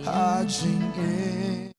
Hajing e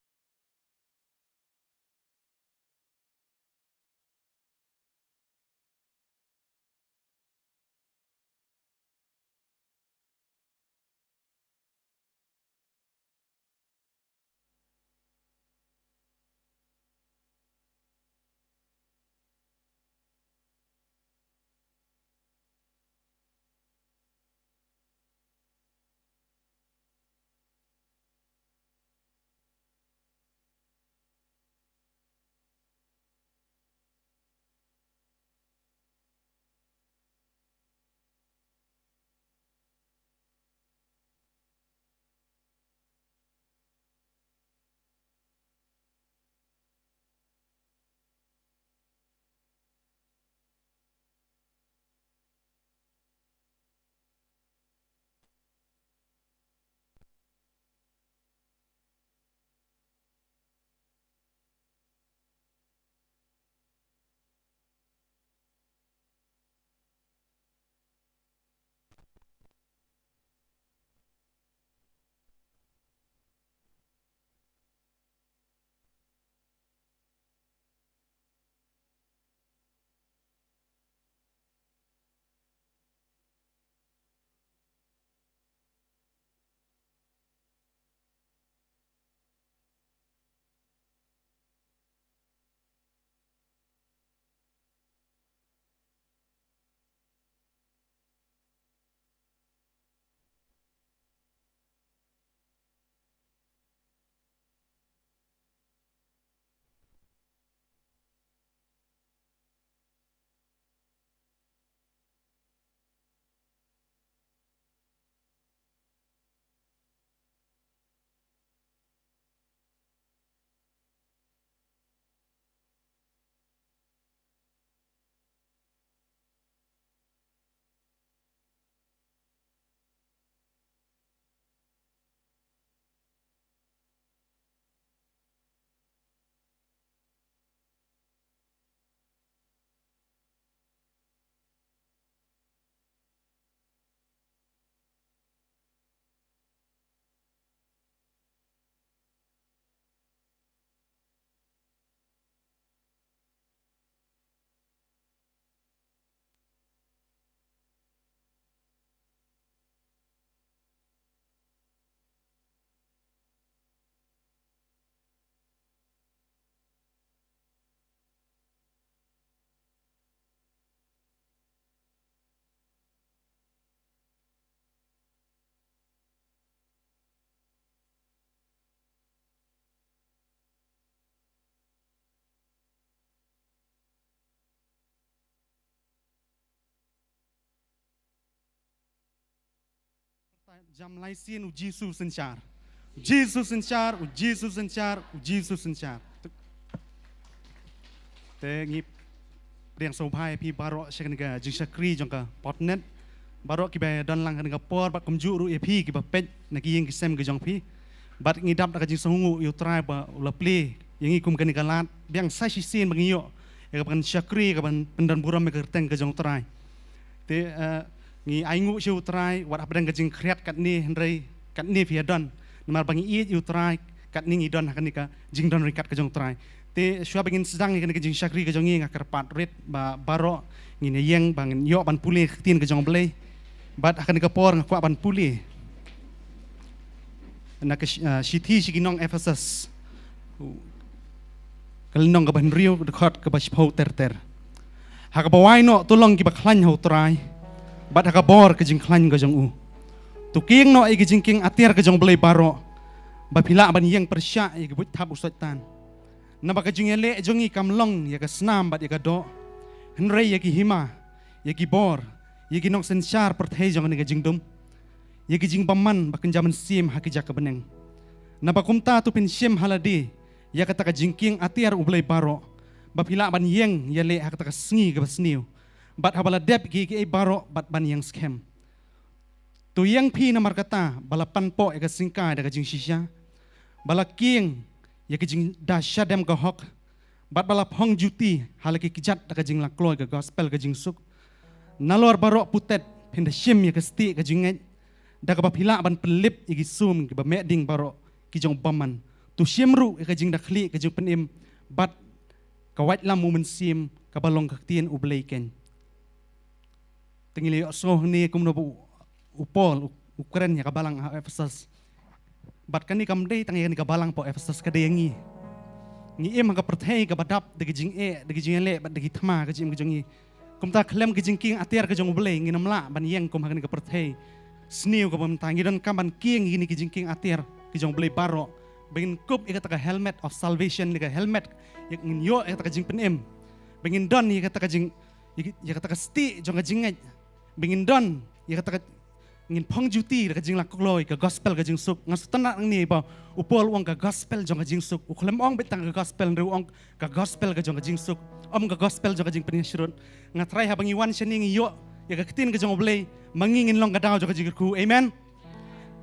Jam laisin u Jesus sencar. Jesus sencar, u Jesus sencar, u Jesus sencar. Te ngip riang sopai pi barok sekenega jing sakri jongka Potternet. Barok kibai dan lang kenega por bat kumju ru pi kiba pet nagi yeng kisem ke jong pi. Bat ngidap nak jing songu yu try ba ulapli yang ikum kenega lat biang sai sisin bangiyo. Ya kapan sakri kapan pendan buram me kerteng ke jong try. Te ngi aingu siu try wat apdang kajing kreat kat ni hendrai kat ni via don namar bangi i yu try kat ni don hakan nika jing don rikat kajong try te syua bangin sedang ni kajing syakri kajong ngi ngakar pat rit ba baro ngi ne yeng bangin yo ban pulih tin kajong blai bat hakan nika por ngakwa ban pulih nak sithi siginong Ephesus kalnong ka ban riu dekat ka bashpau ter hakabawai no tulong ki baklan ho try bat hakabor ke jing klan ke jong u tuking no ai ke jing king atir ke jong blai baro ba phila ban yeng persya ai ke but thap usatan na ba ke jing ele jong i kamlong ya ke snam bat ya ke do henrei ya ki hima ya ki bor ya ki nok sensyar perthai jong ni ke jing dum ya ki jing paman ba kenjaman sim ha ki jak ke beneng na ba kumta tu pin sim haladi ya kata ke jing king atir u blai baro ba phila ban yeng ya le ha kata ke sngi ke basniu bat habala dep gi baro bat ban yang scam tu yang pi namar kata bala panpo eka singka daga jing shisha bala king ya ke jing dasha dem ka hok bat bala phong juti halaki kijat daga jing lakloy ka gospel ka jing suk nalor baro putet pinda shim ya ke sti ka jing daga ba phila ban pelip igi sum ki ba meding baro kijong baman tu siemru kajing dakli kajing penim bat kawat lam mu mensim kabalong kaktien ubleiken tengili so ni kumno bu upol ukren ya kabalang Efesus bat kani kamdei tangi ni kabalang po Efesus kadeyangi ngi em ka perthai ka badap de jing de jing le bat de thama ka jing jongi kumta klem ka jing king atiar ka jong ublei ngi namla ban yeng kum hakan ka perthai sniu ka bam tangi dan kaman king ini ka jing king atiar ka jong ublei baro bengin kup ikata ka helmet of salvation ka helmet yak ngin yo ikata ka jing penem bengin don ikata ka jing ikata ka sti jong ka jing bengin don ikata ka ngin phong juti ka jing lakloi ka gospel ka jing suk ngas tana ni ba upol wang ka gospel jong ka jing suk uklem ong betang ka gospel ru ong ka gospel ka jong ka jing suk ka gospel jong ka jing penyasrut ngatrai habang iwan shening yo ya ka kitin ka jong oblei mangingin long ka daw jong ka jing ku amen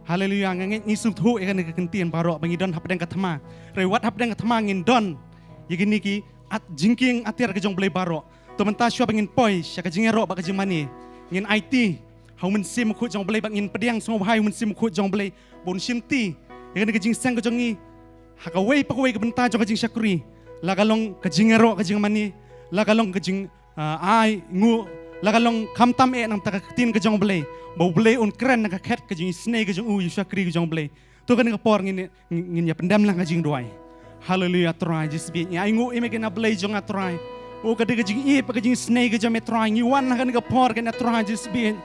haleluya ngeng ni suk thu ekan ka kintin baro bangi don hapdeng ka thama rewat hapdeng ka thama ngin don yigini ki at jingking atir ka jong oblei baro to menta shwa bangin poi sya ka jing ero ba ka jing mani ngin IT hau mensim khu jong blei bangin pediang song hai mensim khu jong blei bon simti yang ka jing sang ka jongi hakawei pakawei ka benta jong ka jing syakuri lagalong ka jing ero ka jing mani lagalong ka jing ai ngu lagalong kamtam nang ta tin ka jong blei bo blei un kren ka khet ka jing snake ka jong u syakuri ka jong blei to kan ka por ngin ya pendam lang ka jing doai haleluya try jisbi ai ngu ime ka blei jong atrai o ka de ka jing e pa ka jing snake ka jong metrai ngi wan kan ka por kan atrai jisbi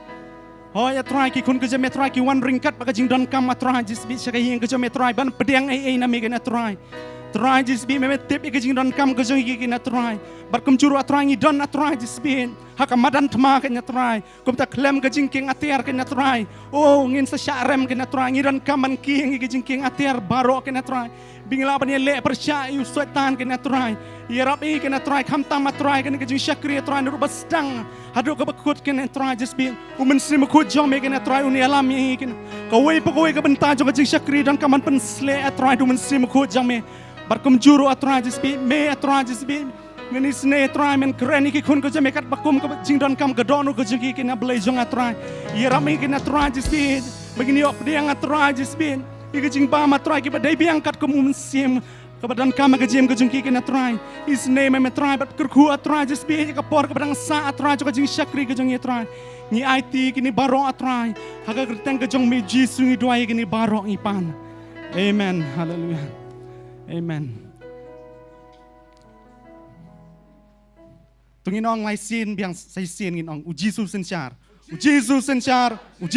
oh ya try ki kun kerja metrai ki wan ringkat pakai jing don kam atrai jisbi saka yang kerja metrai ban pediang ai na megen atrai try jisbi memet tip ki jing don kam kerja ki na try bar kum curu atrai ngi don atrai jisbi haka madan thma ka na try kum ta klem ka jing king atiar ka na try oh ngin sa syarem ka na try ngi don kam man ki ngi jing king atiar baro ka na try bingla ban le persya yu setan ka na try ya rabi ka na try kam tam atrai ka jing syakri atrai ru bastang hadu ka bakut ka na try jisbi umen sim ku jom me ka na try uni alam yi ka kawai pakawai ka benta jong ka jing syakri dan kaman pensle atrai du men sim ku jom me bar kum juru atrai jisbi me atrai jisbi ngani sne atrai men kreni ki kun ko jame kat bakum ka jing don kam ka donu ka jing ki na blai jong atrai ya rami ki na atrai jisbi begini op dia atrai jisbi ki jing ba atrai ki badai biang kat kum sim kebadan kama ke jim ke jengki ke natrai his name me try but kerku atrai jisbi ka por ke badang sa atrai ka jing syakri ke jeng atrai ni IT kini baro atrai haga kerteng ke jong me jisu ni duai kini baro ipan amen haleluya amen tungin ong lai sin biang sai sin ngin ong uji su senchar uji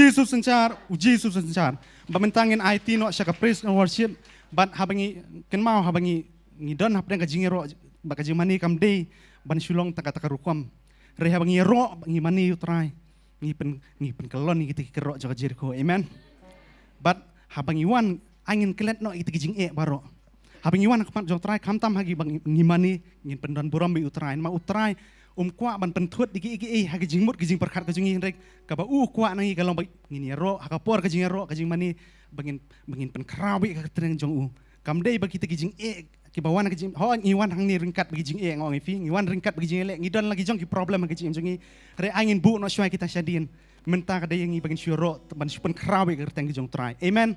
su senchar bamentangin IT no syaka praise and worship ban habangi ken mau habangi ngidon hapdeng ka jingero ba ka jingmani kamdei ban Shillong taka rukom re habangi ro ngi mani utrai ngi pen kelon ngi ti kero jaga Jericho amen bat habangi wan angin kelet no iti jing baro habangi wan kapan jong trai kamtam hagi bang ngi mani ngin pendon buram bi utrai ma utrai kwa ban penthut digi hagi jingmut ki jing perkhat ka jingi rek ka ba kwa nangi kalong ngini ro hakapor ka jingero ka jingmani bangin pen krawi ka teneng jong u kamdei bagi kita gijing ki bawan ka jing ho ngiwan hang ni ringkat bagi jing ngong fi ngiwan ringkat bagi jing ngidon lagi jong ki problem ka jing jongi re angin bu no syai kita syadin menta ka dei ngi bangin syuro ban pen krawi ka teneng jong try amen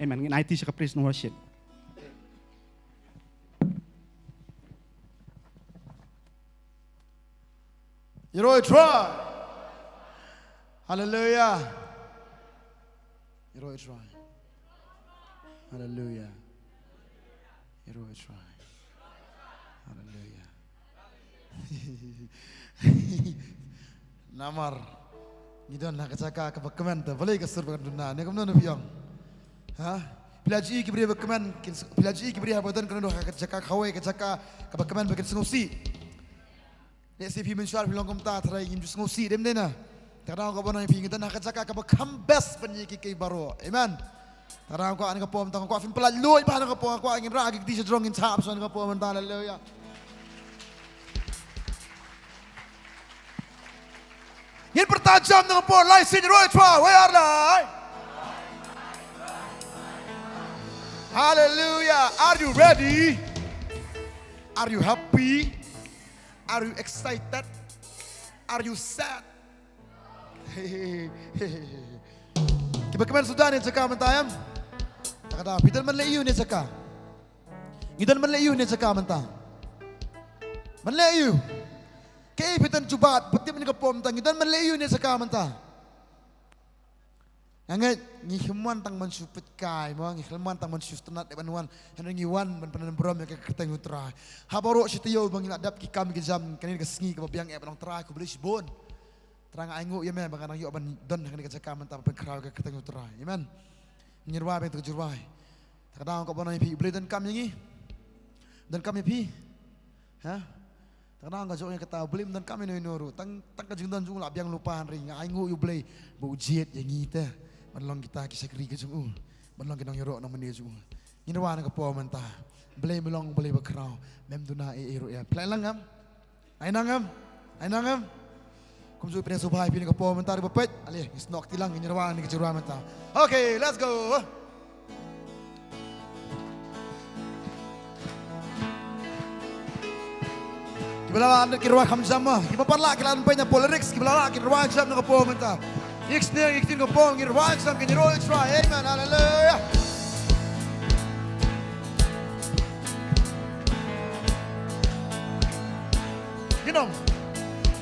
amen ngin IT syaka praise and worship You know, try. Hallelujah. You know, try. Hallelujah. You know, try. Hallelujah. Namar. Ngidon nak cakap kebekeman tu, boleh ke serba dunia. Ni kamu nak biang? Ha? Pelaji kibri kebekeman, pelaji kibri habutan kerana nak cakap kawai, cakap kebekeman bagian sengusi. Ni siapa mensyar bilang kumta terai ingin sengusi dem dena. Tarang ko bonang pingin tan nak cakap kebekam best penyiki kay baro. Amen. Tarang ko ani ko pom tang ko fin pelalui ba ko pom ko ingin ragi ti sa drong in tap so ko pom ta hallelujah. Ngin pertajam ng po lai sin roy try where are lai? Hallelujah. Are you ready? Are you happy? Are you excited? Are you sad? Bagaimana sudah ni cakap mentayam? takada pitan man leyu ne jaka ngidan man leyu ne jaka manta man leyu kay pitan cubat pati man kapom tang ngidan man leyu ne jaka manta Angat ngi khman tang man supet kai mo ngi khman tang man sustanat de banwan han ngi wan man panan brom ya keteng utra ha baro sitio bang adap ki kam ki jam kanin ka sngi ka biang e banong tra ku beli sibon terang aingu ya men bang anang yo ban don kan ka jaka man ta pen kraw ka keteng utra amen nyirwa be tu jurwai takadang ko banai pi beli dan kam yangi dan kam pi ha takadang ka joknya kata beli dan kam ni noru tang ka jing dan jung la biang lupa ring aingu yu beli bu jet yangi te Banlong kita kisah kiri ke jung banlong kita nyorok nama dia jung ini wana ke po menta beli melong beli berkerau mem tuna ero ya play langam ai nangam kum ju pres subhai pin ke po menta bepet ali snok tilang ini wana ke jurwa menta okay let's go kibala anda kirwa kham jama kibaparla kilan penya polarics kibala kirwa jam ke po menta Ik think upon your right side, can you roll try? Amen, hallelujah. You know,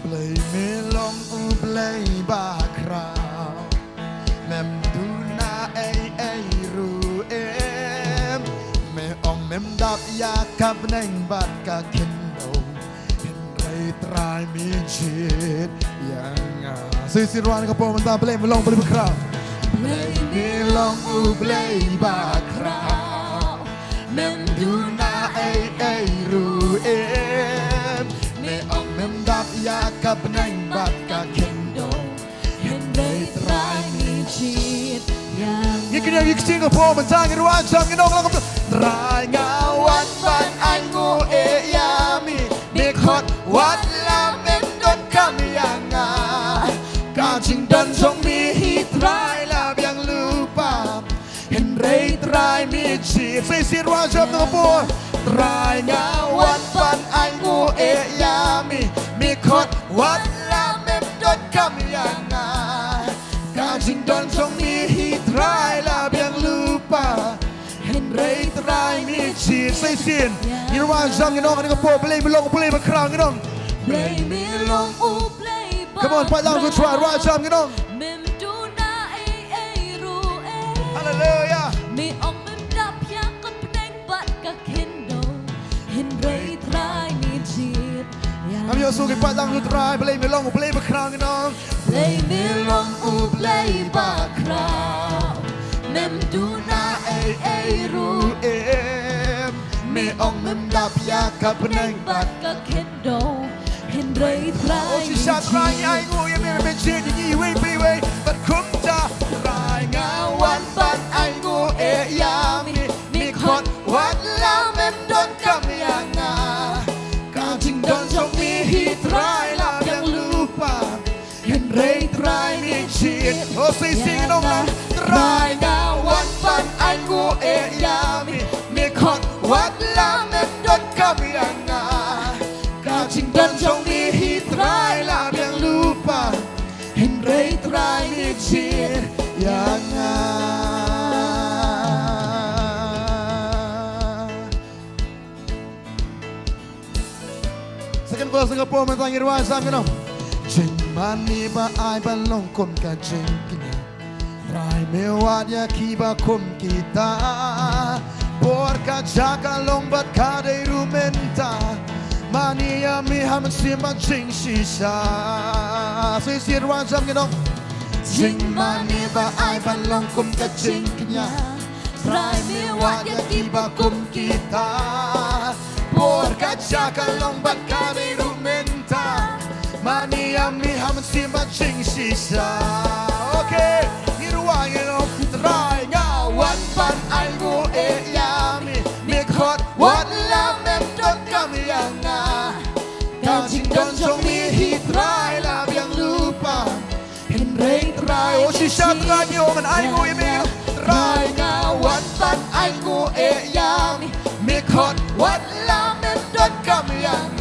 play me long, play back crowd. Mem do na ru me mem dap ya kap neng bat ka kendo. Try me cheat yang sisirwan ka po manta play melong play background play melong play background mem duna ru me mem dap ya ka benang bat ka kendo and they try me cheat yang you can sing a po manta ngirwan sang nong lang try ngawan ban angu yami hot what la men don kami yang kacing don song mi hi try la yang lupa Henry try mi chi sisir wajab no po try ngawan pan angu yami mi hot what la men don kami yang kacing don song mi hi try la yang lupa Henry try me cheat say sin you want jam you know kan ko play belong play background you know play me long play come on fight down to try right jam you know mem do na ru hallelujah me ong mem dap ya ka peneng bat ka kendo Henry try me cheat I'm your so fight down to try play me long play background you know play me long play background mem do na ru me ong mem dap ya ka peneng bat ka kendo Henry try oh she shot try ai ngu ya me me chin yi wei pi wei but kum ta try ngawan ban ai ngu ya mi khot wat la mem don kam yang ka jing don song mi hi try la yang lupa Henry try me cheat oh say sing no try ngawan ban ai ngu ya mi khot wat la mem don kam yang Kacing dan jong mi hi try la yang lupa Henry try me cheat yang Second verse ng po man tang irwan sa amin Jing mani ba ay balong kom ka jing kina Try me wat ya kiba kom kita Porka jaga long bat ka de rumenta Mania mi ham sima jing shisha Sisir wan jam ginong Jing mani ba ay balong kum ka jing kanya Try me wat ya kiba kum kita Porka jaga long bat ka de rumenta Mania mi ham sima jing shisha Okay, niruang ginong Try ngawan pan ay ngu yami Mikot wat la mem don kami yang Kacing don song mi hi try la yang lupa Henry try oh si shot ranyo man ay ngu yami Try ngawan pan ay ngu yami Mikot wat la mem don kami yang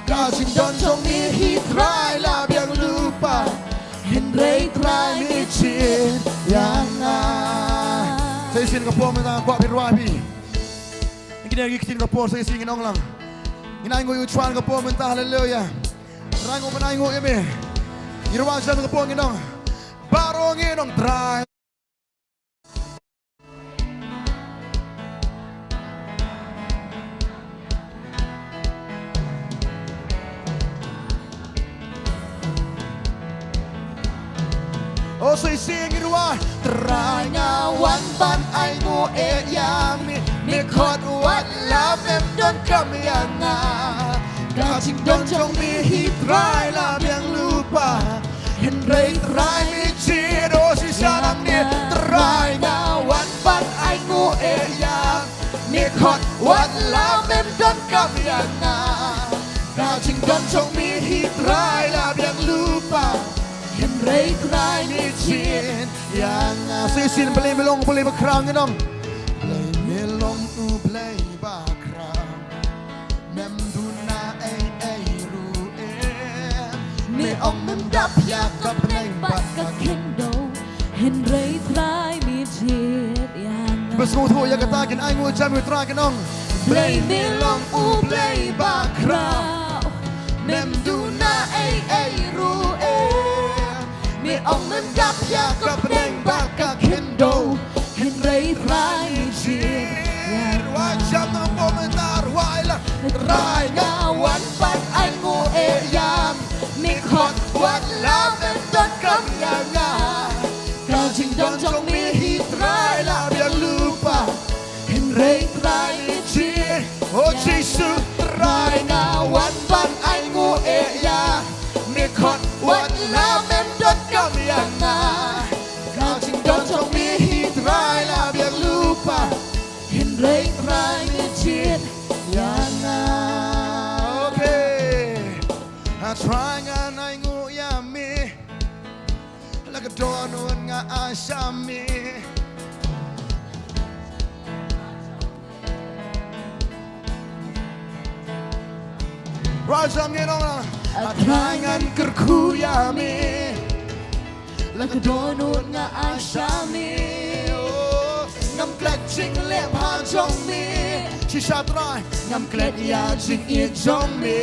Kacing don song mi hi try la yang lupa Henry try mi chin yang Say sin kapor mentang kuat pirwai pi. Kita gikin kapor saya singin ong lang. Ina ingo yuchuan kapor mentang haleluya. Rango menango ya me. Irwan jam kapor nginong. Barong nginong try. Oh say sing irwan. Try ngawan ban ai ngo e yang mi. Mi khot wat la mem don kam yang nga. Kau cing don jong mi hi try la biang lupa. Hen rei try mi chi do si sanang ni. Try ngawan ban ai ngo e yang. Mi khot wat la mem don kam yang nga. Kau cing don jong mi hi try la biang lupa. Hen rei try mi chi yang nga. Sisin beli melong beli bakrang nong. Beli melong u beli bakrang. Mem duna ai ru e. Mi ong mem dap ya kap neng bat ka kendo hen rei trai mi jit yang Besngu thu ya kata kin ai ngu jam tra kin ong. Beli melong u beli bakrang. Mem duna ai ru e. Mi ong mem dap ya kap neng bat ka kendo hen rei trai mi jit yang Wajam ng komentar wala Try ngawan pan ay ngu e yam. Mi khot wat la men don kam ya nga. Kau jing don jong mi hi try la biang lupa. Hin rei try mi chi. Oh Jesus try ngawan pan ay ngu e yam. Mi khot wat la men don kam ya nga. Kau jing don jong mi hi try la biang lupa. Hin rei try mi chi. Okay, I try nga na ngu ya mi. Like a door no nga asha mi. Rajam ni nong na. I try nga kerku ya mi. Like a door no nga asha mi. Ngam klet ching le pa jong mi. Chi sha try ngam klet ya ching i jong mi.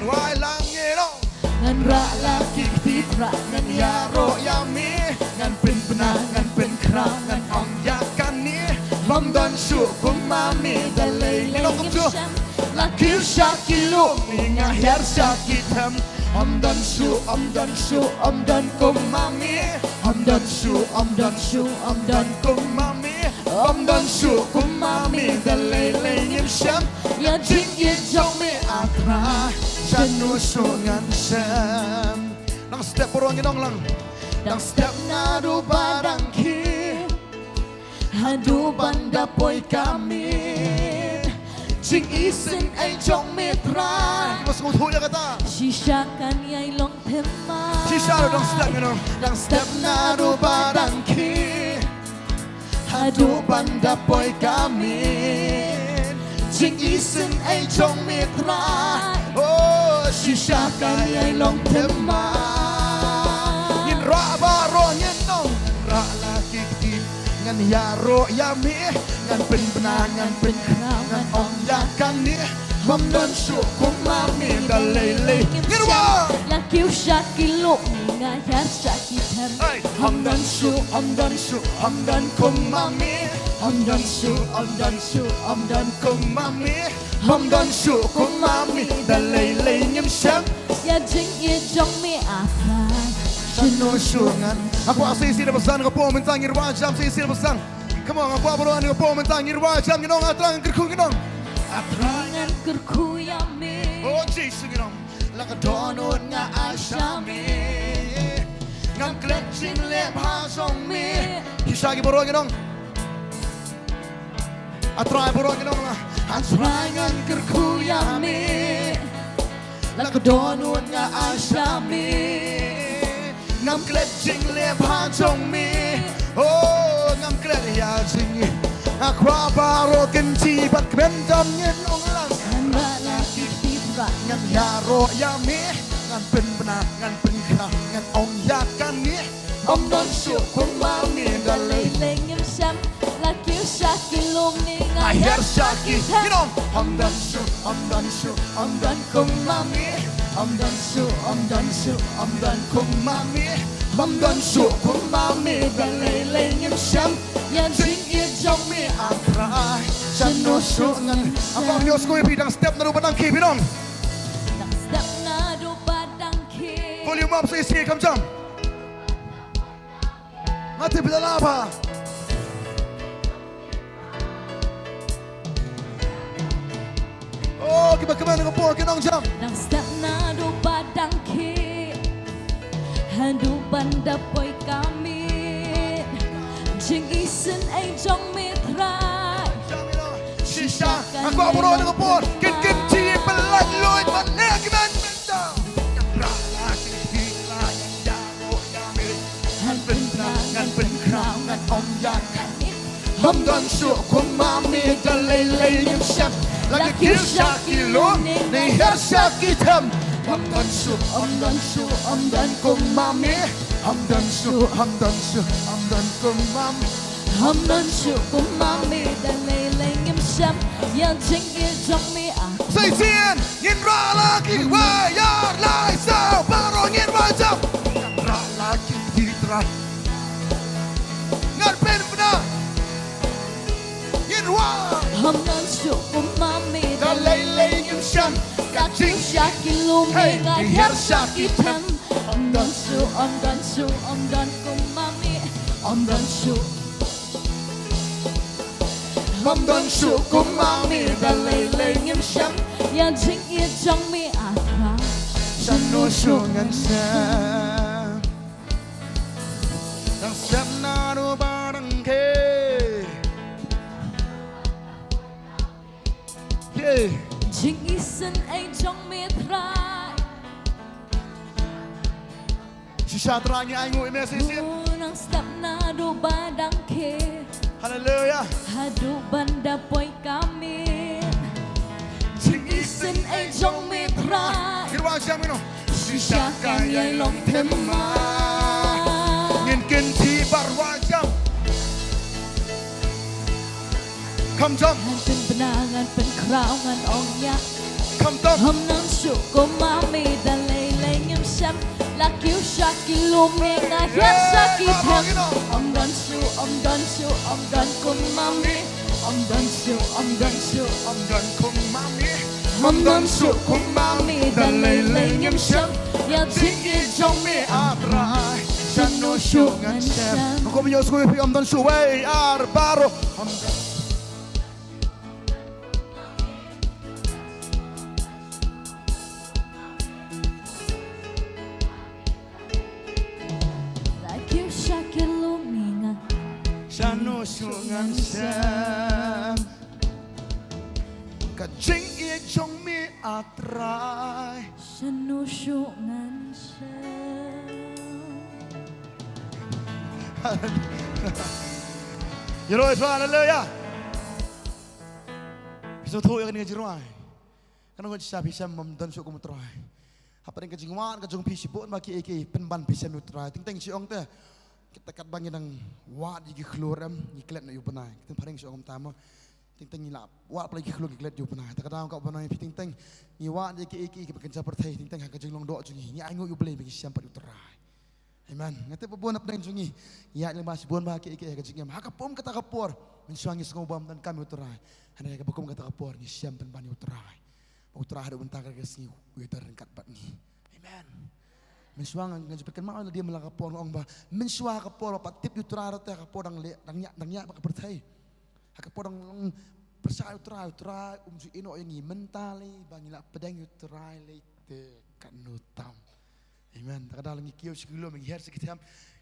Wai lang ye no. Ngan ra la ki ti pra ngan ya ro ya mi. Ngan pin pna ngan pin kra ngan ong ya kan ni. Bom don shu kum ma mi da lei le no kum chu. La ki sha ki lu mi nga her sha ki tham. Om don shu om don shu om don kum ma mi. Om don shu om don shu om don kum ma mi. Om don shu kum ma mi da lei lei nim sham. Ya jing ye jong mi atra. Chan nu shu ngan sham. Nang step porong nong lang. Nang step na du badang ki. Hadu banda poi kami. Jing isin ay jong mi tra. Mas ngut hu ya kata. Shisha kan yai long themma. Shisha do dang step nong. Dang step na du badang ki. Hadu banda poi kami. Jing isin ay jong mi tra. Oh, shisha kan yai long themma. Yin ra ba ro yin nong. Ra la ki ti. Ngan ya ro ya mi. Ngan pin pna ngan pin kra ngan ong ya kan ni. Mom don shu kum ma mi da lei lei. Yin wa. La kiu sha ki lu mi nga ya sha ki tham. Om don shu om don shu om don kum ma mi. Om don shu om don shu om don kum ma mi. Om don shu kum ma mi da lei lei nyam sham. Ya jing ye jong mi atra. Chino shu ngan. Aku asih sih pesan ke pom mentang irwan jam sih pesan. Come on, aku baru ni ke pom mentang irwan jam ni nong atrang kerku ni nong. Atrangan kerku ya mi. Oh Jesus ni nong. Laka donut nga asami. Ngam kletching le pa song mi. Kisah ki baru ni nong. Atrai baru ni nong lah. Atrangan kerku ya mi. Laka donut nga asami. Ngam kletching le pa song mi. Oh ngam klet ya jing. Akwa baru kenci bat kbendam ngin ong lang. Nra la ki ti pra Ngan ya ro ya mi. Ngan pen pena ngan pen kra ngan ong ya kan ni. Om don shu kum ma mi da lei. lei ngim sha her shaki. You know, I'm done shoot, I'm done shoot, I'm done kumami. I'm done shoot, I'm done shoot, I'm done kumami. I'm done shoot, kumami. Dalay lay ngim sham. Yan sing it jong me atrai. Shano shoot ngan. Ang Diyos ko ibidang step na rupan ang kibidong. Step na dupadang ki. Volume up sa isi, come jump. Ngati pidalapa. Oh, kiba-kiba ng kapor, kinong jump. Nang step na dupadang ki. Handu banda poy kami. Jing isen ay jong mitray. Shisha, ako aburo ng kapor. Kim chi, palag loy, manegiman. Ngan pen krang ngan om yakan. Hom don su kumami dalay lay nim sham. Lagi kisha kilo ni her shakitam. Hom don su om don kumami. Hom don su om don kumami. Hom don su kumami dalay lay ngim sham. Yang jing i jong mi a. Say sien, ngin ra lagi wayar lai sao baro ngin wajam. Ra lagi hitra. Ngan pen pena. Ngin wa. Hom don su kumami Dalay lay ngim sham. Kaching shaki lumi nga her shaki tam. Om don su om don kumami. Om don su. Hom don su kumami Dalay lay ngim sham. Yang jing i jong mi a tra. Shano su ngan sham. Nang step na do barang ke. Yeah. Jing isen ay jong mi try. Shisha terangnya aingu imesi sien. Nang step na do badang ke. Hallelujah. Hadu banda poy kami. Jing Isen ay jong mi try. Kirwa jam ino. Shisha kaya Nongthymmai. Ngin kin ti barwa jam. Come jump. Pen benangan pen kraungan ong yak. Come jump. Hom nang su kumami dalay lay ngim sham. Lakiu shaki lumi nga her shaki tam. Om don su om don kumami. Om don su Om don kumami. Om don su kumami dalay lay ngim sham. Yang jing i jong mi Atrai. Shano su ngan sham. Ako minyo skui pi om don su way ar baro. Om don. Lakiu shaki lumi nga. Shano su ngan sham. Kajing i jong mi atrai. Shanu shu ngan sham. You know it's hallelujah. Bisa tu yang ni jiruai. Kan kau cakap bisa memdan syuk kamu terai. Apa yang kajing wan kajong pisi pun bagi iki penban bisa mutrai. Ting siong teh kita kat bangi nang wat jigi keluaram iklet na yupenai. Kita paling siong utama. Ting ngilap wat lagi keluar iklet yupenai. Tak kadang kau penai ting ni wat jigi iki bekerja pertai ting kajing long dok jungi. Ni aingu yu boleh bagi siampat utrai. Amen. Ngati pabuan apa yang jungi? Ya lemas buan bagi iki kajing yam. Hakapom kata kapor mensuangi sengobam dan kami utrai. Hanya kabakum kata kapor ni siam penban utrai. Utara ada bentar kasi uiter kat bat ni. Amen. Mensuang ngajipkan mau dia melakapor ong ba. Mensuang kapor apa tip utara teh kapor dang nyak pak pertai. Kapor dang percaya utara umju ino yang mentali bangila pedang utara lete kan nutam. Amen. Takada lagi kiau sekilo mengiher sekitam.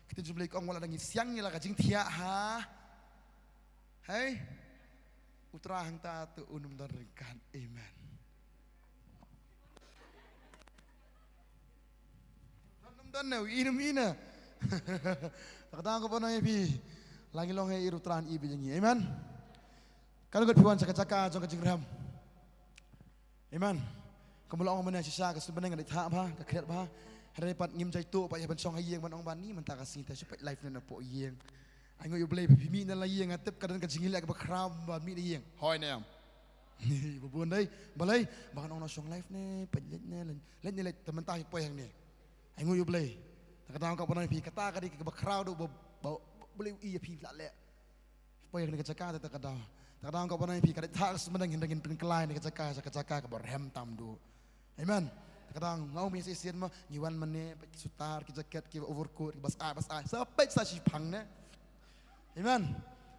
Kita jumlah ong wala dang siang ni lah kajing tia ha. Hai. Utara hang ta tu unum darkan. Amen. Dan now inum ina. Takdang ko pa na ipi. Lagi long hai irutran ibi jangi. Amen. Kalau kat piwan caka-caka jong kajing ram. Amen. Kamula ong mana sisa kas benang ngat ha ba ka kret ba. Hari pat ngim jai tu pa ya ban song hayeng ban ong ban ni man ta ka sing ta supaya life na po yeng. ไอ้งูอยู่เบลพี่มีนั่นละเอียงอ่ะเต็บกระดันกระชิงเล็กบักคราวบามีได้เอียงหอยแนมนี่บุญเลยมาเลยบางน้องเราช่องไลฟ์เนี่ยเป็นเล่นเนี่ยเล่นเนี่ยแต่มันตายไปอย่างนี้ไอ้งูอยู่เบลแต่กระดานกับปนพี่กระตากระดิกบักคราวดูเบลอีพี่ละเละไปอย่างนี้กระจักรแต่กระดานกับปนพี่กระดิกทักสมันเห็นเป็นกลายในกระจักรกับบแรมตามดูเห็นมั้ยkadang ngau mi sesian mah ngiwan mane sutar ki jaket ki overcoat ki bas ai sampai sa si phang ne amen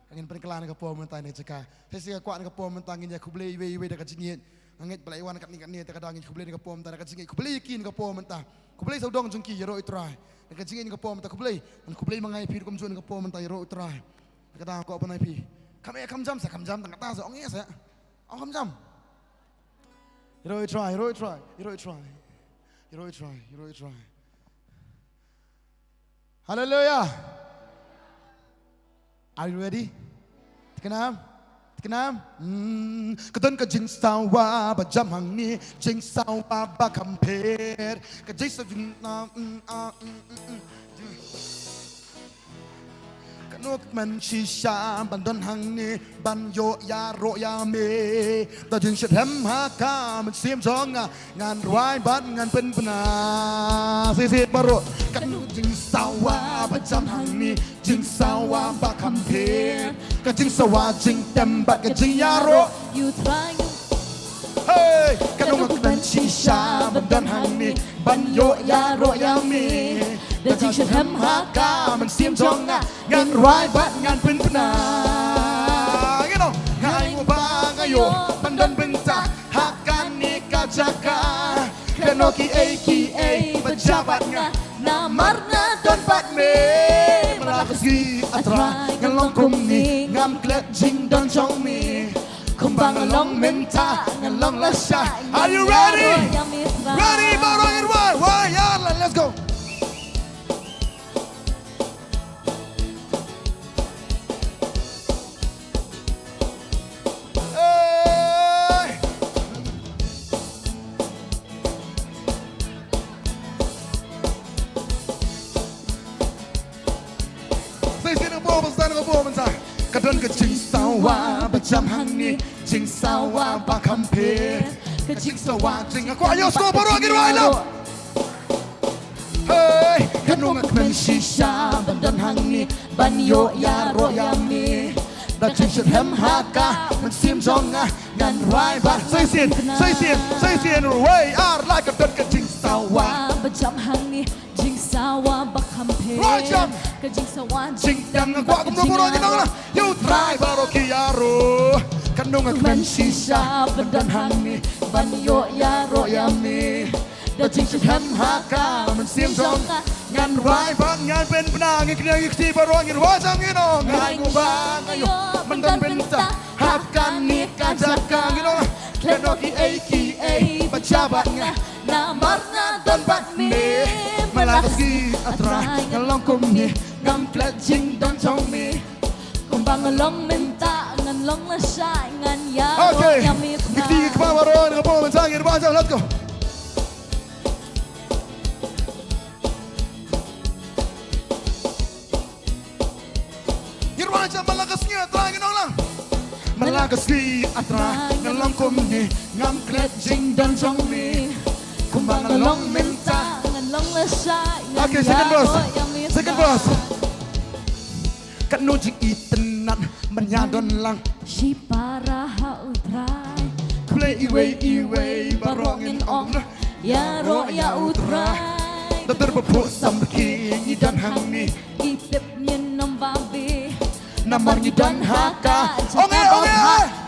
angin penkelan ka pom mentai ne jaka sesi ka kwat ka pom mentang ya kuble we da ka jingit angit balai wan kat ni ka kadang kuble ka pom ta ka jingit kuble kin ka pom mentah kuble saudong jungki yero itrai ka jingit ka pom ta kuble mangai phi kom jun ka pom mentai yero itrai kadang ko panai phi kam jam sa kam jam tang ta sa ong yes ya ong kam jam yero itrai You try. Hallelujah. Are you ready? Tikanam. Kadon ka jing sawa ba jam hang ni jing sawa ba compare ka jing sa ving Kanok man shisha ban don hang ni ban yo ya ro ya me ta jing shet hem ha ka man sim jong ngan rwai ban ngan pen pna si baro kanok jing sawa ba jam hang ni jing sawa ba compare ka jing sawa jing tem ba ka jing ya ro you try hey kanok man shisha ban don hang ni ban yo ya ro ya me ta jing shet hem ha ka man sim jong ngan rwai ban ngan pen pna ngai mo ba ngayo pandan benta hakan ni kajaka kanoki aka pejabat nga namarna don bat me malakas gi atrai ngalong kum ni ngam klet jing don chong mi kumbang along menta ngalong lasha are you ready barong in one why yalla let's go Kadon ka jing sawa ba jam hang ni jing sawa ba compare ka jing sawa jing ko ayo sko baro gin wai lo hey kanung ak men shisha ban don hang ni ban yo ya ro ya mi da jing shet hem ha ka man sim jong ngan rai ba sai sien way ar like a ka jing sawa ba jam hang ni jing sawa ba compare ka jing sawa jing yang ko kum no boro ni nang la you try baro ki yaro kanung ak men shisha ban don hang ni ban yo ya ro ya mi da jing shet hem ha ka man sim jong ngan rai ba ngan pen pna ngi knia ngi ti baro ngi wa jang ngi no ngai ngo ba ngayo man don ben ta hakan ni ka jaka ngi no kenoki aka pejabat nga namarna don bat me malakas gi atrai ngalong kum ni ngam plet jing don chong mi kumbang along menta ngan long la shai ngan ya okay ya mi nikti ka baro ni ko man sang ngi ba jang let's go malakas gi atrai ngi no lang malakas gi atrai ngalong kum ni ngam plet jing don chong mi kumbang along menta ngan long la shai ngan okay second verse kanu jing itenan menyadon lang shi para ha utrai play iway barongin ong ya ro ya utrai da terbepu samki ni dan hang ni itep nyen nom babe namar ni dan haka ong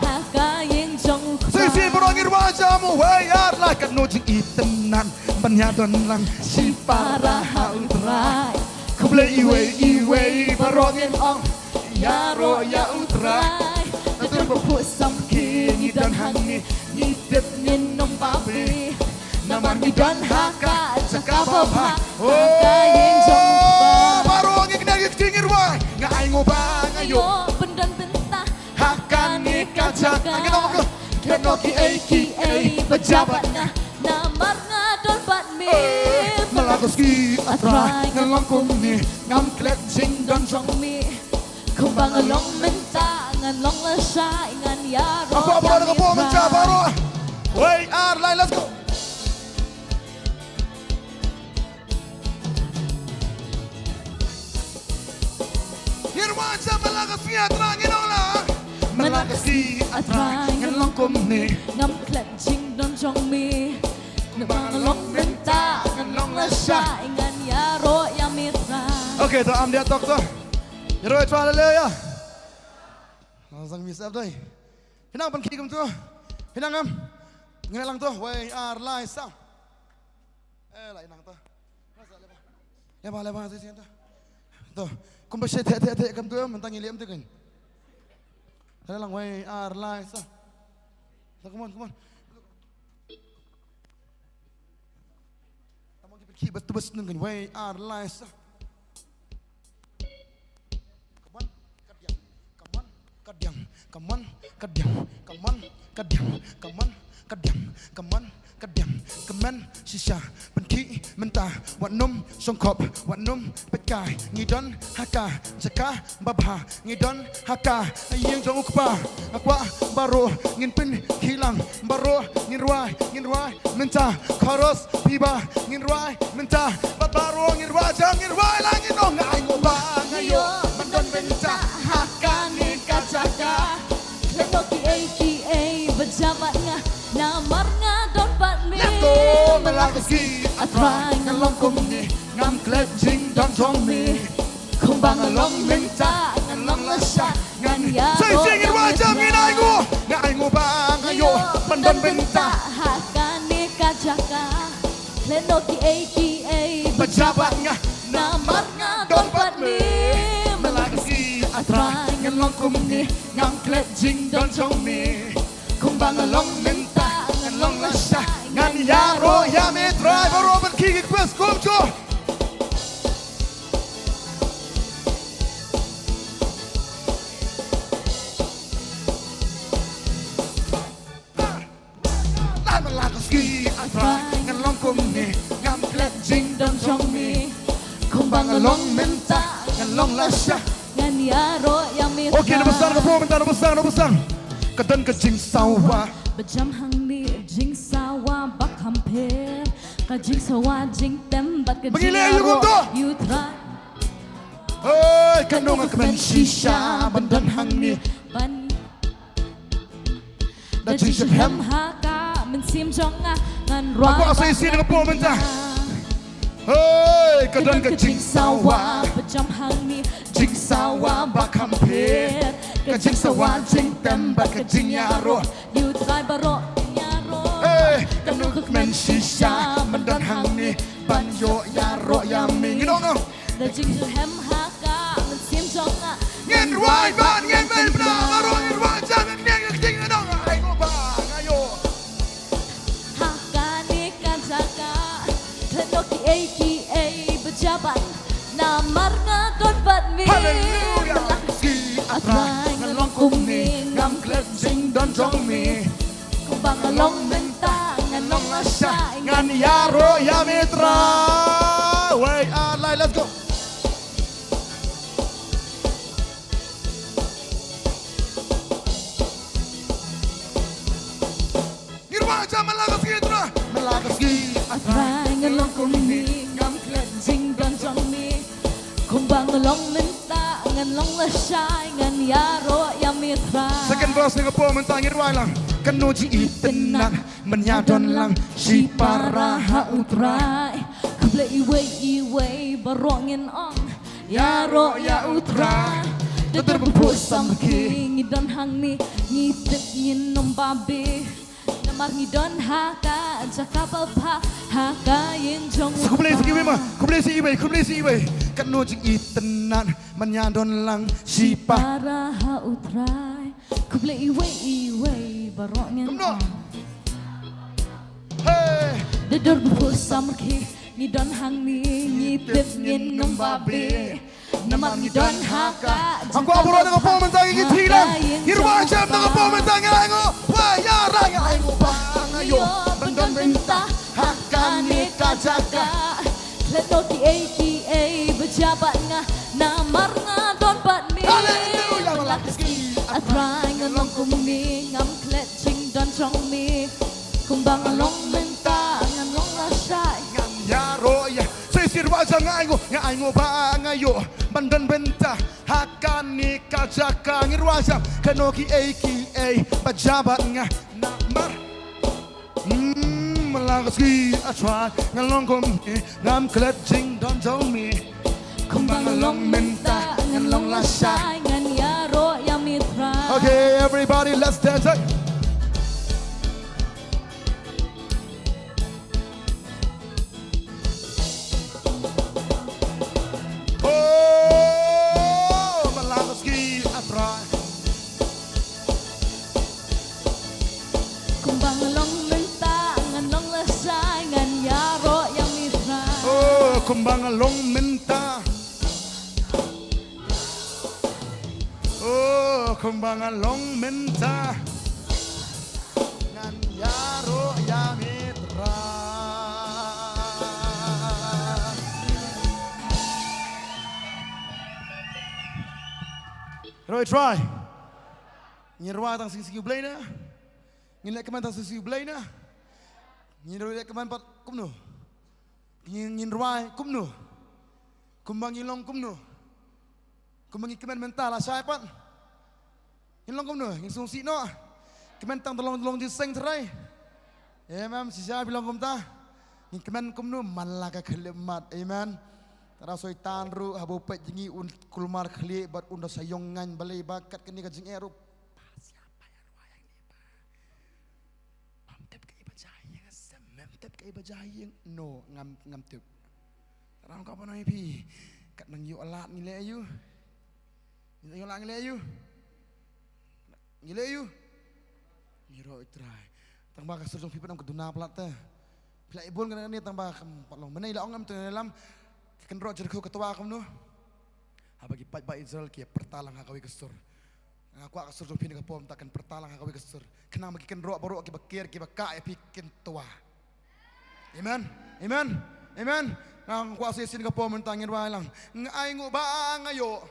haka yin jong si barongin wajamu wayar la kanu jing itenan menyadon lang si para ha utrai play iway barongin ong ya ro ya utrai da terbepu samki ni dan hang ni itep nyen nom babe namar ni dan haka cakapapa yin jong barong igna tingir wa ngai ngo ba ngayo bendan benta hakan ni kajak ngino kenoki aka pejabat nga namar nga don bat me malakas gi atrai ngalong kum ni ngam klet jing don chong mi Kumbang along menta ngan long la shy ngan yaro. Apa dengan po mencah baru. Way are line, let's go. Hirwaja malagasi atrangin olah. Malagasi atrangin long kumni. Ngam klet jing don jong mi. Kumbang along menta ngan long la shy ngan yaro ya mitra. Okey, tu am dia tok tu. Yaro itu ada ya. Langsung misap tu. Hinang pan kikum tu. Hinang am. Ngelang tu. Way are line sound. Lai nang tu. Lepas tu siapa? Tu. Kau bersih tek kam tu mentang iliam tu kan. Ada lang way are line sound. Come on. Kamu pergi betul-betul dengan way are line sound. Come on, shisha, penki, mentah, wat num, songkop, wat num, pekai, ngidon, haka, jaka, babha, ngidon, haka, ayeng jong ukpa, akwa, baru, ngin pin, hilang, baru, ngin ruai, mentah, koros, piba, ngin ruai, mentah, bat baru, ngin ruai, langin dong, ngai ngobang, ngayo, mendon mentah, haka, ngin kacaka. Letoki AKA berjabatnya namarnya dopat mi. Leto melagasi atrai ngalong kumni ngam klep jing don jong mi. Kumbang along minta ngalong lasa ngan yaro. Say singin wajah nginai ngu bang ayo pendon minta. Hakane kajaka. Letoki AKA berjabatnya namarnya dopat mi. Melagasi atrai ngalong kumni ngam klep jing don jong mi. Kumbang along minta ngalong lasa ngan yaro ya me driver Robert King Quest kumcho. Lama lagasi atrai ngalong kumni ngam klep jing don jong mi. Kumbang along minta ngalong lasa ngan yaro ya me. Okey, nombor besar. Kedan kejing sawah. Berjam hang ni jing sawa bak hampir. Kajing sawa jing tembat kejing Mengilir you guntur. You try. Hei, kanong kemen shisha bandan hang ni. Ban. Da jing hem. Haka mensim jonga ngan ruang. Aku asal isi dengan po mentah. Hei, kedan kejing sawah. Berjam hang ni Jing sawah bak hampir. Kejing sawah jing tembat kejing yaro. You try barok yaro. Hei, kanong kemen shisha bandan hang ni. Banyo yaro yami. Ngidong. Da jing hem haka mensim jonga. Ngin ruai ban ngin ben baru ngin ruai jangan ngin kejing ngidong. Ai go bang ayo. Haka ni kan jaga. Letoki AKA berjabat namarnya dopat mi. Haleluya. Atrai ngalong kumni ngam klep jing don jong mi. Kumbang along menta nganong lasa Ngan yaro ya mitra. Way alay, let's go. Ngirwaja malagasi itra. Malagasi atrai ngalong kumni ngam klep jing don jong mi. Kumbang along menta nganong lasa ngan yaro ya mitra. Second verse dengan po mentang ngirwai lang. Kenuji itenan menyadon lang si para utrai. Kable iwe barongin on yaro ya utrai. Teter bepusam king ngidon hang ni ngitip nyinom babi. Namar ngidon haka jaka babha haka yin jong. Kublai si iwe. Kenuji itenan menyadon lang si para Para utrai. Kable iwe barongin Kumno. on. Hey. Teter bepusam king ngidon hang ni ngitip nyinom babi. Namar ngidon haka Aku aburo dengan po mentang ingin hilang. Ngirwaja dengan po mentang ngaingo. Wah ya rang ngaingo bang ayo. Bendon benta hakani kajaka. Letoki AKA berjabat ngah namar ngadon pat mi. Haleluya. mi kumbang long menta ngan long la sai ngan yaro ya sisir wajah ngaingo ba ngayo bandan benta hakani kajaka ngirwajam kanoki aki bajabat nga namar malagoski atwa ngalong komi nam kletching don me kumbang long menta ngan long la sai ngan yaro ya mitra. Okay, everybody, let's dance. Oh, malagoski atwa. Kumbang long menta ngan long la sai ngan yaro ya mitra. Oh, kumbang long menta. Oh, kumbang long menta. Ngan yaro ya mitra. Roy try. Nyirwa tang sing blay na. Ngilek keman tang sing blay na. Nyirwa keman pat kumno. Nyirwa kumno. Kumbang ilong kumno. Kumbang keman mental asai pat. Ilong kumno, ngin sungsi no. Keman tang tolong di seng terai. Amen. Sisa bilang kumta. Ngin keman kumno malaka kelemat. Amen. Tarasoi tanru habo pet jingi kulmar khli bat unda sayongan balai bakat kini ka jing eru siapa ya ruayang ni ba mamtep ka ibajayang samemtep ka ibajayang no ngam tep tarang ka panai pi kat nang yu alat ni le ayu ni alat ni le ayu ni le ayu ni ro try tang ba ka surjong pi panam keduna plat ta pla ibon kan ni tang ba pat long menai la ongam tu dalam kan Roger ko ketua kamu habagi pat ba Israel kia pertalang hakawi kesur aku ak kesur pini kapom takkan pertalang hakawi kesur kenang bagi kan roh baru ki bakir ki baka ya pikin tua amen amen amen nang kuasa sin kapom mentangin walang ngai ngo ba ngayo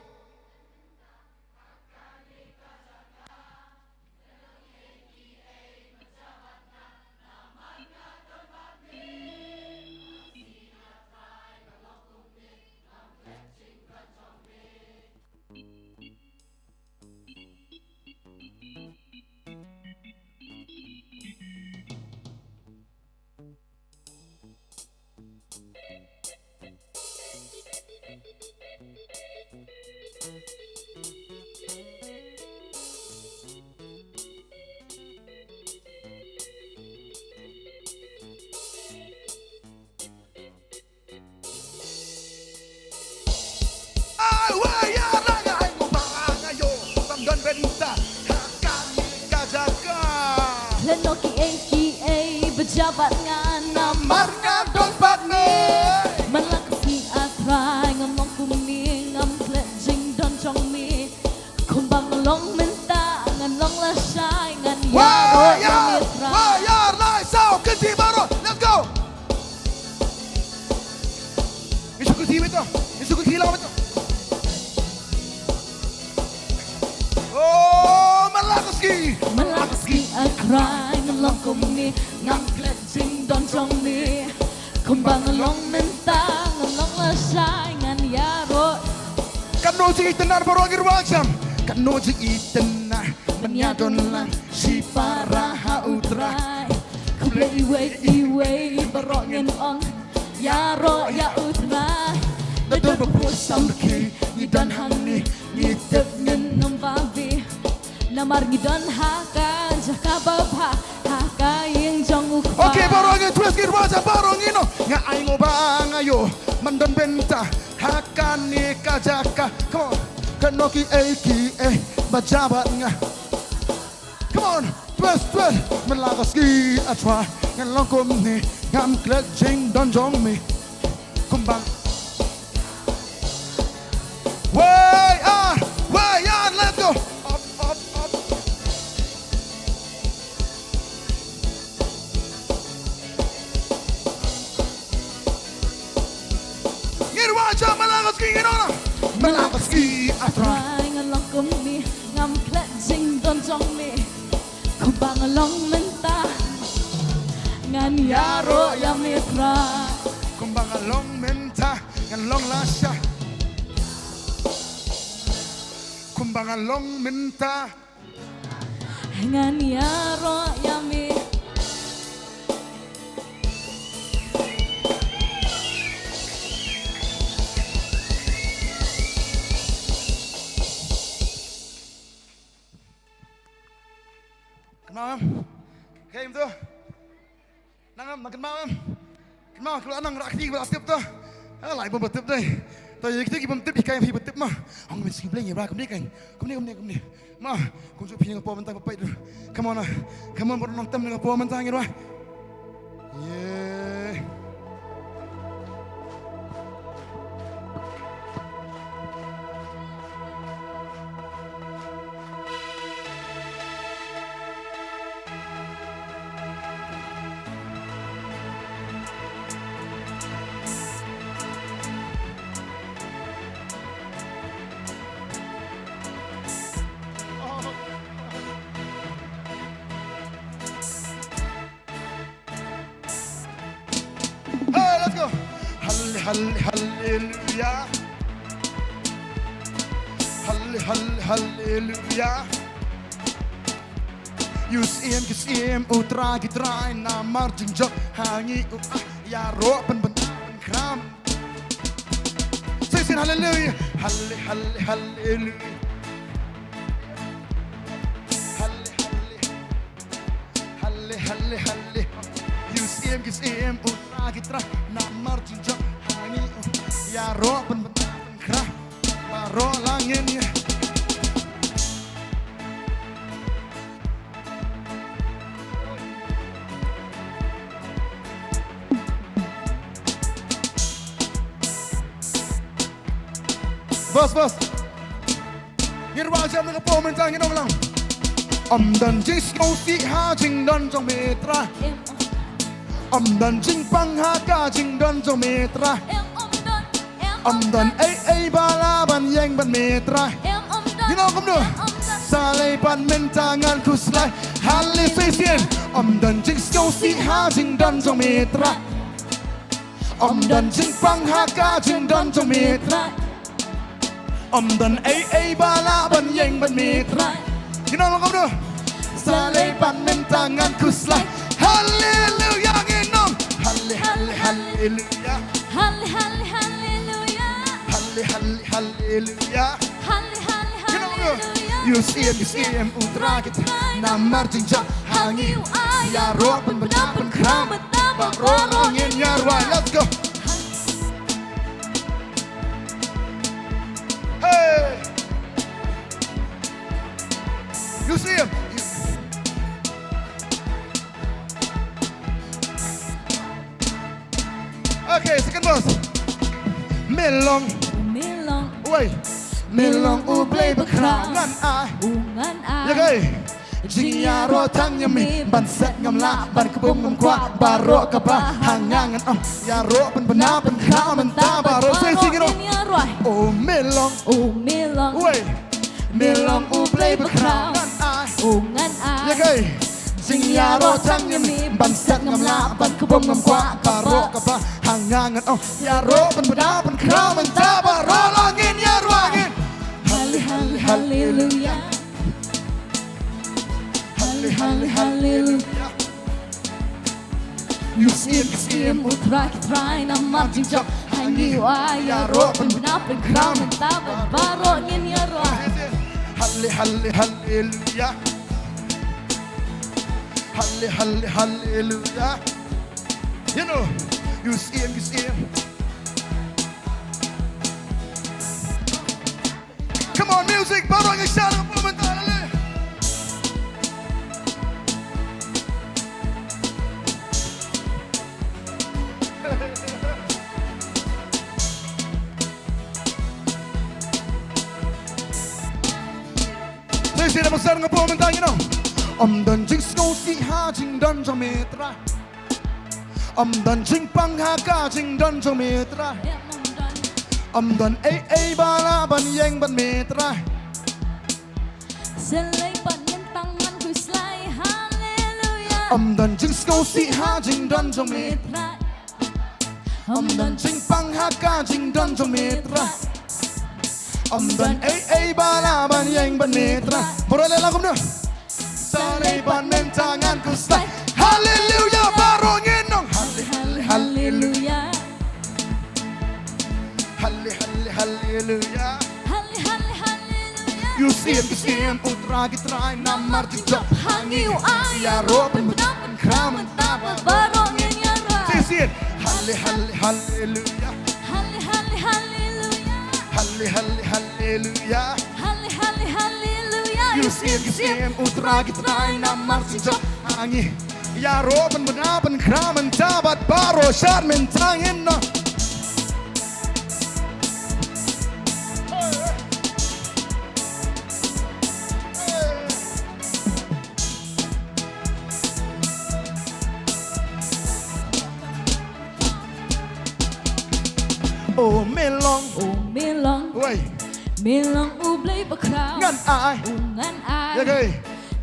Lenoki aka pejabat ngana marga don patne malakasi atrai ngamong kumi ngam pledging don chong mi kumbang long menta ngan long la sai ngan yaro ya mitra wayar lai sao kenti baru let's go Isuku hilang betul oh malakasi atrai ngalong kumi ngam pledging don chong mi kumbang long menta ngan long la sai ngan yaro kanu ji tenar baru agir wajam kanu ji tenar menyadon lang si paraha utrai kuble iwe barok ngin ong yaro ya utrai Dador berpusam leki Ngidan hangni Ngitep ngin nombabi namar ngidon haka jaka baba haka yang jong ukpa Oke baru angin tulis ngir wajah baru angin Nga aingo bang ayo Mandan benta Hakani kajaka Come on Kanoki bajabat nga Come on Twist Melagaski atwa Ngalongkom ni Ngam kletching donjong mi Kumbang Way on, let's go. Up. Ngirwaja malagaski ngirona. Malagaski atra. ngalong kumi ngam pledging don jong mi kumbang long menta ngan yaro ya mitra kumbang along menta ngan long lasha kumbang along menta ngan yaro ya mitra Kenal, kayak itu, nangam makan malam, kenal kalau anang rakyat berlatih tu, lain pun berlatih deh. Tapi kita kita berlatih kayak yang berlatih mah, orang mesti beli yang berapa kemudian, kemudian, mah, kau cuci dengan puan mentah apa itu, come on baru nonton dengan puan mentah gitu, yeah. Hallelujah, hallelujah. Yusim utra gitrai namar jinjok hangi ya ro pen kram. Say hallelujah, hallelujah. Hallelujah. Yusim utra gitrai namar jinjok ya roh kerah baro langitnya bos ngirwa jam dengan pementang ini orang dan jis kau si ha jing dan jong metra dan jing pang ha ka jing dan jong metra dan bala ban yang ban metra gino kumno salai ban mentangan kuslai halle sesien dan jing kau si ha jing dan jong metra dan jing pang ha ka jing dan jong metra dan bala ban yang ban metra gino kumno salai ban mentangan kuslai haleluya ginom haleluya hallelujah. You see him, utra kita namar jinjak hangi ya roh pen kram barolongin ya ruai. Let's go. Hey, you see him. Okay, second verse. Melong Wait, melong ublay bekrangan ai ya kai jing ya ro tang nyami ban set ngam la ban kebum ngam kwa baro kapa hangangan ya ro pen bena pen kram ta baro se singiro oh melong wait melong ublay bekrangan ai ya kai jing ya ro tang nyami ban set ngam la ban kebum ngam kwa baro kapa hangangan ya ro pen bena pen kram ta baro langin ya ruangin hallelujah hallelujah you see him utra kitrai namar jinjok hangi wa ya ro pen bena pen kram ta baro ngin ya ro hallelujah hallelujah you know you see him come on music barang isyarat momentan Saya besar ngapa mentang you know dan jing skau si ha jing dan jong metra dan jing pang ha ka jing dan jong metra dan bala ban yang ban metra selai ban mentangan ku selai haleluya dan jing snow si ha jing don jong Mitra dan jing pang ha ka jing don jong mitra dan bala ban yang ban mitra boleh lagu mana salai ban men tanganku stay haleluya baru ngenong haleluya haleluya you see utra gitrai namar jijak Hangi uai ya roben Benapan kramen taba barongin ya ra sisir haleluya haleluya Hallelujah you see utra gitrai namar jijak hangi ya roben benapan kramen tabat baro syar mentangin no Oh melong, woi, melong ublay bakraw ngan ai, ngan ai ya gay,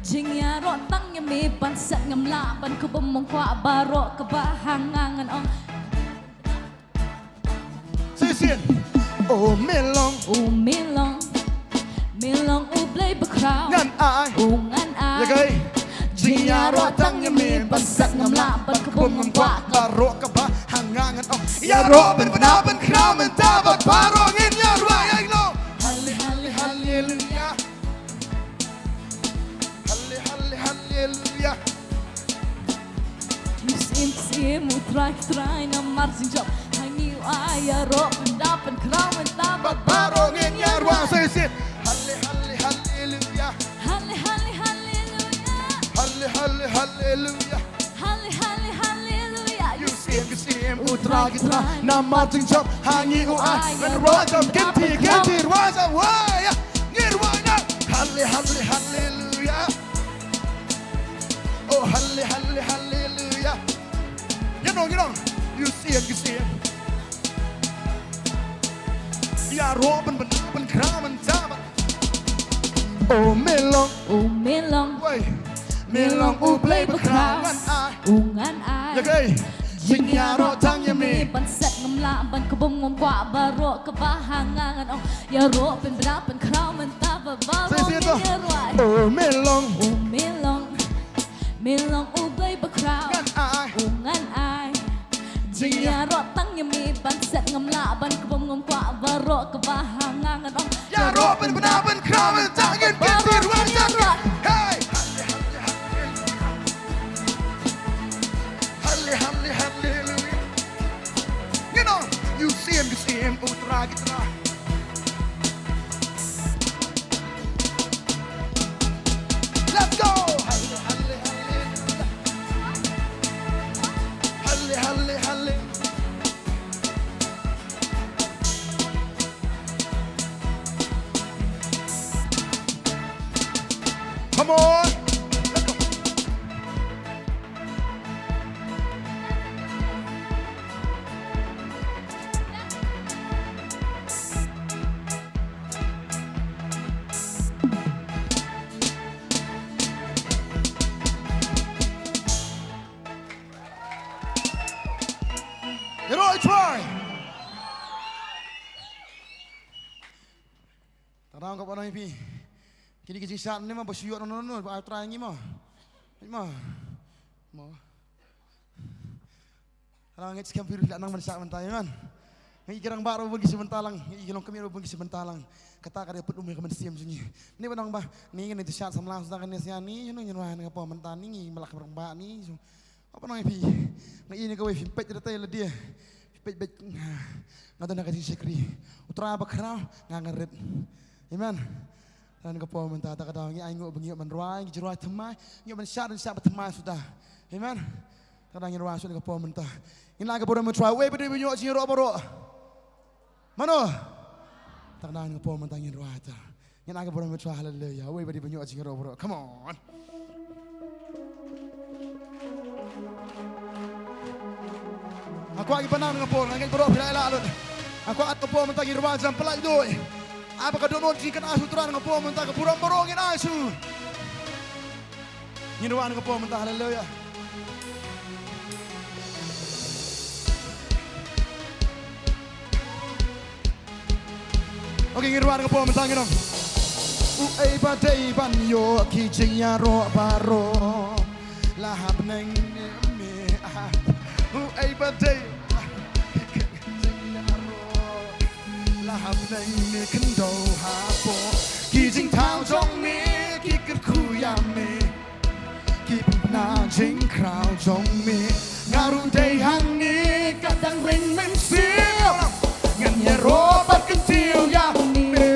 jing ya ro tang ya me ban sat ngam la ban ku bemong kwa baro ke bahangangan ong sisir, oh melong, melong ublay bakraw ngan ai, ngan ai ya gay, jing ya ro tang ya me ban sat ngam la ban ku bemong kwa baro ke bahangangan ong ya ro ben benapan kramen tabat baro ngin ya ruai no, haleluya, haleluya. Musim utrai na marsin job hangi ya ro dapat kramen tabat Barongin ya ruang sisir, haleluya, haleluya. Hallelujah You see utra gitra nama tingcap hangi uai berwajam ganti wajam waya ngirwana haleluya oh haleluya you know you see ya roben ben kramen tabat oh melong woi melong ublay bekrawan ai ungan ai ya gay jing ya ro tang ya me ban set ngam la ban ku bom ngom kwa baro ke bahangangan ong ya ro pen brapen kramen taba baro ya ruai oh melong melong ublay bakraw ngan ai ungan ai jing ya ro tang ya me ban set ngam la ban ku bom ngom kwa baro ke bahangangan ong ya ro pen benapan kramen tangan ganti wajam hey haleluya you know you see him utra gitra let's go haleluya come on let's go you know I try tarang ka panay pi kini kiji sat ni mah bersyuk non ba try ngi mah tarang ngit skam piru nang man sak mentai man ngi kirang baro bagi sebentar lang ngi kilong kami bagi sebentar lang kata kada put umur kaman siam sunyi ni banang ba ni kan itu sat samlang sedangkan ni sian ni you know nyuruhan ngapa mentan ni malak berang ba ni apa nang pi ngi ini ka we pet data le dia pet ngata nak kasi sekri utra bakra ngangaret amen dan ka po menta ta kada ngi ai ngo bengi man ruai ngi ruai thamai ngi man sat thamai sudah amen kada ngi ruai sudah ka po menta ina ka bodo mo try we bedi bunyo si ro baro mano ta kada ngi po menta ngi ruai ta ina ka bodo mo try hallelujah we bedi bunyo si ro baro come on aku lagi panang ngapol nang bro pila ila alun aku at po man tagi ruwajan pala doy apa ka donon ki kan asu turan ngapo man tag purang borongin asu nginuan ngapo man haleluya Oke, ngirwan ke po mentang ngirong. Uai Bantei ban yo ki jing ya ro baro. Lahap neng me. Uai Bantei. Lahap neng me kendo hapo. Ki jing tao jong me ki ker ku ya me. Ki na jing krao jong me. Ngaru day hang ni kadang ring men siêu. Ngan ya ro bat kentil ya me.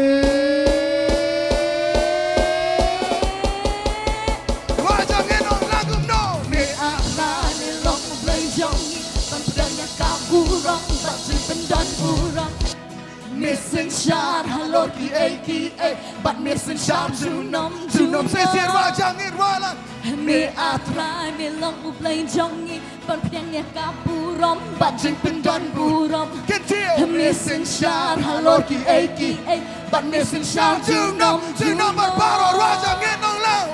Wajah ngenong lagu no. Me ala ni long play Jong Tan pedangnya kaburong Tak simpen dan burong Missing shot Halo ki But missing shot Junom Sesir wajah ngirwalan. Me atrai Me long play Jong Tan pedangnya kaburong Tak simpen dan burong Kentil. Missing shot Halo ki But missing shot Junom berbaro wajah ngenong lau.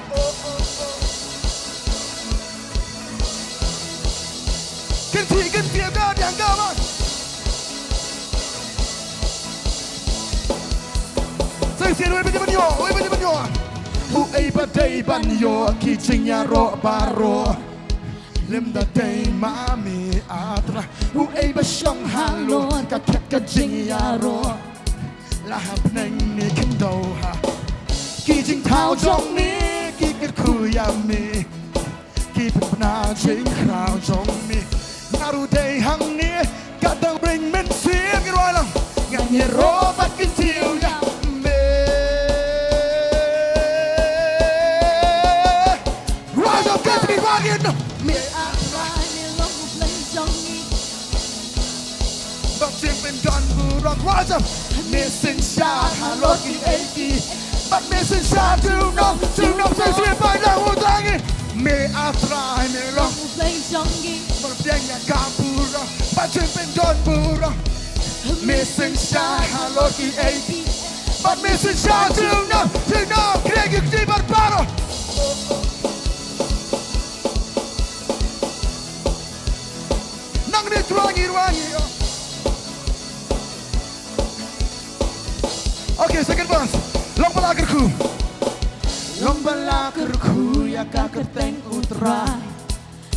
Kentil dah dianggap man. Sesir wei banyo. Uai Bantei ban yo ki jing ya ro baro. Lem da day mami atra. Uai basyong halo ka ket ka jing ya ro. Lahap neng ni kendo ha. Ki jing tao jong ni ki ket ku ya mi. Ki pna jing krao jong mi. Ngaru day hang ni kadang bring men sim giroi lang. Ngang ye ro bat kentil ya me. Rise up get me waggin. Me atrai Me long play Jong But simping done burong rise up. Missing shot halo ki But missing shot to no sesir bai lau utangi. Me atrai me long play Jong Berbiangnya kapura, bacaan pendon pura. Missing shot, halo ki but missing shot to no, Congregational di berbaro. Nang ni ruangi. Okay, second verse. Long balakerku ya kaketeng utra.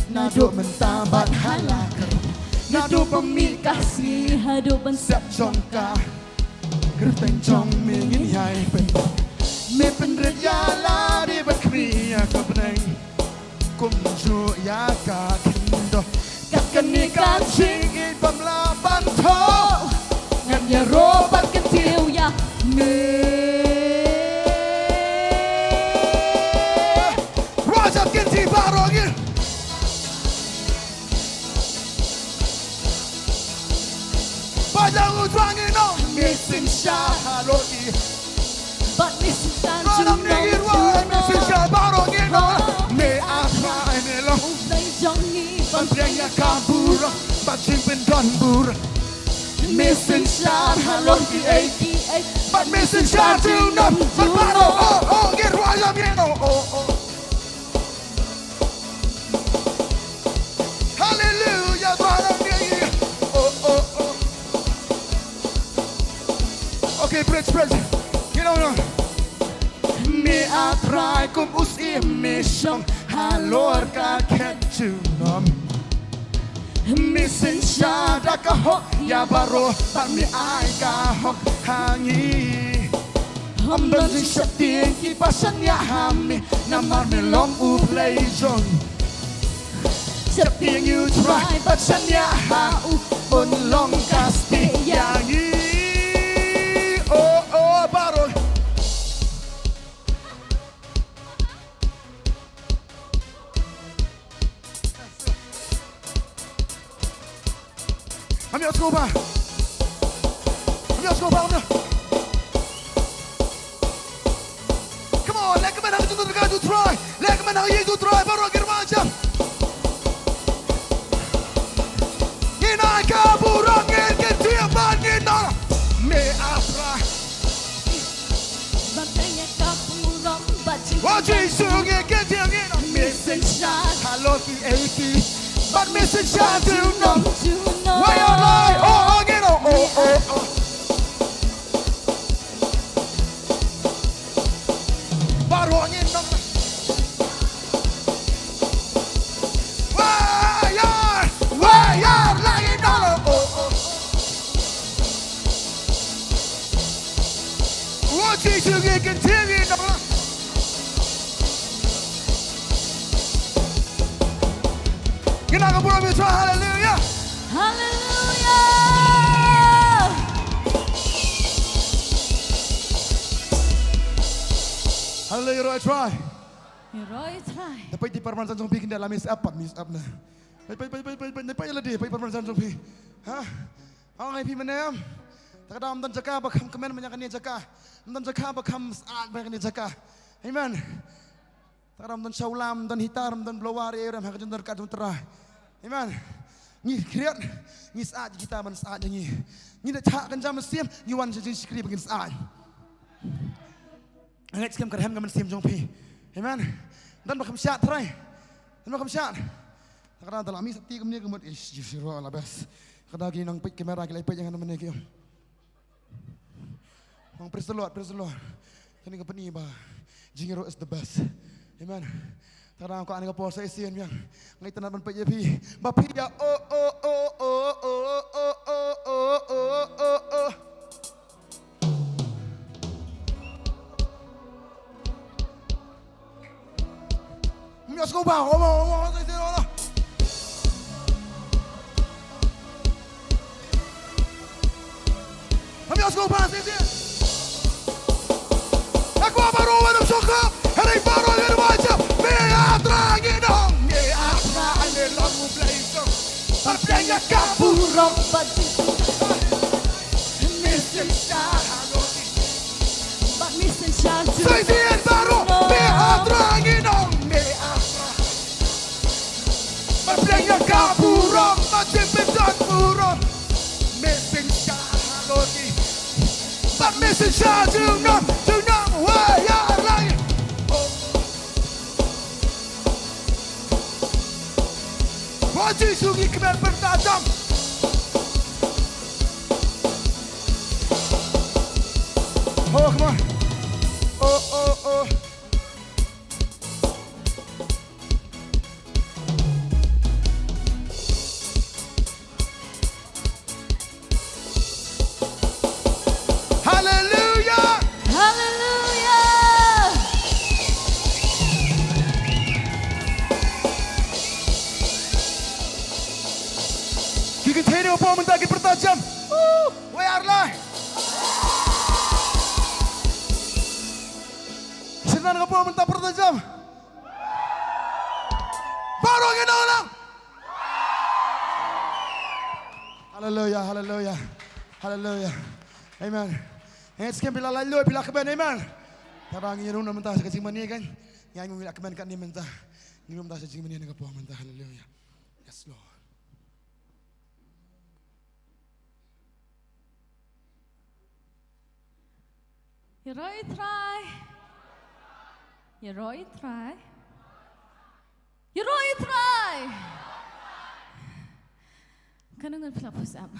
Nado mentabat halakar. Nado pemikasi Hado ban Sep jongka Gerteng jong mingin yai pen. Me penret yala di bakri ya kebeneng. Kumju ya kakindo. Kakanikan singit pemlaban to. Ngan ya robat kentil ya me. Wajah kinti barongin. Wajah utrangin no. Missing shot halo ki. But missing shot Malam ningir wai missing shot barongin no. Me atrai me long. play Jong Bantriangnya kabur. Bacing pendon bur. Missing shot halo ki. But missing shot to no. Berbaro. Oh, get wajah mieno. Oh. Hallelujah, barang ningir. Oh. Okay, bridge. You know. Me atrai kum usi mission halor ka ketunom. Missing shada ka hok ya baro pan mi ai ka hok hangi. Amdan sing shating ki pasan ya hami namar me long u play Jong. Shating you try pasan ya ha u on long kasti yangi. Oh baro. Ambil skopa. Come on, lekker met haar toe gaan doen try. Lekker met haar hier doen try, baro germanja. Gina kaburang kentil ban gina. Me afra. Bantainya kapurong Bajing Wajih sungai kentil gina. Missing shot Halo ki eki. But missing shot to no. Juno Why you lie? Oh, gina. Oh. Kita akan pura bicara haleluya. Hallelujah. Haleluya Roy try. Roy try. Dapat di permanaan Jong Pi kita lamis apa na. Dapat ya ladi, dapat permanaan Jong Pi. Ha? Ang ay pi menem. Takadam dan jaka bakam kemen menyakan ni jaka. Dan jaka bakam saat menyakan ni jaka. Amen. Takadam dan syaulam dan hitam dan blawari ram hakajan dan kadum terah. Amen. Ni kriat ni saat kita man saat ni. Ni dah tak kan jam siam ni wan jadi skri begin saat. Angat sekian kerhem gaman siam Jong Pi. Amen. Dan bakam syat terai. Dan bakam syat. Takadam dalam mi sati kemni kemut ish jisiro ala bes. Kadang gini nang pik kamera kita pik jangan mana kiam. Mang praise the Lord, praise the Lord. Kani kapani ba. Jingiro is the best. Amen. Tarang ko ani ka po sa isian yang ngai tanan ban pik pi. Ba pi ya oh. Mios ko ba? Ngomong sa isian wala. Mios ko ba sa isian? Aku baru ada suka, hari baru ada baca. Meatra gidong, meatra ane lagu blazer. Parpenya kapurong Bati. Missing star hagoti. But missing shot. Seisian baru, meatra gidong, meatra. Parpenya kapurong, bati pisan purong. Missing star hagoti. But missing shot junam. Wajib sungi kemer bertajam. Oh, come on. Oh. Hallelujah. Hallelujah. Kita tadi apa mentaki bertajam. Wayarlah. Senang apa mentaki bertajam. Baru kita ulang. Haleluya, haleluya, haleluya. Amen. Sekian bila lalu bila keban amen. Tarang ini runa mentah sekecil mana kan? Yang bila keban kan ni mentah. Ni mentah sekecil mana dengan apa mentah. Haleluya. Yes Lord. Roy try. Roy try. Roy try. Kanungan pula push up.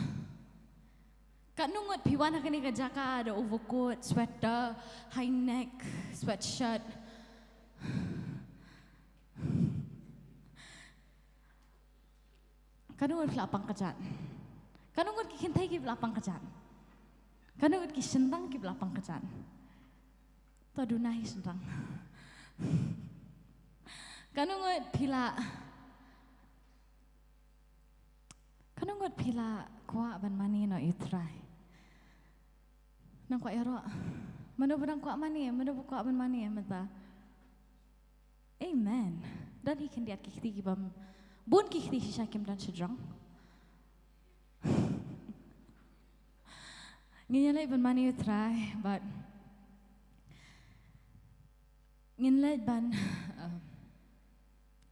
Kanungan piwan akan ni kerjaka ada overcoat, sweater, high neck, sweatshirt. Kanungan pula apang kerjaan. Kanungan kikintai ki pula apang kerjaan. Kanungan kisentang ki pula apang kerjaan. Tadunai sentang. Kanungan pila kuat ban mani no itrai. Nang kuat ero. Mana berang kuat mani, mana kuat ban mani mata. Amen. Dan ikan diat kiki bam. Bun kiki syakim dan sedrang. Nginilai ban mani itrai, but nginilai ban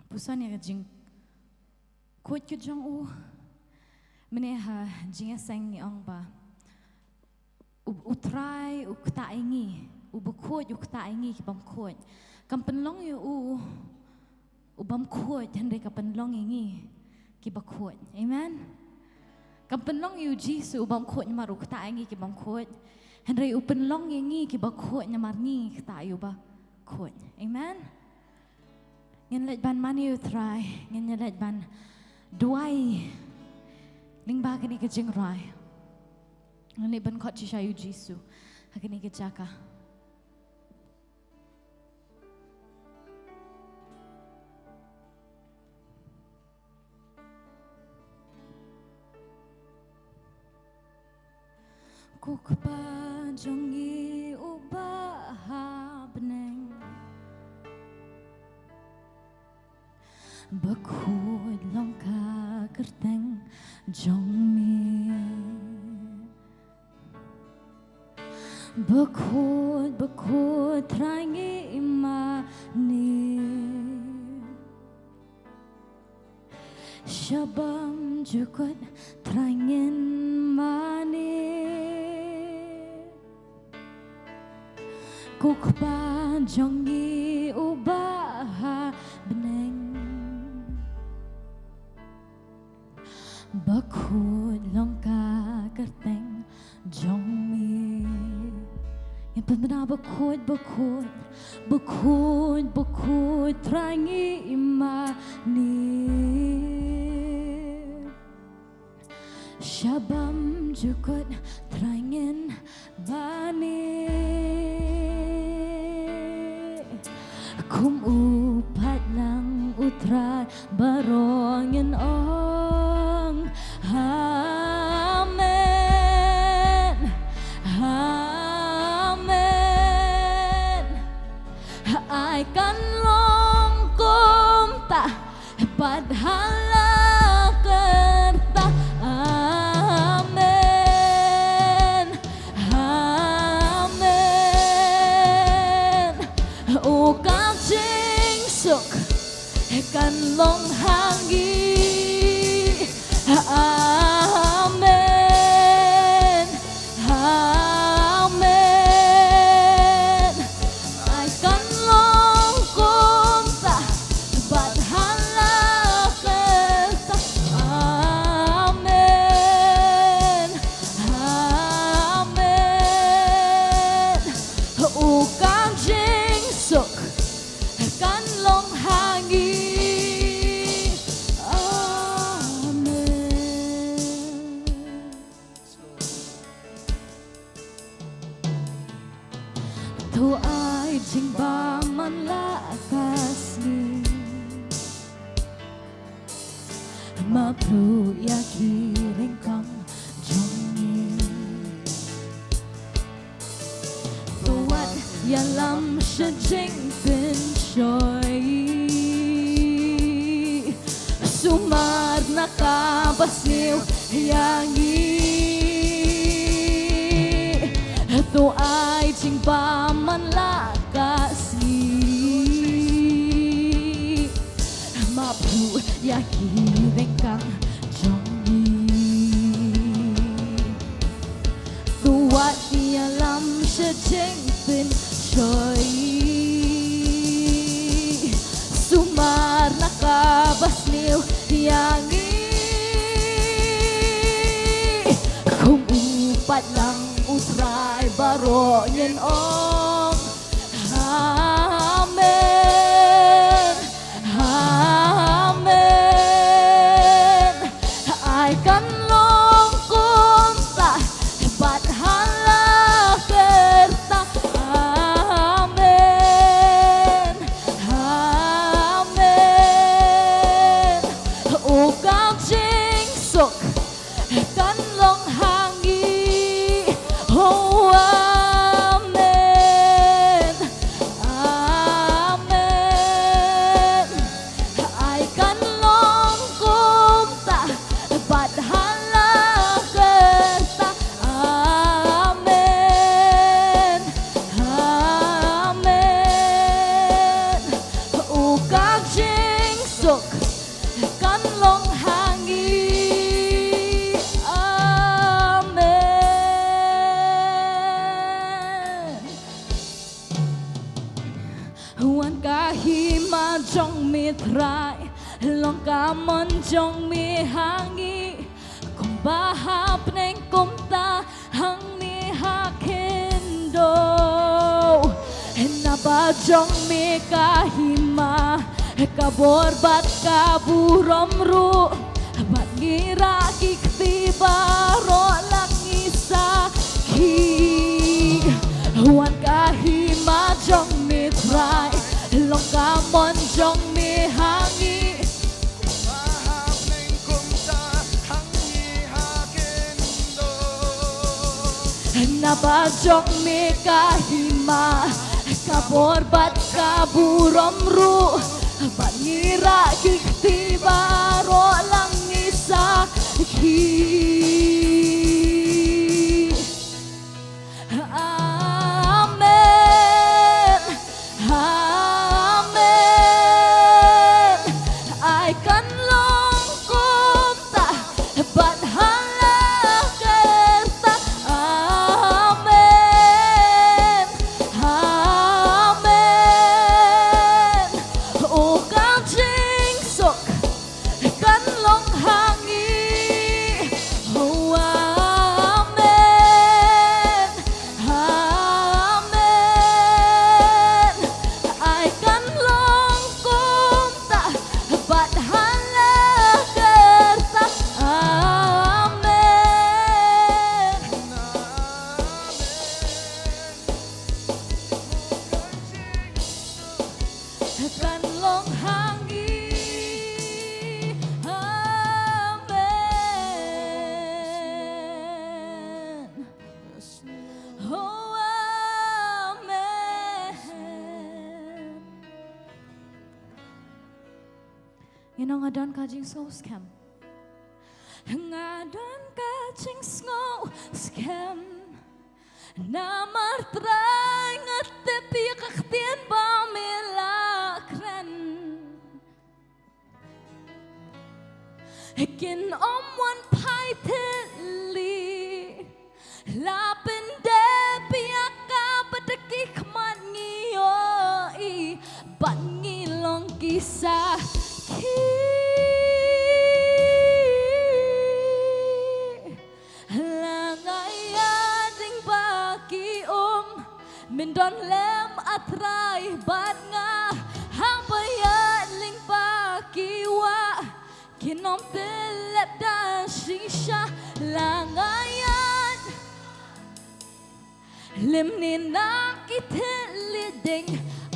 pusan yang jing kuat ke Jong meneha jinga sang ni ang ba utrai ukta ingi ubukot ukta ingi kibam kot kampenlong yu ubam kot hendai kampenlong ingi kibakot amen kampenlong yu jisu ubam kot nyamar ukta ingi kibam kot hendai upenlong ingi kibakot nyamar ni kta yu ba kot amen ngenlet ban mani utrai ngenlet ban duai ling ba kini kejeng rai. Nani ban kot cishayu Jisu. Hakini kejaka. Kukpa jongi ubah beneng Bakhud longka kerteng jong mi Bakhud trangi imani Shabam jukut trangin mani Kukpa jongi ubah beneng Bakhud longka kerteng jong mi Yang benar bakhud trangi imani Shabam jukut trangin bani Kum upat lang utrat barongin ong Amen Amen Ai kan long kum ta padhala kerta Amen Amen O kam ching suk kan long hangi Amen Amen Ai kan long kum ta padhala kerta Amen Amen O kam jing suk kan long hangi Tu ai jing ba man la kasni Ma pru ya ki ring kang jongi Tu wat ya lam she jing bin shoy Sumar na kabasniw yangi Tu ai jing ba man la kasni Ma pru ya ki ring kang jongi Tu wat ya lam she jing bin shoy Sumar na kabasniw yangi Kung upat lang utray baro yen ong Amen Amen Ai kan long kum ta padhala kerta Amen Amen O kam jing suk kan long hangi Oh Amen Amen Ai kan long kum ta padhala kerta Amen Amen O kam jing suk kan long hangi Wan kahima jong mi trai long kamon jong mi hangi Kung bahap neng kumta hang ni hakindo Naba jong mi kahima kaborbat kaburom ru Bat ngira kikti baro langi saki Wan kahima jong mi trai long kamon jong mi hangi Mahap neng kumta hangi hakindo Nabajok meka hima kabor bat kaburom ru bangira kikti baro lang isa ki amen amen I kan long kum ta bat ngadon kajing snow scam ngadon kajing snow scam namar try ngatepi kaktien ba milakren kin one paitli lapin de piaka badaki kman ngiyo I bat ngilong kisah langayading baki min don lem atrai bat nga habayat ling baki wa kinom telep dan shisha langayat lim ni nakiteliding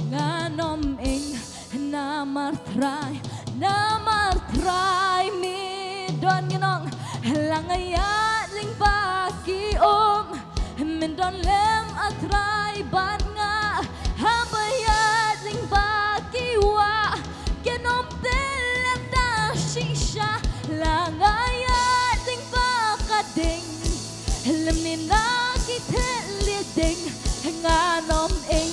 nganom ing namar try mi don ginong langayat ling baki min don lem atrai ban nga habayat ling baki wa genom telep da shisha langayat ling bakading lem ni nakiteliding nganom ing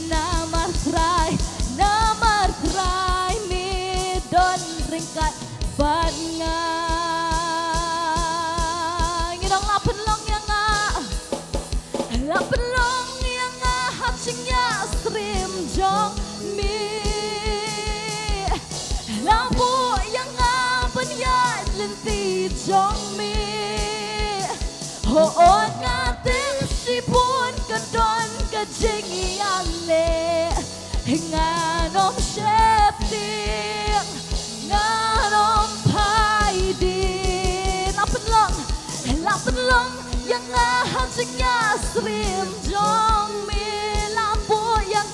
namar try mi don ringkat ban nga ngidong lapen long yang hachingnya stream jong mi lampu yang penyat lenti jong mi hoon ngatim sipun kedon kejing yang le nganom shepting nganom paidin lapen long yang hachingnya stream jong mi lampu yang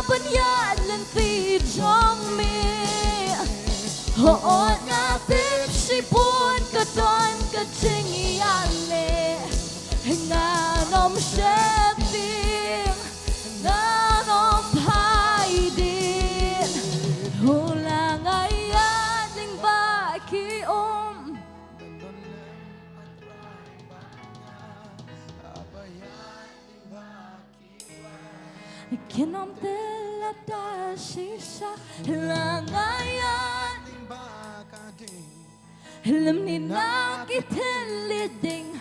penyat lenti jong mi hoon ngatim sipun kedon kejing yang le nganom shepting nganom paidin hulang ayat ling baki kinom telap da shisha langayat lem ni nakiteliding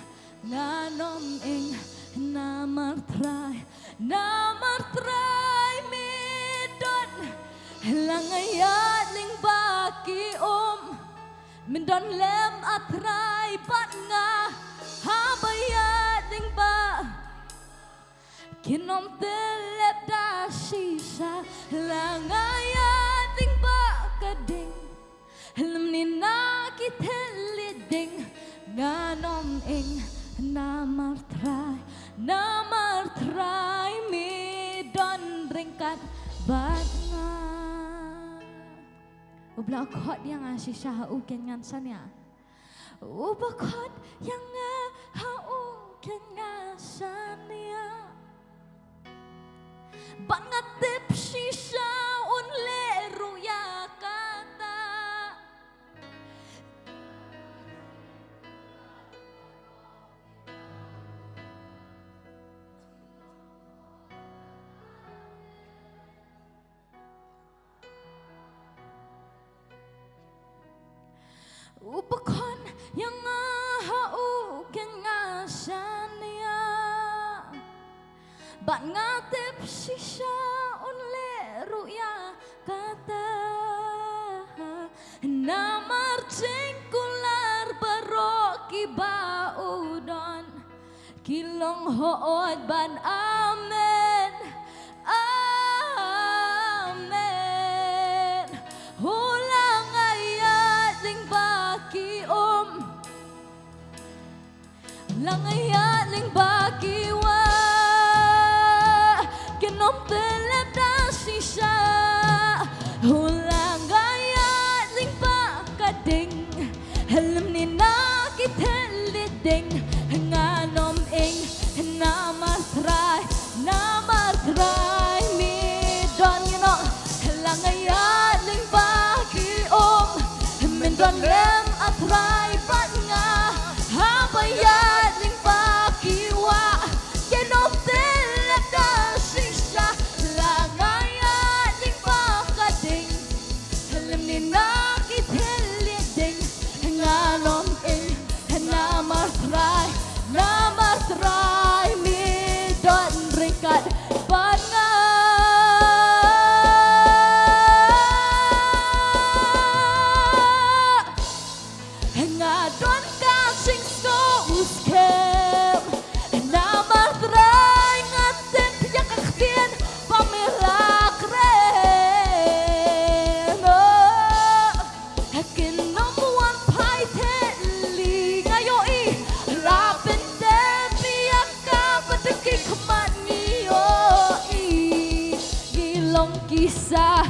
nganom ing namar try mi don langayat ling baki min don lem atrai bat nga habayat ling ba kinom telep da shisha langayat ling bakading lem ni nakiteliding nganom ing namar try mi don ringkat bat nga ubla khot yang shisha u ken ngan san ya ubakot yang kengasania Bạn ngắt tiếp shisha un lệ ruya kata Upakon yang hau kengasania Bạn ngatip shisha un lệ ruya kata Namar cengkular baroki baudon Kilong hood ban amen Amen Hulang ayat ling baki Lang ayat ling baki wa Kenom telep da shisha Hulang ayat ling bakading Helm ni nakiteliding Nganom ing namatray mi don you know Lang ayat ling baki Mendon lem atray bat nga Habayat ling baki wa Kenom telep da shisha Lang ayat ling bakading Helm ni nakiteliding Nganom ing namatray mi don ringkat bat nga Ngadon kasing skem Namatray ngatip yak aktien pamilak ren Kinom wan pai teli ngayoi Lapin depi yaka badaki kaman ngiyoi Gilong kisah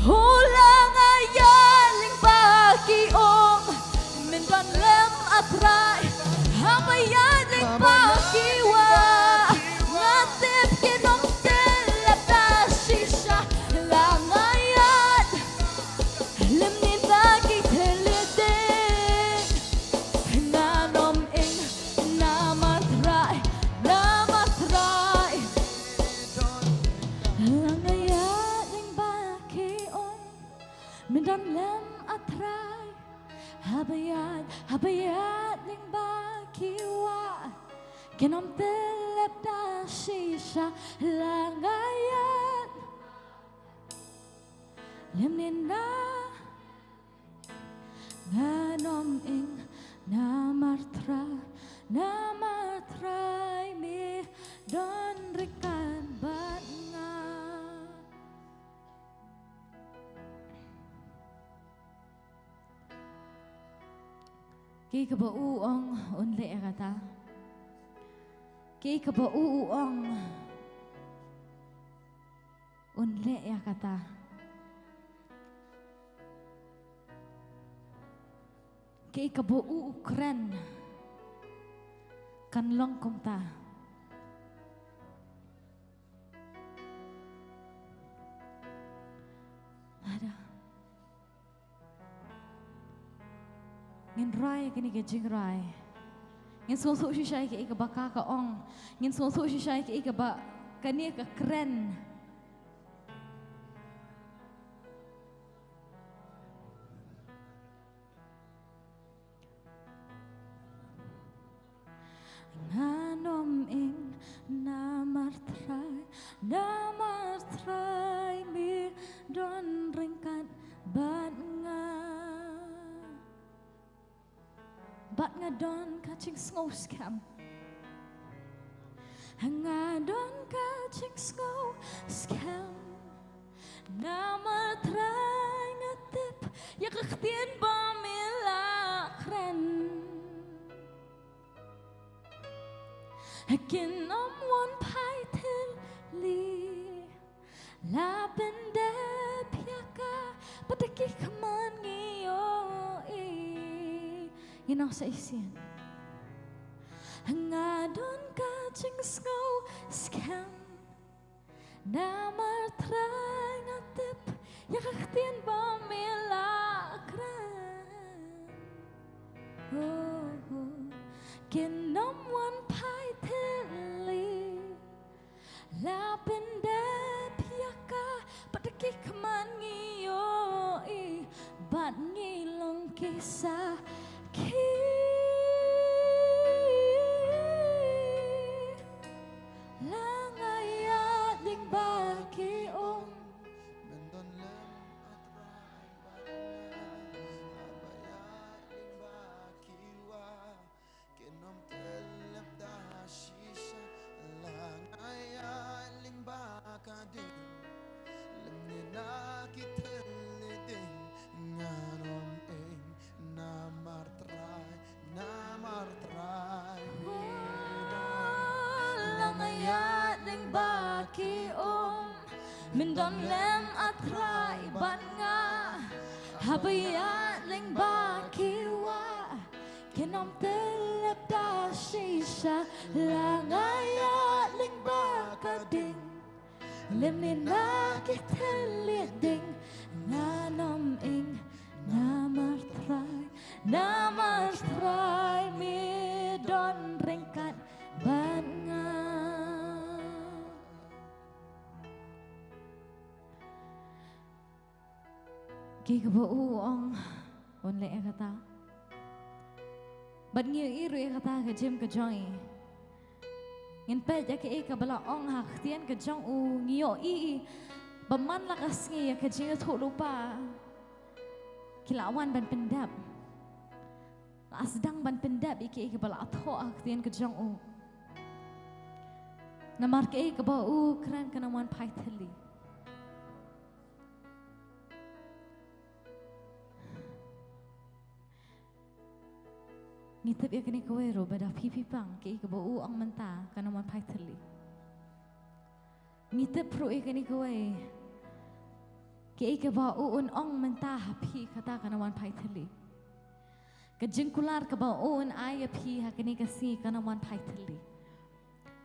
Hulang ayaling baki Mendon lem atray Habayaling baki wa Ngatip kinong telep da shisha Lang ayat Lem ni nakiteliding Nganom ing namatray Lang ayaling baki Mendon lem atray Habayat ling baki wa Kenom telep da shisha Lang ayat Lem ni nganom ing namatray mi don rikan bat nga Ki kabauong unli kata Ki kabauong unli kata Ki kabau ukren kanlong kumta Ada Ngin rai kini ke jing rai Ngin susu shishay ke ika baka ka ong Ngin susu shishay ke ika ba kani ka kren Nganom ing namatray mi don ringkat bat nga don kaching snow scam nga don kaching snow scam namatray ngatip yak aktien pamilak ren Kinom wan pai teli Lapin dep yaka Padaki kaman ngiyoi nó sẽ xiên ngà đón ca chinh snow scam na mar trai ngà tip yak tien ba me la kran kin nom one pai theli la bên đẹp yaka pataki kaman ngiyo i bat ngi long kisa ki la ngaya ding ba ki om Bendon lem atrai abaya limba kiwa kenom telep da shisha langaya limba kading lemnina kiteliding nganom ing namartrai langaya ding ba ki om min don lem atrai ban nga habaya ling ba ki wa kenom telep da shisha langaya ling ba kading lemnina kiteliding nganom ing namartrai mi don ringkat ban nga ki ka bu ong on le kata bat ngi iru kata ka jem ka joy ngin pe ja ke ka bala ong hak tien ka jong u ngio i baman lakas ngi ka jing thu lupa kilawan ban pendap asdang ban pendap iki bala atho hak tien ka jong u namar ke ka ba u kran kana wan pai thali ngitip ya kini kowe ro bada pipi pang ke ka ba u ang menta kana wan pai thali ngitip pro e kini kowe ke ka ba u un ong menta hapi kata kana wan pai thali ka jingkular ka ba u un ai api ha kini ka si kana wan pai thali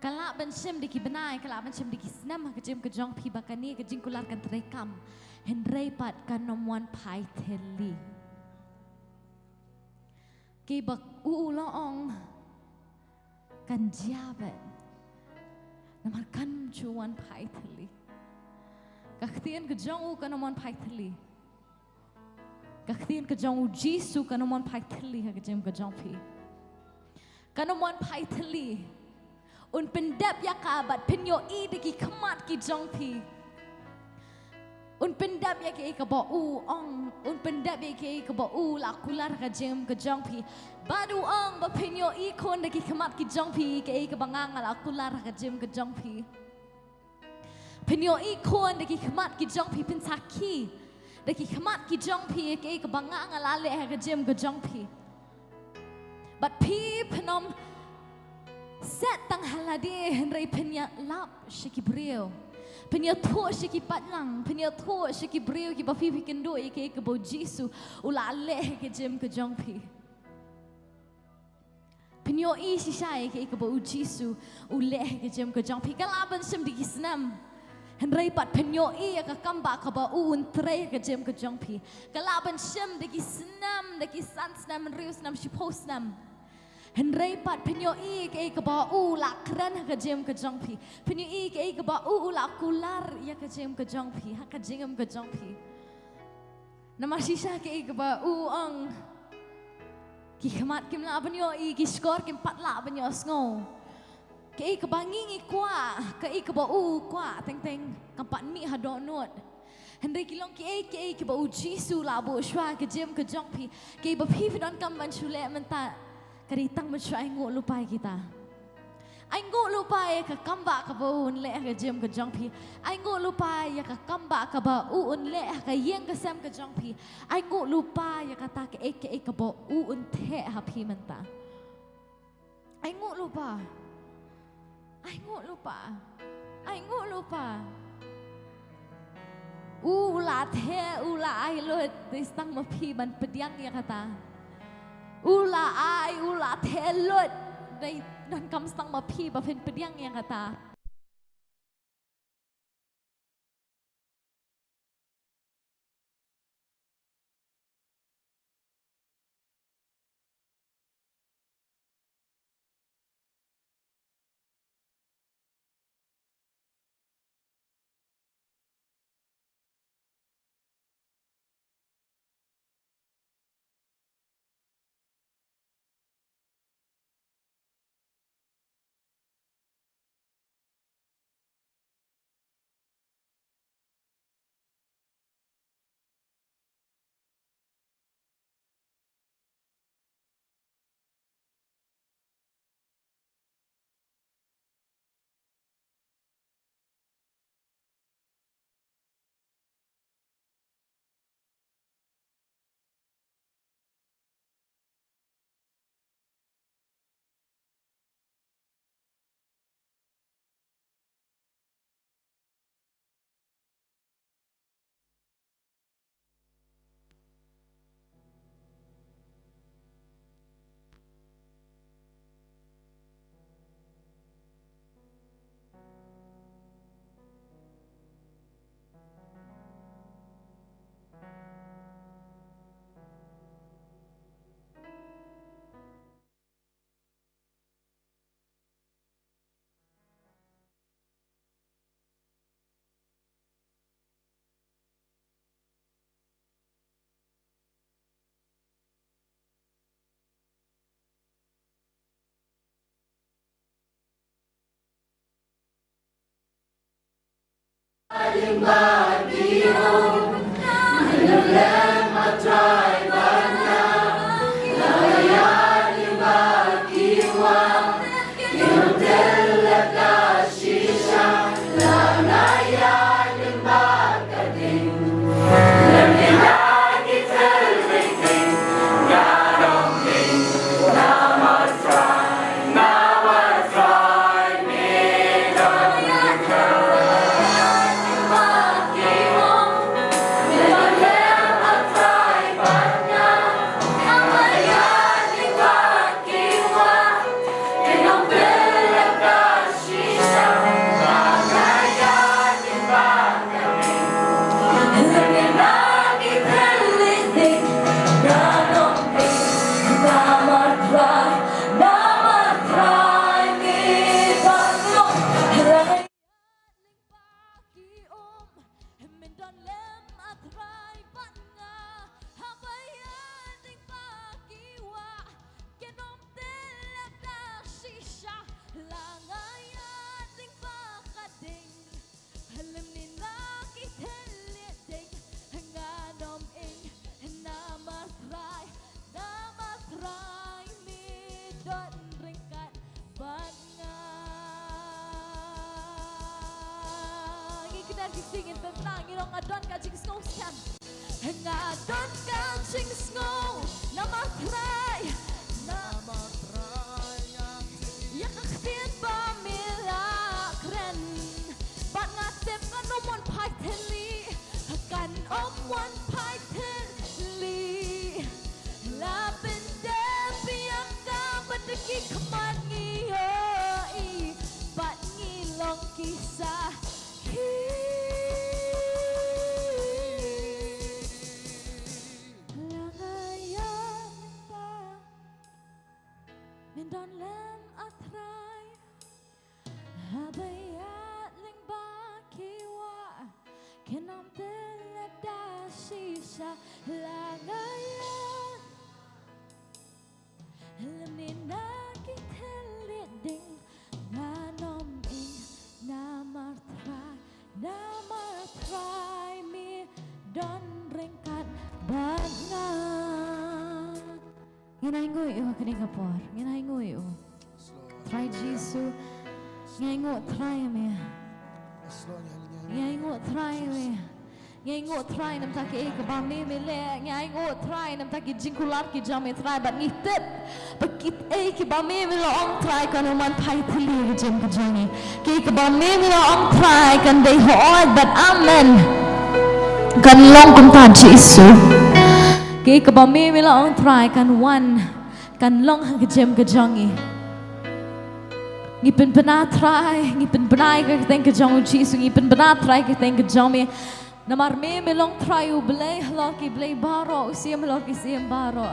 kala ban sim diki benai kala ban sim diki snam ka jem ka jong pi bakani ka jingkular kan trekam henrei pat kana wan pai thali ke bak u lo ong kan jabat namar kan chuan pai thali kakhtien ka jong u kana mon pai thali kakhtien ka jong u jisu kana mon pai thali ha ka jem ka jong pi kana mon pai thali un pendap ya ka bat penyo i de ki khamat ki jong pi un pendap ya ke ka ba u ong un pendap ya ke ka ba u la kular ka jem ka jong pi badu ong ba penyo i kon de ki khamat ki jong pi ke ka bangang la kular ka jem ka jong pi penyo i kon de ki khamat ki jong pi pen sakhi de ki khamat ki jong pi ke ka bangang la le ka jem ka jong pi but pi penom set tang halade henrei penya lap shikibrio penya tho shiki patlang penya tho shiki brio ki ba fi kendo ke ka bo jisu ula le ke jem ka jong pi penyo i shisha ke ka bo jisu ule ke jem ka jong pi kalaban sim di kisnam henrei pat penyo i ka kamba ka ba un tre ka jem ka jong pi kalaban sim di kisnam de ki sansnam rius nam shiposnam henrei pat penyo i ke ka ba u la kran ka jem ka jong pi penyo i ke ka ba u la kular ya ka jem ka jong pi ha ka jem ka jong pi nama shisha ke ka ba u ang ki khamat kim la penyo i ki skor kim pat la penyo sngo ke ka ba ngi kwa ka i ka ba u kwa teng teng kam pat mi ha do not henrei kilong ke ka ba u jisu la bo shwa ka jem ka jong pi ke ba phi don kam ban chule menta karitang man siya ay ngulupai kita. Ay ngulupai ka kamba ka ba unle ka jem ka jongpi. Ay ngulupai ka kamba ka ba unle ka yeng ka sem ka jongpi. Ay ngulupai ka ta ka eke ka ba unte hapi menta. Ay ngulupa. Ay ngulupa. Ay ngulupa. Ula the ula ay lo istang mapi ban pediang ya kata. ula ai ula thelut dai dan kam stang ma phi ba phen pediang yang kata singin tentang irong adon kajing snowscan ngadon kajing snow nama try yang kaksin pamila keren bat ngatip kan omon paiteli kan omon paiteli lapin depi yang kabedeki keman ngiyoi bat ngilong kisah Don lem atrai habayat ling bakiwa kenam telada sisa langayan lemina kiteleding nanom ing namartrai mi don ringkat bangan Nginaingoy yo kaning kapor. Nginaingoy yo. Try Jesus. Ngaingo try me. Ngaingo try me. Ngaingo try nam taki ka ba me le. Ngaingo try nam taki jingkular ki jame try but ngitet. Bakit ki ba me lo ong try kan man pai thili jam ka jangi. Ki ka ba me lo ong try kan dei hood but amen. Kan long kum ta Jesus. Kay kabami mila ang try kan one kan long hang jem ke jongi ngipin bena try ngipin benai ke teng ke jong Jesus ngipin bena try ke teng ke jong namar me long try u blay loki blay baro siam loki siam baro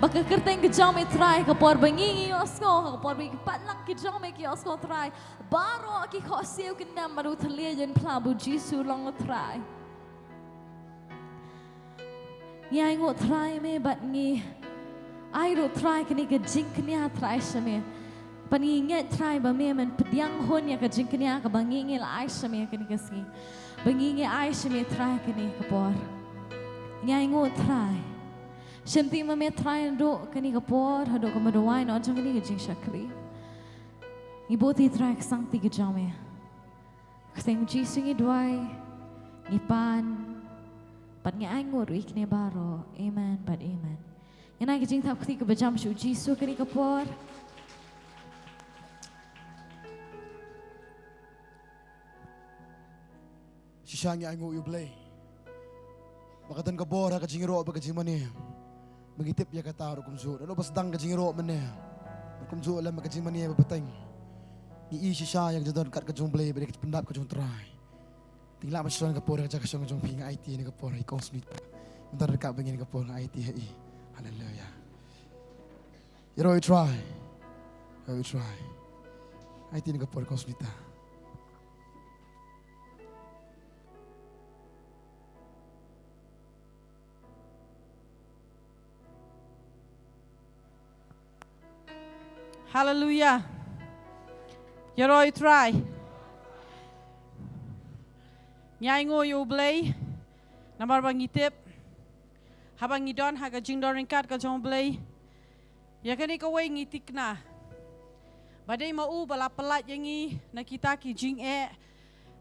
baka kerteng ke jong me try ke por bangi osko ke por bi patlang ke jong me ki osko try baro ki kho siu ke nam maru thlia jen plabu Jesus long try Nyai ngot try me bat ngi ai ro try kini ke jing kini ha try shame pani nge try ba me men pediang hon ya ke jing kini ha ka bangi ngi la ai shame kini ke ski bangi ngi ai shame try kini ke por nyai ngot try shemti ma me try ndo kini ke por hado ka ma do wai no jong kini ke jing shakri ngi boti try ke sang ti ke jame kseng ji sungi dwai ngi pan But nga ay ngur wik ne baro. Amen, but amen. Yan ay kajing tap kuti ka bajam shu Jisu kani kapor. Shisha nga ay ngur yublay. Makatan ka bora kajing ro ba kajing mani. Mangitip ya kataro kumso. Ano bas dang kajing ro mani. Kumso alam kajing mani babateng. Ni shisha yang jadon kat kajong blay balik pendap kajong try. Tinggal macam mana kapor kerja kasih orang pinga IT ni kapor ikon smith. Bentar dekat begini kapor IT hai. Hallelujah. You know you try. You try. IT ni kapor ikon smith. Hallelujah. You know you try. Nyai ngo yo blay namar bang itip habang idon haga jingdor ringkat ka jong blay ya kani ka way ngitik na badai mau bala pelat yangi na kita ki jing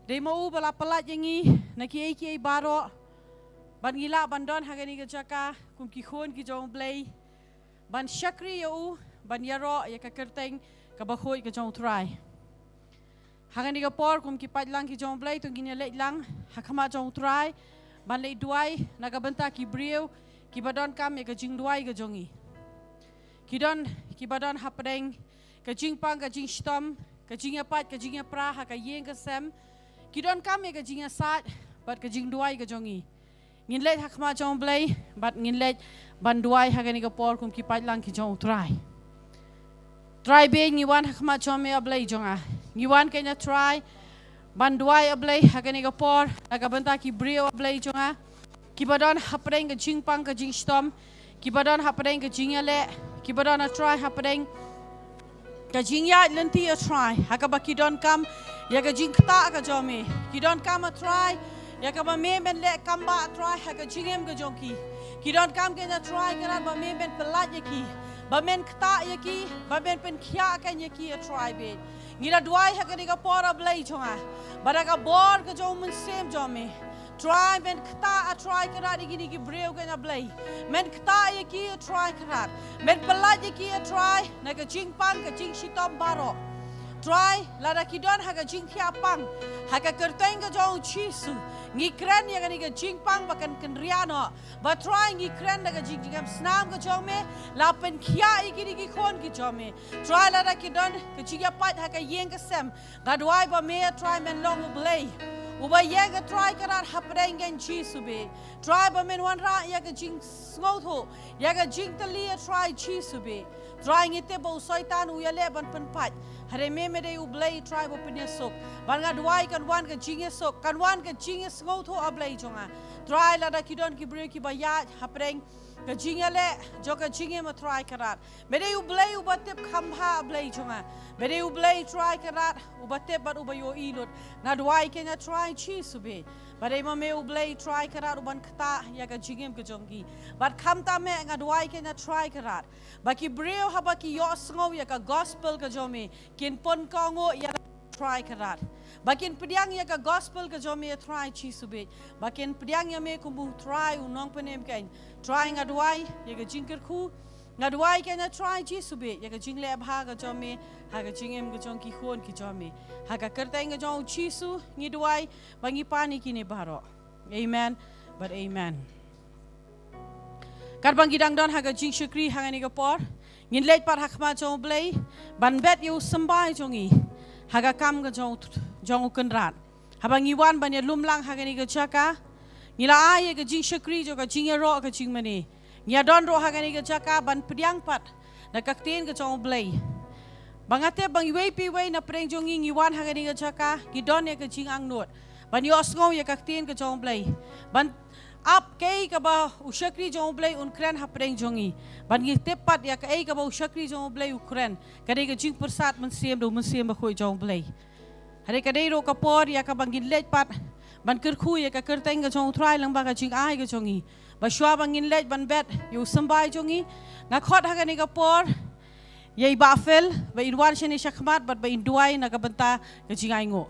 dai mau bala pelat yangi na ki baro ban gila bandon haga ni ka jaka kum ki khon ki jong blay ban shakri yo ban yaro ya ka kerteng ka bakhoi ka jong try Hagan ni kapor kum kipat lang ki jong blay tung ginelek lang hakama jong try ban lei duai nagabenta ki brieu ki badon kam ya ka jing duai ka jongi ki badon hapdeng ka jing pang ka jing stom ka jing apat ka jing pra ha ka yeng ka sem ki don kam ya ka jing sat bat ka jing duai ka jongi nginlet hakama jong blay bat nginlet ban duai hagan ni kapor kum kipat lang ki jong try be ngiwan hakama jong me ablay jonga Ngiwan kanya try banduai ablay hagani kapor nagabenta ki brio ablay jonga kibadon hapdeng ka jingpang ka jingstom kibadon hapdeng ka jingale kibadon a try hapdeng ka jingya lenti a try hakabakidon kam ya ka jingkta ka jome kidon kam a try ya ka ba men le kamba try haga jingem ka jonki kidon kam kanya try kana ba men pelat yaki ba men kta yaki ba men pen khia kanya ki a try be Ngira duai hakani ka pora blay chonga. Baraka bor ka jom mun sem jome. Try men kta a try karat igini ki breu ka na blay. Men kta ye ki a try karat. Men pelat ye ki a try na ka jing pang ka jing shitom baro. Try lada kidon haka jing kia pang. Haka kerteng ka jong chisu. Ngi kren ya kani ka jing pang bakan kenriano. Ba try ngi kren na ka jing jingam snam ka jome. La pen kia igini ki kon ki jome. Try lada kidon ka jing pat haka yeng ka sem. Gadwai ba me try men long ublay. Uba yeng ka try karat hapdeng gen chisu be. Try ba men wan ra ya ka jing ngotho. Ya ka jing tali try chisu be. Try ngite ba usoitan uyale ban penpat. Hare me de ublay try ba penyesok. Ban gadwai kan wan ka jing esok. Kan wan ka jing es ngotho ablay jonga. Try lada kidon ki bre ki ba ya hapdeng ka jingale joka jinge ma try karat. Mede ublay ubatep khamha ablay jonga. Mede ublay try karat ubatep bat ubayo ilot. Nadwai kenya try chisu be. Badai ma me ublay try karat uban kta ya ka jingem ka jongi. Bat khamta me ngadwai kenya try karat. Baki breu habaki yos ngau ya ka gospel ka jomi. Kin pon kongo ya try karat. Bakin pediang ya ka gospel ka jomi ya try chisu be. Bakin pediang ya me kumbu try unong penem kain. Try ngadwai ya ka jingker ku. Ngadwai kenya try chisu be ya ka jingle abha ka jomi. Ha ka jingem ka jong ki khon ki jomi. Ha ka kerteng ka jong chisu ngidwai bangi pani kini baro. Amen. But amen. Karbang gidang don haga jing shukri hangani ka por ngin leit pat hakma jong blei ban bet yu sambai jongi haga kam ga jong ukenrat habang iwan ban ya lumlang haga ni ga chaka ngila ay ga jing shakri jo ga jing ro ga jing mani nya don ro haga ni ga chaka ban pediang pat na kaktin ga jong blei bangate bang iwei pi wei na preng jongi iwan haga ni ga chaka gidon ya ga jing ang not ban yo sngo ya kaktin ga jong blei ban up kay ka ba ushakri jong blay unkren hapreng jongi ban gi tepat ya kay ka ba ushakri jong blay ukren kade ka jing persat mensiem ba khoi jong blay hare kade ro ka por ya ka bangin lej pat ban ker khu ya ka ker teng ka jong try lang ba ka jing ai ka jongi ba shwa bangin lej ban bet yu sambai jongi nga khot ha ka ni ka por yai ba fel ba irwan sheni shakmat ba induai na ka banta ka jing ai ngo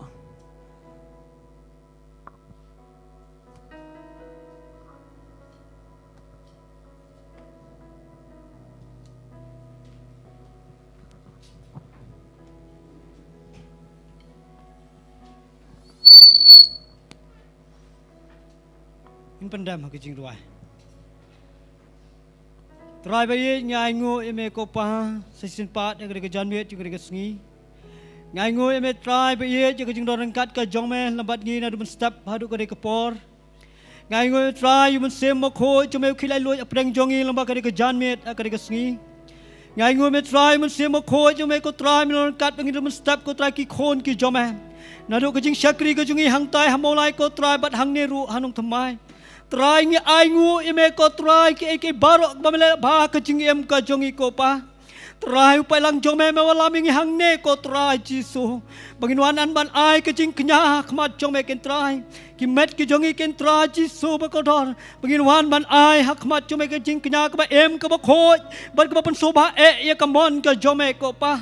in pendam ke jing ruai trai bayi ngai ngo eme ko pa season part ke ke jan met ke sngi ngai ngo eme trai bayi ke jing don kat ke jong me lambat ngi na du step hadu ke por ngai ngo trai yu sem mo kho chome khilai loi apreng jongi lambat ke jan met ke sngi ngai ngo me trai mun sem mo kho chome ko trai mon kat ngi du step ko trai ki khon ki jome na du ke jing shakri ke jungi hang tai hamolai ko trai bat hang ne ru hanung thamai trai ngi ai ngu ime ko trai ke barok bamele ba ke jingiem ka jongi ko pa trai upai lang jong me wala mingi hang ne ko trai jisu bangin wan an ban ai ke jing knya khmat jong me ken trai ki met ki jongi ken trai jisu ba ko dor bangin wan ban ai khmat jong me ke jing knya ka ba em ka ba khoj ban ka ba pen soba ya ka mon ka jong me ko pa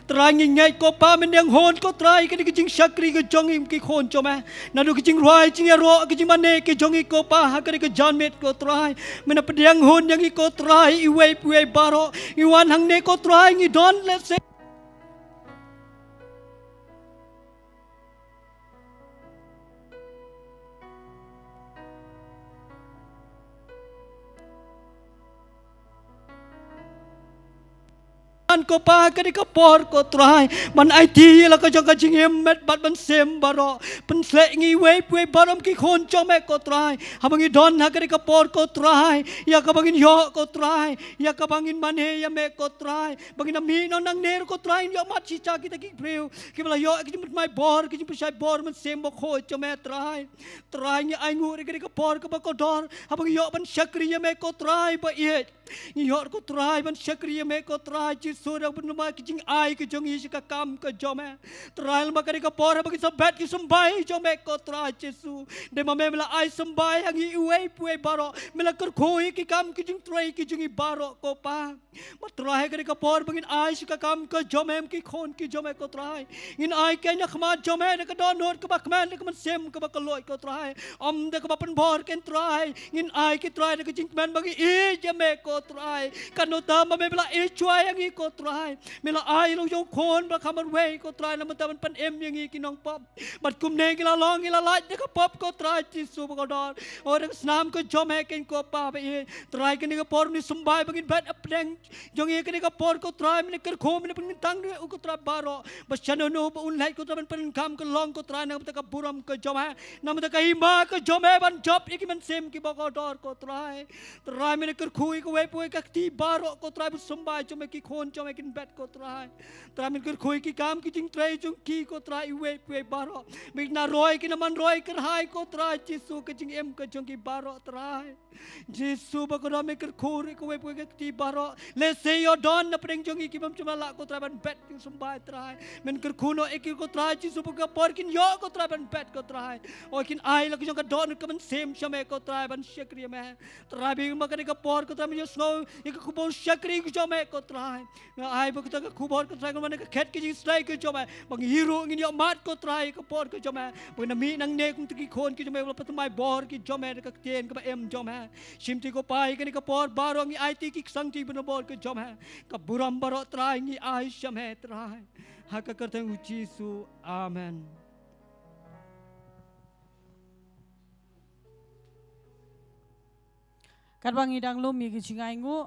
trai ngi ngai ko pa men yang hon ko trai ke jing shakri ke jongi ki khon jong me na du ke jing ruai jing ya ro ke jing mane ke jongi ko pa ha ke jan met ko trai men pa yang hon yang ko trai iwe baro iwan hang ne ko trai ngi don let's say ko pa ka di ka por ko try man IT la ka jong ka jing em met bat ban sem baro pen sle ngi we barom ki khon chong me ko try ha bangi don ha ka di ka por ko try ya ka bangin yo ko try ya ka bangin mane ya me ko try bangin mi no nang ner ko try yo mat chi cha ki ta ki preu ki bla yo ki mai bor ki pu sai bor man sem bo kho cho me try ngi ai ngu ri ka por ko ba ko dor ha bangi yo ban shakri ya me ko try ba ye ngi yo ko try ban shakri ya me ko try chi surang benuma kijing ai ke jongi ka kam ke jome trial makari ka por bagi sabat ki sambai jome ko tra Jesu de mame mela ai sambai hangi uwe puwe baro mela ker khoi ki kam kijing trai ki jongi baro ko pa matrai ka por bangin ai ka kam ke jome ki khon ki jome ko trai in ai ke nya khma jome ne ka don not ka bakman ne ka man sem ka bakaloi ko trai om de ka bapan bor ken trai in ai ki trai ne ka jing man bagi e jome ko trai kanota mame mela e chuai hangi ko try mela ai lo yong khon ba khaman we ko try la man pan em yang ki nong pop bat kum ne ki la long ki la la de ka pop ko try chi su ba ko dor or snam ko jom he ken ko pa ba e try ki ne ka por ni sumbai bagin bat apdeng jong e ki ne ka por ko try me ker khom ne pan tang ne ko try baro bas chano no ba un lai ko try pan kam ko long ko try na ka buram ko jom ha na ma ka hima ko jom he ban job ki man sem ki ba ko dor ko try me ne ker khui ko we pu ka ti baro ko try sumbai jom ki khon jom kin bet ko try min ker khoi ki kam ki jing trai jung ki ko try we baro mi na roi ki na man roi ker hai ko try Jesu ke jing em ke jung ki baro try Jesu ba ko me ker khori ko we ka ti baro le se yo don na preng jung ki bam chuma la ko try ban bet ki sumbai try men ker khuno ek ko try Jesu ba ka por kin yo ko try ban bet ko try o kin ai la ko jung ka don ka ban sem chame ko try ban shakri me try bi ma ka por ko try me yo snow ek ko bon shakri ko chame ko try ai ba ka khubor ko try ko man ka khet ki jing strike ko chome bang hero ngin yo mat ko try ko por ko chome bo na mi nang ne kum ti khon ki chome la patmai bor ki chome ka ten ka em chome simti ko pai ka ni ka por baro ngi IT ki sang ti bno bor ko chome ka buram baro try ngi ai chome try ha ka kar thang Jesu amen kat bang idang lum mi ki jingai ngu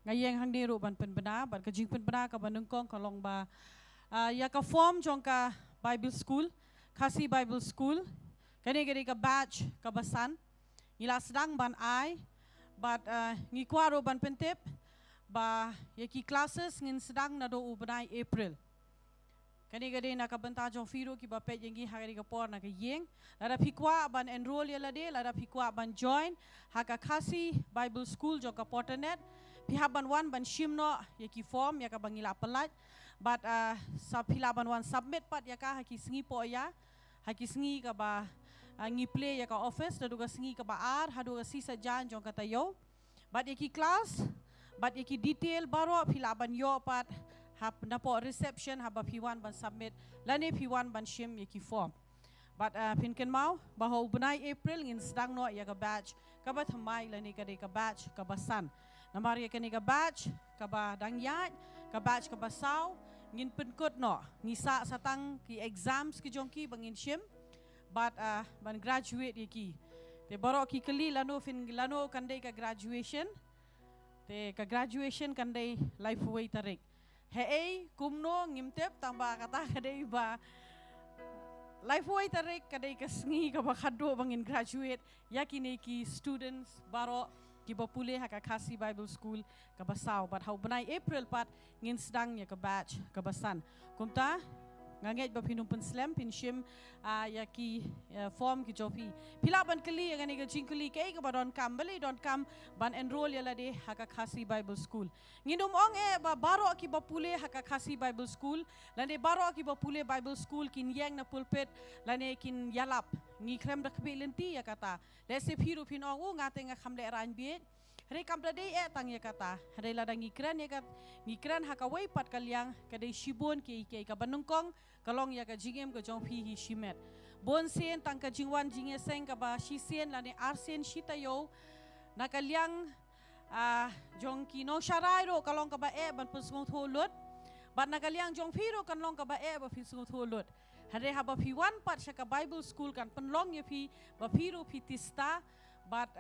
ngayeng hang deru ban penbena ban ka jing penbena ka banungkong ka long ba ya ka form jong ka Bible school kasi Bible school kani gari ka batch ka basan ngila sedang ban ai but ngikwaro ban pentip ba yaki classes ngin sedang na do ubanai April kani gade na ka banta jong firo ki ba pet yengi hagari ka por na ka yeng lara pikwa ban enroll ya lade lara pikwa ban join haka kasi Bible school jong ka Potternet pihaban wan ban shimno yaki form ya ka bangila pelat but sa pilaban wan submit pat ya ka haki singi po ya haki singi ka ba ngi play ya ka office da duga singi ka ba ar hadu ka sisa jan jong ka tayo but yaki class but yaki detail baro pilaban yo pat hap na po reception haba P1 ban submit lani P1 ban shim yaki form but pinken mau baho bunai April ngin sedang no ya ka batch ka ba thamai lani ka de ka batch ka basan namar ya kani ka batch ka ba dangyat ka batch ka basaw ngin penkut no ngisa satang ki exams ki jongki bangin shim but ban graduate yaki te baro ki kali lano fin lano kandai ka graduation te ka graduation kandai life way tarik Hei, Kumno ngimtep tambah kata kadai ba life way tarik kadai kasngi ka bakado bangin graduate yakini ki students baro ki bapule haka kasi Bible school ka basaw but how banai April pat ngin sedang ya ka batch ka basan kumta nganget ba pinumpen slam pinshim yaki form ki jopi pilaban kali ngani ka jingkali kay ka ba don kam bali don kam ban enroll ya lade haka kasi Bible school nginum ong ba baro ki bapule haka kasi Bible school lande baro ki bapule Bible school kin yang na pulpit lane kin yalap ngi krem da kbelenti ya kata lese phiru phin ong ngate nga khamle ran biet Hari kamplade tang ya kata hari ladang ngikran ya kat ngikran hakawai pat kalyang kadai shibon ke ka banungkong kalong ya ka jingem ka jong phi hi shimet bon sen tang ka jingwan jinge seng ka ba shi sen lani arsen shitayo na kalyang jong ki no sharai ro kalong ka ba ban pusngong tholut bat na kalyang jong phi ro kanlong ka ba ba phi sungong tholut hari haba phi wan pat sha ka Bible school kan penlong ya phi ba phi ro phi tista but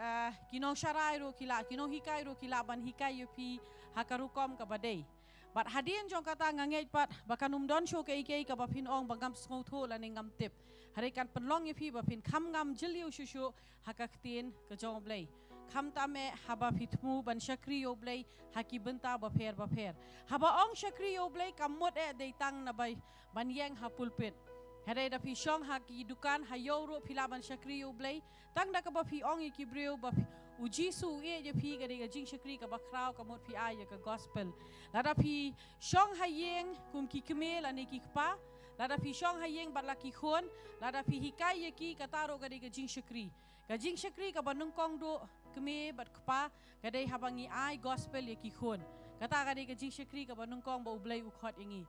kino sharai ro kila kino hikai ro kila ban hikai yopi hakarukom ka badai but hadien jong kata ngangai pat bakanum don show ke ike ka bapin ong bangam skotho la ningam tip hari kan penlong yopi bapin kham ngam jiliu shushu hakaktin ka jong blai kham tame haba pitmu ban shakri yo blai haki benta ba pher haba ong shakri yo blai kamot dei tang na bai ban yang hapulpit Hari da pi shong haki dukan hayoro pilaban shakri yo blai tang da ka ba pi ong ki breu ba uji su e je pi ga de jing shakri ka ba kraw ka mot pi ay ka gospel la da pi shong hayeng kum ki kemel ani ki pa la da pi shong hayeng ba la ki khon la da pi hikai ki ka taro ga de jing shakri ka ba nung kong do keme bat kpa ga de habangi ay gospel ye ki khon kata ga de jing shakri ka ba nung kong ba ublai u khot ingi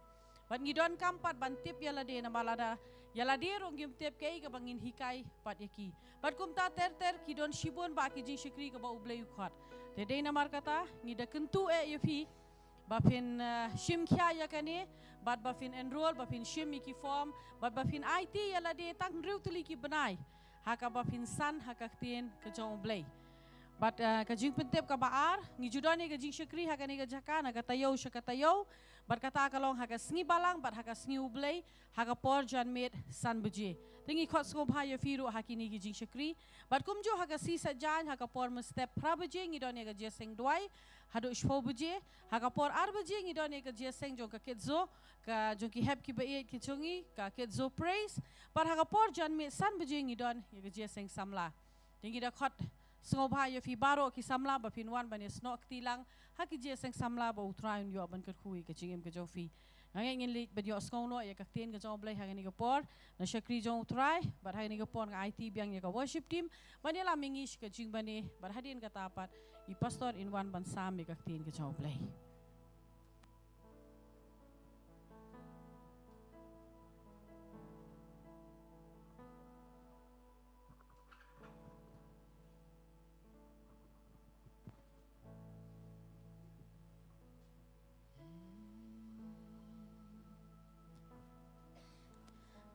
Bat ngidon kampat bantip yalade na malada yalade rong gim tep kay ka bangin hikai pat yaki. Bat kumta ter kidon shibon ba ki jing shikri ka ba ublay ukhat. Te day na markata ngida kentu yufi bafin shim kya yakane bat bafin enroll bafin shim iki form bat bafin IT yalade tak nriu tuli ki banai. Haka bafin san haka ktin ka jong ublay. But kajing pentep ka baar ngijudani kajing shakri haka ni kajaka na katayo shakatayo but kata kalong haka sngi balang but haka sngi ublay haka por jan met san buje tingi khot sko bhaya firu haki ni kajing shakri but kumjo haka si sajan haka por mu step pra buje ngidoni ka jeseng dwai hadu shpo buje haka por ar buje ngidoni ka jeseng jong ka ketzo ka jong ki heb ki ba e ki chungi ka ketzo praise but haka por jan met san buje ngidon ka jeseng samla tingi da khot Sengobha yo fi baro ki samla ba pinwan ban snok tilang haki je seng samla ba utrayon yo ban kerkhui ka chingem ka jofi ngeng ngin lit ba yo skono ya ka ten ka joblay hangani ka por na shakri jong utray ba hangani ka por ng IT biang ya ka worship team ban yala mingish ka jing bani ba hadin ka tapat I pastor in wan ban sam ka ten ka joblay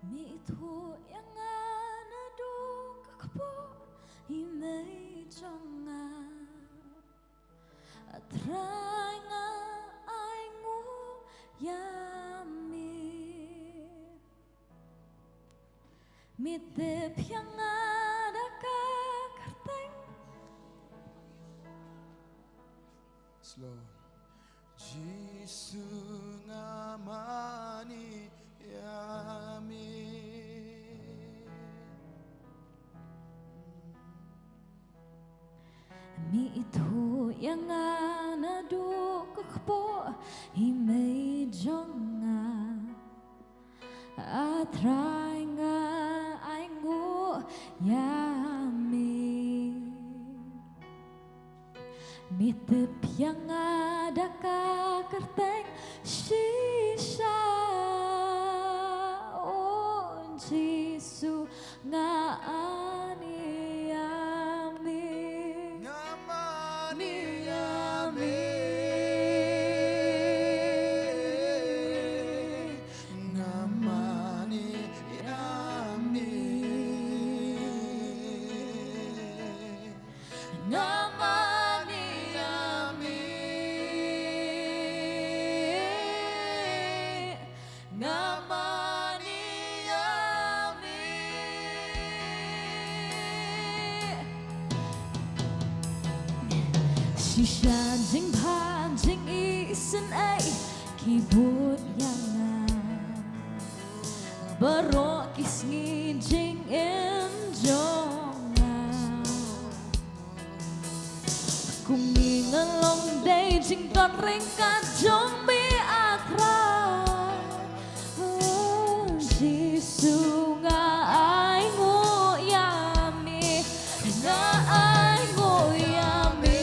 Mi thu yang anado kakapo imei jonga atrai yami mitip yang ada kakarteng Slow. Jisu ngamani yami. Mi itu yang anadu kekpo himei jonga atrai nga aingu yami mitip yang ada kakerteng sisa on Jisu nga ani yami Ngamani yami Ngamani yami. Ngamani yami Ngamani yami Shisha jing pan jing isen ay kibut yana Barok isngi jing em jonga Kung ngalong day jing don ring ka jong mi akra Jisu nga ay ngo yami Nga ay ngo yami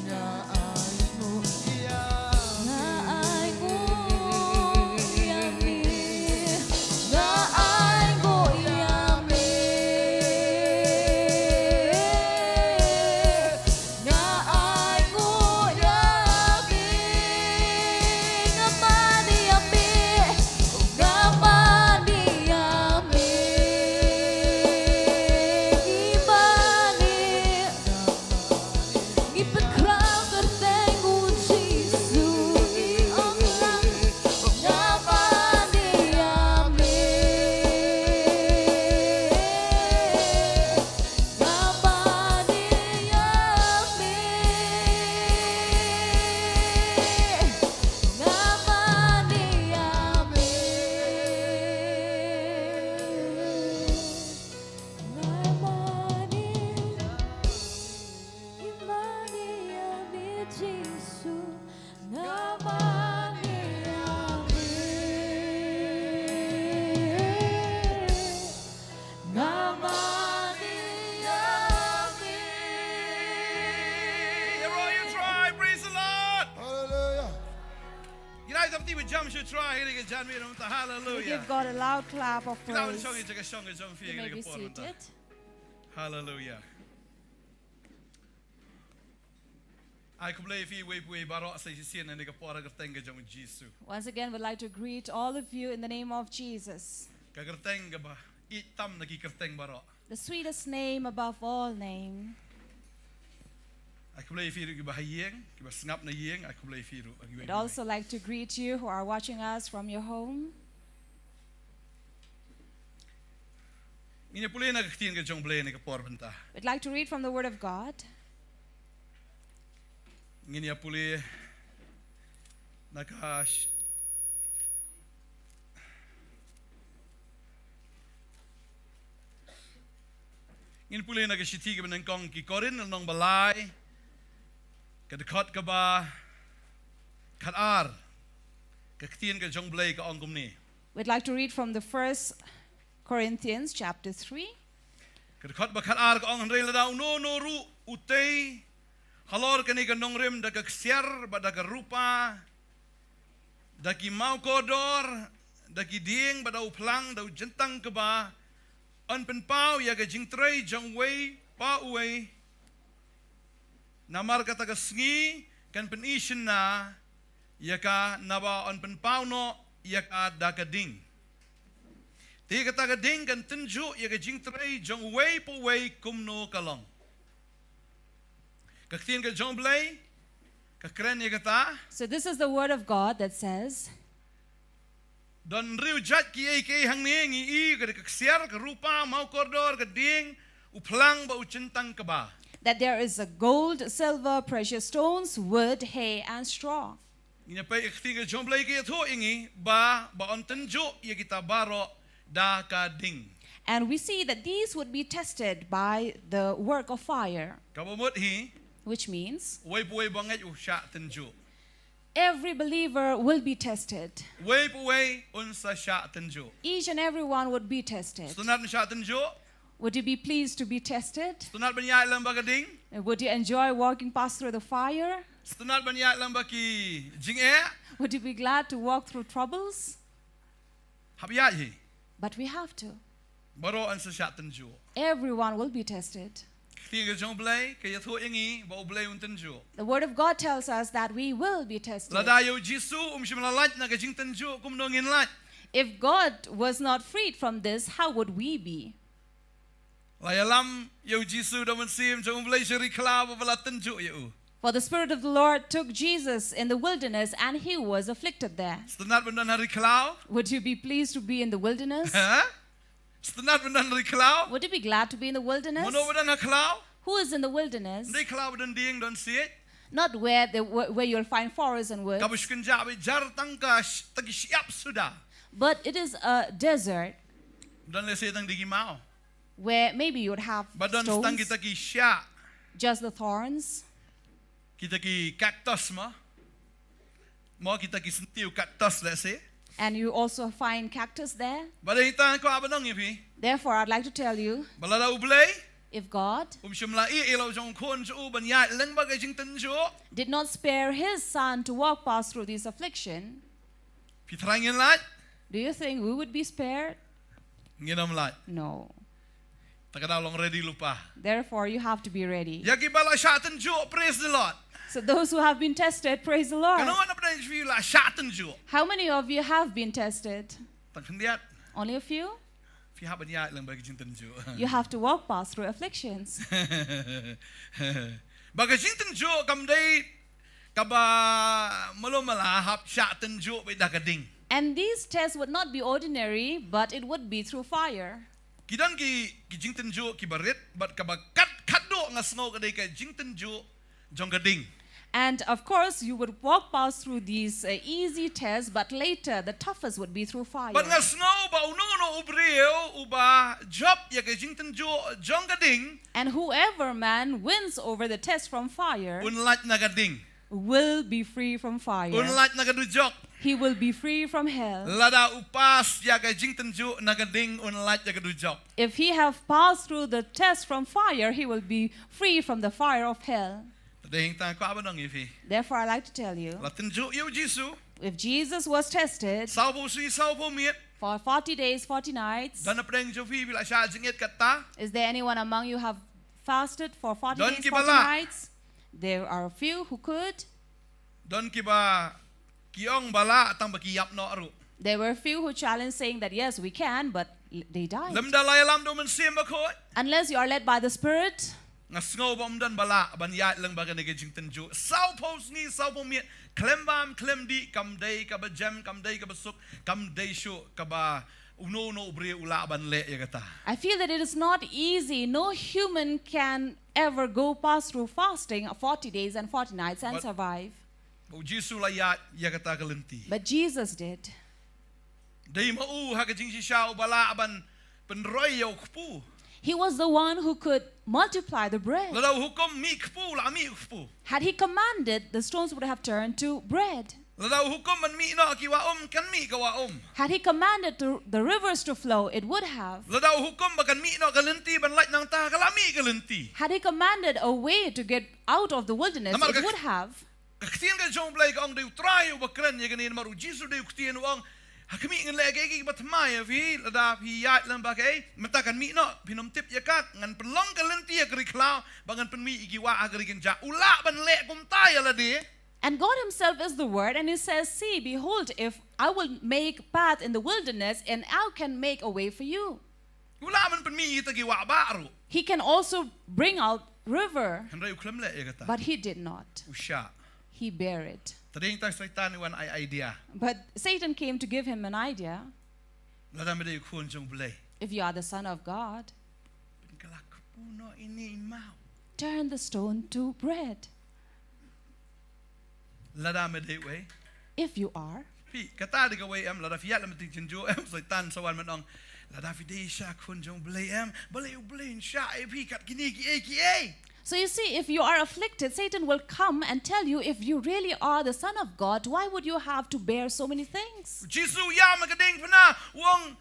Nga ay mo yami. Nga ay ngo yami Nga ay ngo yami Nga ay ngo yami Nga mani yami Nga mani yami Imani Ipakraw kerteng Jisu iong lang Nga mani yami Nga mani yami Nga mani yami Nga mani Imani yami Jisu Nga mani yami Nga mani yami Royal try, praise the Lord. Hallelujah. You know something with jump should try here again, John. We Hallelujah. give God a loud clap of Kita praise. song itu song You feel may be like seated. Hallelujah. I could believe he we barok sa sisian na nagapora kerteng ka jong Jisu. Once again, we'd like to greet all of you in the name of Jesus, Kagerteng ka ba? Itam nagikerteng barok. the sweetest name above all name. I could believe he ba hayeng, ba snap na yeng. I could believe he. We'd also like to greet you who are watching us from your home. Ini pulih na kaktiin ka jong blay nagapora banta. We'd like to read from the Word of God. Ini pulih nakash. Ini pulih nakashiti ka ng kong kikorin ng balay. Kadakot ka ba katar kaktiin ka jong blay ka ongkum ni. We'd like to read from the 1 Corinthians chapter 3. Kadakot ba katar ka ong rela daw no ru utay halor ka ni ka Nongkhryiem da kaksyar ba da rupa da ki mau kodor da ki ding ba daw plang daw jentang ka ba an pen pau ya ka jing tray jong wei pa uwei namar ka taga sngi kan pen ishin na ya ka naba an pen pau no ya ka da ka ding ti ka taga ding kan tenju ya ka jing tray jong wei po wei kumno kalong kaktin ka jong blay Kekeren ya kata. So this is the word of God that says, Don riu jat ki hang ni ngi I ke keksiar ke rupa mau koridor ke ding uplang ba ucentang ke ba. that there is a gold, silver, precious stones, wood, hay, and straw. Ina pa iktinga jomblay ke tho ingi ba on tenjo ya kita baro da ka ding. And we see that these would be tested by the work of fire, Kabamot hi which means way puwe banget usha tenjo. every believer will be tested. Way puwe unsa sha tenjo. Each and every one would be tested. Stunat sha tenjo. Would you be pleased to be tested? Stunat banyai lam ba ka ding. Would you enjoy walking past through the fire? Stunat banyai lam ba ki jing e. Would you be glad to walk through troubles? Habiyat hi. But we have to. Baro unsa sha tenjo. Everyone will be tested. Iktinga jomblay ke tho ingi ba ublay un tenjo. The word of God tells us that we will be tested. Ladayo Jisu shimlalat na ka jing tenjo kumno ngin lat. If God was not freed from this, how would we be? Layalam yo Jisu daman sim jomblay shari kala ba bala tenjo yo. For the Spirit of the Lord took Jesus in the wilderness and he was afflicted there. Stunat bandan hari kala. Would you be pleased to be in the wilderness? Huh? Stunat bandan hari kala. Would you be glad to be in the wilderness? Mono bandan ha kala. Who is in the wilderness? Ndai kala badan ding don see it. Not where you'll find forests and woods, Kabush kenja be jar tangka tagi siap sudah. but it is a desert Dan le tang digi mau. where maybe you would have Badan stang stones, kita ki sya. just the thorns, Kita ki cactus ma. Mau kita ki sentiu cactus let's say. and you also find cactus there. Badai tan ko abadong ipi. Therefore, I'd like to tell you, Balada ublay. if God Shimla I ilo jong kon ju ban ya leng ba jing tenjo. did not spare his son to walk past through this affliction, Pitrangin lat. do you think we would be spared? Nginam lat. No. Takadaw long ready lupa. Therefore, you have to be ready. Yaki bala sya tenjo praise the Lord. So those who have been tested, praise the Lord. Kano na pernah interview la sya tenjo. How many of you have been tested? Tang hendiat. Only a few? Pihak ban ya leng ba jing tenjo. You have to walk past through afflictions. Baga jing tenjo kam dai kaba malomala hap sya tenjo be dagading. And these tests would not be ordinary, but it would be through fire. Kidan ki jing tenjo ki barit but kaba kat do nga snow kadai ka jing tenjo jong gading. And of course, you would walk past through these easy tests, but later the toughest would be through fire. But nga snow ba uno ubreo uba job ya ka jing tenjo jong gading And whoever man wins over the test from fire unlat na gading. will be free from fire. Unlat na gadujok. He will be free from hell. Lada upas ya ka jing tenjo na gading unlat ya gadujok. If he have passed through the test from fire, he will be free from the fire of hell. Tadeng ta ko abanong ifi. Therefore, I like to tell you, La tenjo yo Jisu if Jesus was tested saupo si saupo miet. for 40 days, 40 nights, Dan na preng jofi bila sya jingit kata. is there anyone among you have fasted for 40 Don days, 40 kibala. nights? There are a few who could. Don kiba kiong bala atang bakiyap no aru. There were a few who challenged saying that yes, we can, but they died. Lam dalay lam do man sim ako. Unless you are led by the Spirit, Nga sngo bom dan bala ban ya lang baga nege jing tenjo. Sao pos ni sao pom miet. Klem bam klem di kam day ka ba jam kam day ka ba suk kam day shu ka ba uno bre ula ban le ya kata. I feel that it is not easy. No human can ever go past through fasting 40 days and 40 nights and But- survive. O Jisu la ya kata kalenti. But Jesus did. Day mau ha ka jing si siya bala ban penroy yo kpu. He was the one who could multiply the bread. Ladaw hukom mi kpu la mi kpu. Had he commanded, the stones would have turned to bread. Ladaw hukom man mi no ki wa kan mi ka wa Had he commanded the rivers to flow, it would have. Ladaw hukom bakan mi no kalenti ban light nang ta kalami kalenti. Had he commanded a way to get out of the wilderness, Namar it ka- would have. Kaktian ka jong blay ka ong daw try wa kren ya ganin maru Jisu daw ktian ong hakami ng lege ki batmay vi lada pi ya lang bagay matakan mi no pinom tip ya ka ngan pelong kalenti ya kri klau bangan pen mi iki wa agri ken ja ula ban le kum tay la de. And God himself is the word, and he says, see, behold, if I will make path in the wilderness, and I can make a way for you. Ula man pen mi itagi wa baru. He can also bring out river, Handray uklem le ya kata. but he did not. Usya. he bear it. Tading ta Satan wan idea. But Satan came to give him an idea. Lada me de kun jong blay. If you are the Son of God, Kalak puno ini mau. turn the stone to bread. Lada me de way. If you are. Pi kata de way am lada fiat lam ting jinjo am Satan sawan manong. Lada fide sha kun jong blay am. Blay sha pi kat kini ki e. So you see, if you are afflicted, Satan will come and tell you, if you really are the Son of God, why would you have to bear so many things? Jisu yam kading pana wong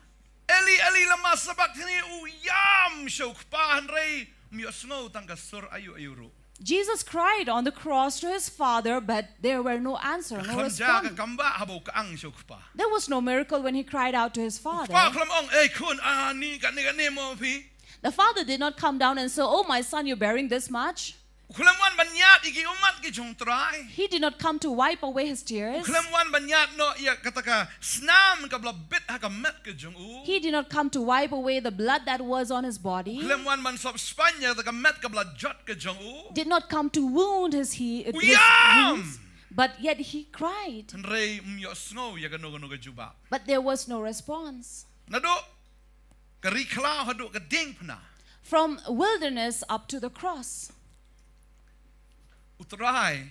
Eli lama sabak tini u yam shok pa hanrei mi osno tangka sur ayu ro. Jesus cried on the cross to his Father, but there were no answer, no response. Kamba habo kaang shok pa. There was no miracle when he cried out to his Father. Pa klam ong kun ni ka mo pi. The Father did not come down and say, oh, my son, you're bearing this much. Kulam wan banyat iki umat ki jong try. He did not come to wipe away his tears. Kulam wan banyat no ya kataka snam ka bla bit ha ka met ke jong u. He did not come to wipe away the blood that was on his body. Kulam wan man sop Spanya ka met ka bla jot ke jong u. Did not come to wound his Uyam! wounds. But yet he cried. Hanrei mi osno ya ka no ka juba. But there was no response. Nado kari klau hadu ka ding pana. From wilderness up to the cross. Utrai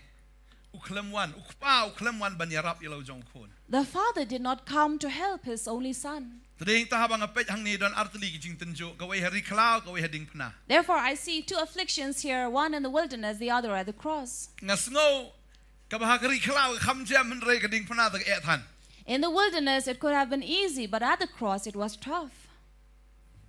uklemwan uklemwan banyarap ilaw jong kun. The Father did not come to help his only Son. Tading tahabang apet hang ni don artli ki jing tenjo kawai hari klau kawai hading pana. Therefore, I see two afflictions here, one in the wilderness, the other at the cross. Ngasngo kabahakari klau kamjam menrei kading pana tak ethan. In the wilderness, it could have been easy, but at the cross, it was tough.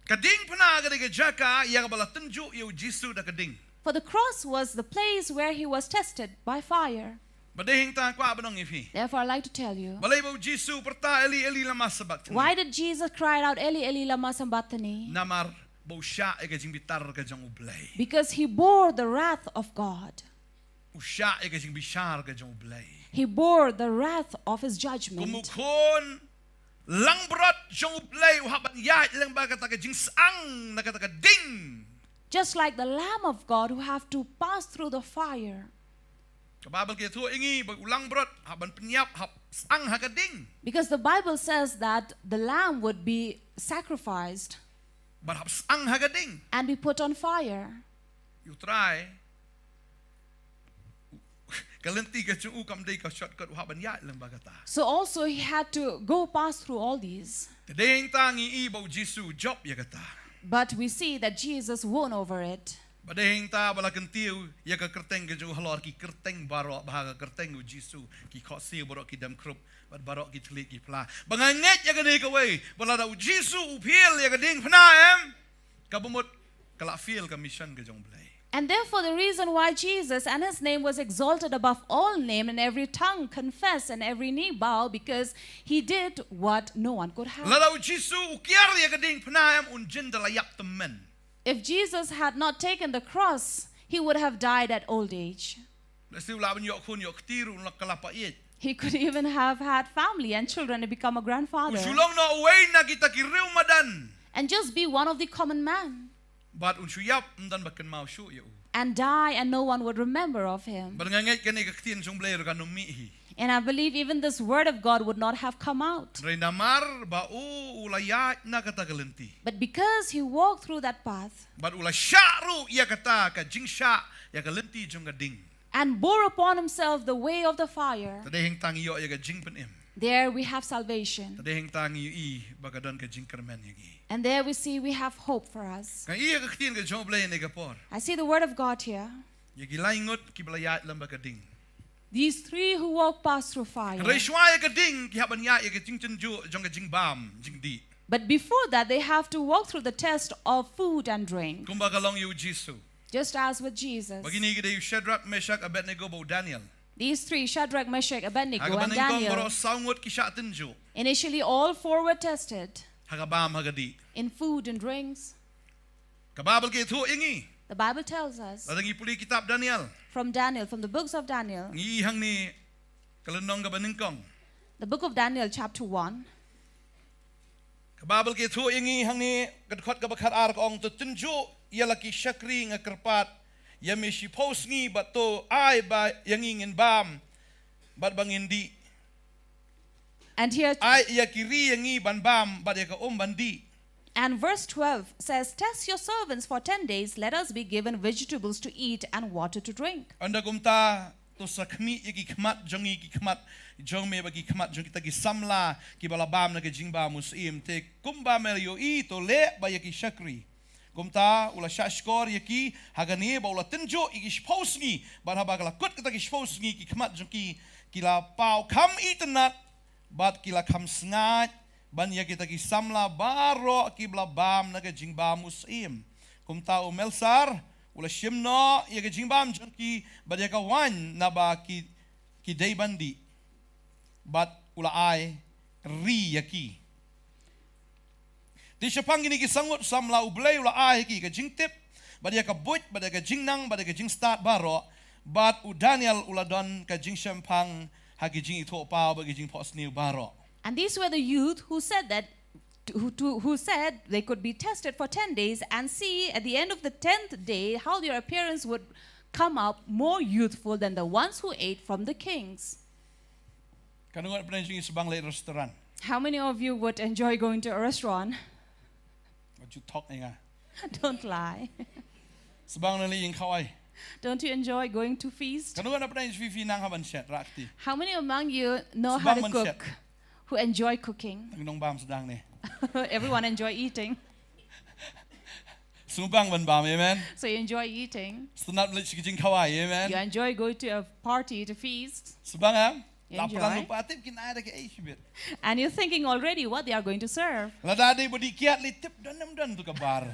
Kading pana kading jaka ya kabala tenjo yu Jisu da kading. For the cross was the place where he was tested by fire. Badehing ta kwa banong ifi. Therefore, I like to tell you, Balay bo Jisu perta Eli lama sabat. why did Jesus cry out, Eli, Eli, lama sabachthani? Namar bo sya ega jing bitar ka jong ublay. Because he bore the wrath of God. Usya ega jing bishar ka jong ublay. He bore the wrath of his judgment. Kumukon lang brat jong ublay uhaban ya ilang ba kataka jing sang nakataka ding. Just like the Lamb of God who have to pass through the fire. Kababal kaya tuwa ingi bag ulang brat haban penyap hap sang hakading. Because the Bible says that the lamb would be sacrificed But hap sang hakading. and be put on fire. You try. Kalenti ka chung ukam day ka shortcut uhaban ya ilang ba kata. So also he had to go pass through all these. Tadeng tangi ibaw Jisu job ya kata. But we see that Jesus won over it. Badehing ta bala kentiu ya ka kerteng ke jung halor ki kerteng barok bahaga kerteng u Jisu ki khosi barok ki dam krup bad barok ki tlik ki pla banganget ya ka ni ka wei bala da u Jisu u phiel ya ka ding phna em ka bumut kala feel ka mission ke jong blai. And therefore the reason why Jesus and his name was exalted above all name, and every tongue confess and every knee bow, because he did what no one could have. La da u Jisu u kiar ya ka ding phna em un jin dala yap temen. If Jesus had not taken the cross, he would have died at old age. La siu la ban yok khun yok tiru la kala pa yet. He could even have had family and children and become a grandfather. Shillong no way na kita ki riu madan. And just be one of the common man. But un shuyap ndan baken mau shu ya u. And die and no one would remember of him. Banganget ka ni ka tien jong blai ka no mi hi. And I believe even this word of God would not have come out. Reindamar ba ulaya na kata kalenti. But because he walked through that path But ula syaru ia kata ka jing sya ya kalenti jong ka ding. and bore upon himself the way of the fire, Tadehing tangi yo ya ka jing pen im. there we have salvation. Tadehing tangi yo i bagadon ka jing kermen yagi. And there we see we have hope for us. Ka iya ka ktien ka jong blay ni ka por. I see the word of God here. Yagi laingot ki blayat lamba ka ding. These three who walk past through fire. Reishwa ya ka ding ki haban ya ka jing tenju jong ka jing bam jing di. But before that, they have to walk through the test of food and drink. Kumbaga long yu Jisu. Just as with Jesus. Bagini gide yu Shadrach, Meshach, Abednego bo Daniel. These three, Shadrach, Meshach, Abednego, and Hagabaning kong boro Daniel, saungot ki sya tenju. initially all four were tested Hagabam hagadi. in food and drinks. Kababal ki tu ingi. The Bible tells us Ladangi puli kitab Daniel. from Daniel, from the books of Daniel, Ngi hang ni kalenong gabaning kong. the book of Daniel chapter 1, Kababal ke tu ingi hang ni kadkhot kabakhat ar kong to tenju yala ki shakri nga kerpat yami shi pos ngi bato ai ba yangingin bam bat bangin di. And here, Ai ya kiri yangi ban bam bat ya ka bandi. and verse 12 says, test your servants for 10 days, let us be given vegetables to eat and water to drink. Anda kumta to sakmi yaki kmat jongi ki kmat jong me bagi kmat jong kita ki samla ki balabam na ki jingba musim te kumba melio I to le ba yaki shakri. Kumta ula shashkor yaki hagani ba ula tenjo iki shposngi ba haba kala kut kita ki shposngi ki kmat jong ki la pau kam itenat bat ki la kam sngat ban yaki kita ki samla baro ki balabam na ki jingba musim. Kumta umelsar ula shimno ya jingbam junki badia ka wan na ba ki day bandi but ula ai ri yaki di shapang ni ki sangut samla ublay ula ai ki ka jingtip badia ka buit badia ka jingnang badia ka jing start baro but u Daniel ula don ka jing shampang hagi jing ito pa ba jing pos new baro. And these were the youth who said that who said they could be tested for 10 days and see at the end of the 10th day how their appearance would come up more youthful than the ones who ate from the kings. Kanungan pa jing subang le restaurant. How many of you would enjoy going to a restaurant? What you talk nga. Don't lie. Subang na li yung kawai. Don't you enjoy going to feast? Kanungan pa jing fifi nang haban set rakti. How many among you know how to Subang man cook? Who enjoy cooking? Nong bam sedang ni. Everyone enjoy eating. Sumbang ban bam, amen. So you enjoy eating. Sunat meli sikijing kawai, amen. You enjoy going to a party to feast. Subang am. You Laparan enjoy. lupa tip kinada ke bit. And you're thinking already what they are going to serve. Ladade bodi kiat li tip dan tu kabar.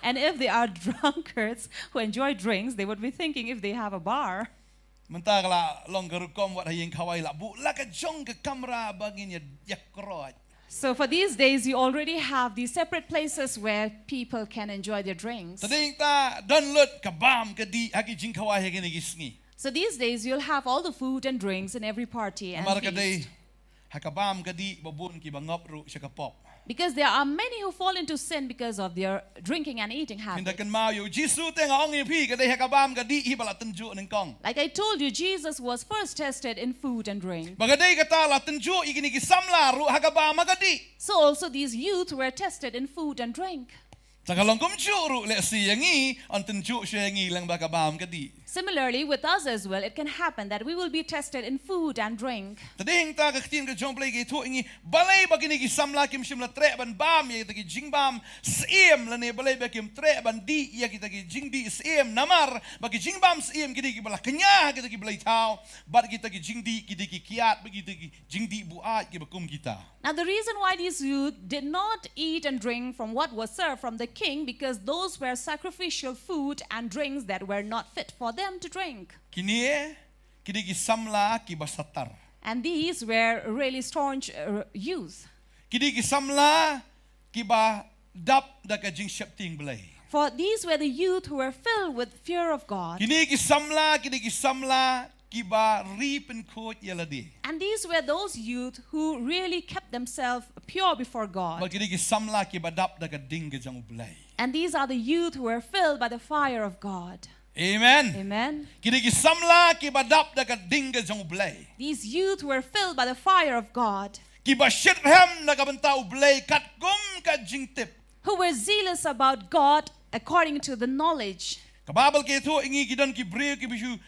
And if they are drunkards who enjoy drinks, they would be thinking if they have a bar. Mentagla long garukom wat hayeng kawai la bu la ka jong ke kamera bagin ya yakrot. So for these days, you already have these separate places where people can enjoy their drinks. Tading ta don lut kabam ke di hagi jing kawai hagi ni gisngi. So these days, you'll have all the food and drinks in every party and Amar ka day feast. hakabam ke di babun ki bangop ru siya kapop. Because there are many who fall into sin because of their drinking and eating habits. Hindakan mau yo Jisu te nga ong pi ke day hakabam ke di hibala tenju ning kong. Like I told you, Jesus was first tested in food and drink. Bagaday kata la tenju igini ki samla ru hakabam magadi. So also these youth were tested in food and drink. Tagalong kumchuru le si yangi on tenju siya yangi lang bakabam ke di. Similarly, with us as well, it can happen that we will be tested in food and drink. Tading ta ka tin ka jong play ki tu ingi balay bagini ki samla kim shim la tre ban bam ya ki jing bam sim la ne balay ba kim tre ban di ya ki jing di sim namar bagi jing bam sim ki bala kenya ki balay tau bat ki jing di ki kiat bagi ki jing di buat ki bakum kita. Now, the reason why these youth did not eat and drink from what was served from the king, because those were sacrificial food and drinks that were not fit for them to drink. Kini ki samla ki basatar. And these were really staunch youth. Ki samla ki ba dap da ka jing shapting balay. For these were the youth who were filled with fear of God. Kini ki samla kiba reap and quote yeladi. And these were those youth who really kept themselves pure before God. Magkini ki samla kiba dap da ka ding ka jang ulay. And these are the youth who were filled by the fire of God. Amen. Amen. Kini ki samla kiba dap da ka ding ka jang ulay. These youth were filled by the fire of God, Kiba shirham na ka banta ulay kat kum ka jing tip. who were zealous about God according to the knowledge. Kababal ki ito ingi ki don ki brio ki bisu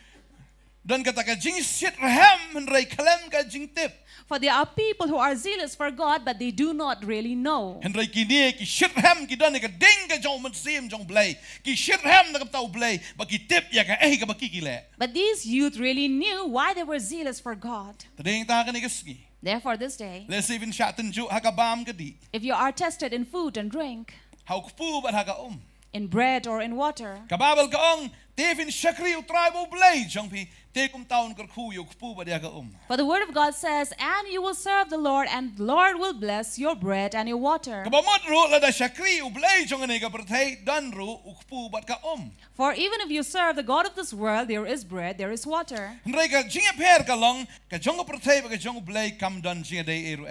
don kata ka jing shirham henray kalem ka jing tip. For there are people who are zealous for God, but they do not really know. Henry kini ki shirham ki don ka ding ka jong sim jong blay. Ki shirham na ka tau blay ba ki tip ya ka ka bakikile. But these youth really knew why they were zealous for God. Tading ta ka ni kaski. Therefore, this day, Let's even shatin ju hakabam ka di. if you are tested in food and drink, Haukpu bat haka in bread or in water, Kababal ka Tevin shakri tribe blay jongpi tekum taon kerku yukpu bat ya ka for the word of God says, and you will serve the Lord, and the Lord will bless your bread and your water. Kabamot ru lada shakri blay jongane ka perthai dan ru ukpu bat ka For even if you serve the God of this world, there is bread, there is water. Henry ka jinga per ka long ka jong perthai ba ka jong blay kam dan jinga day eru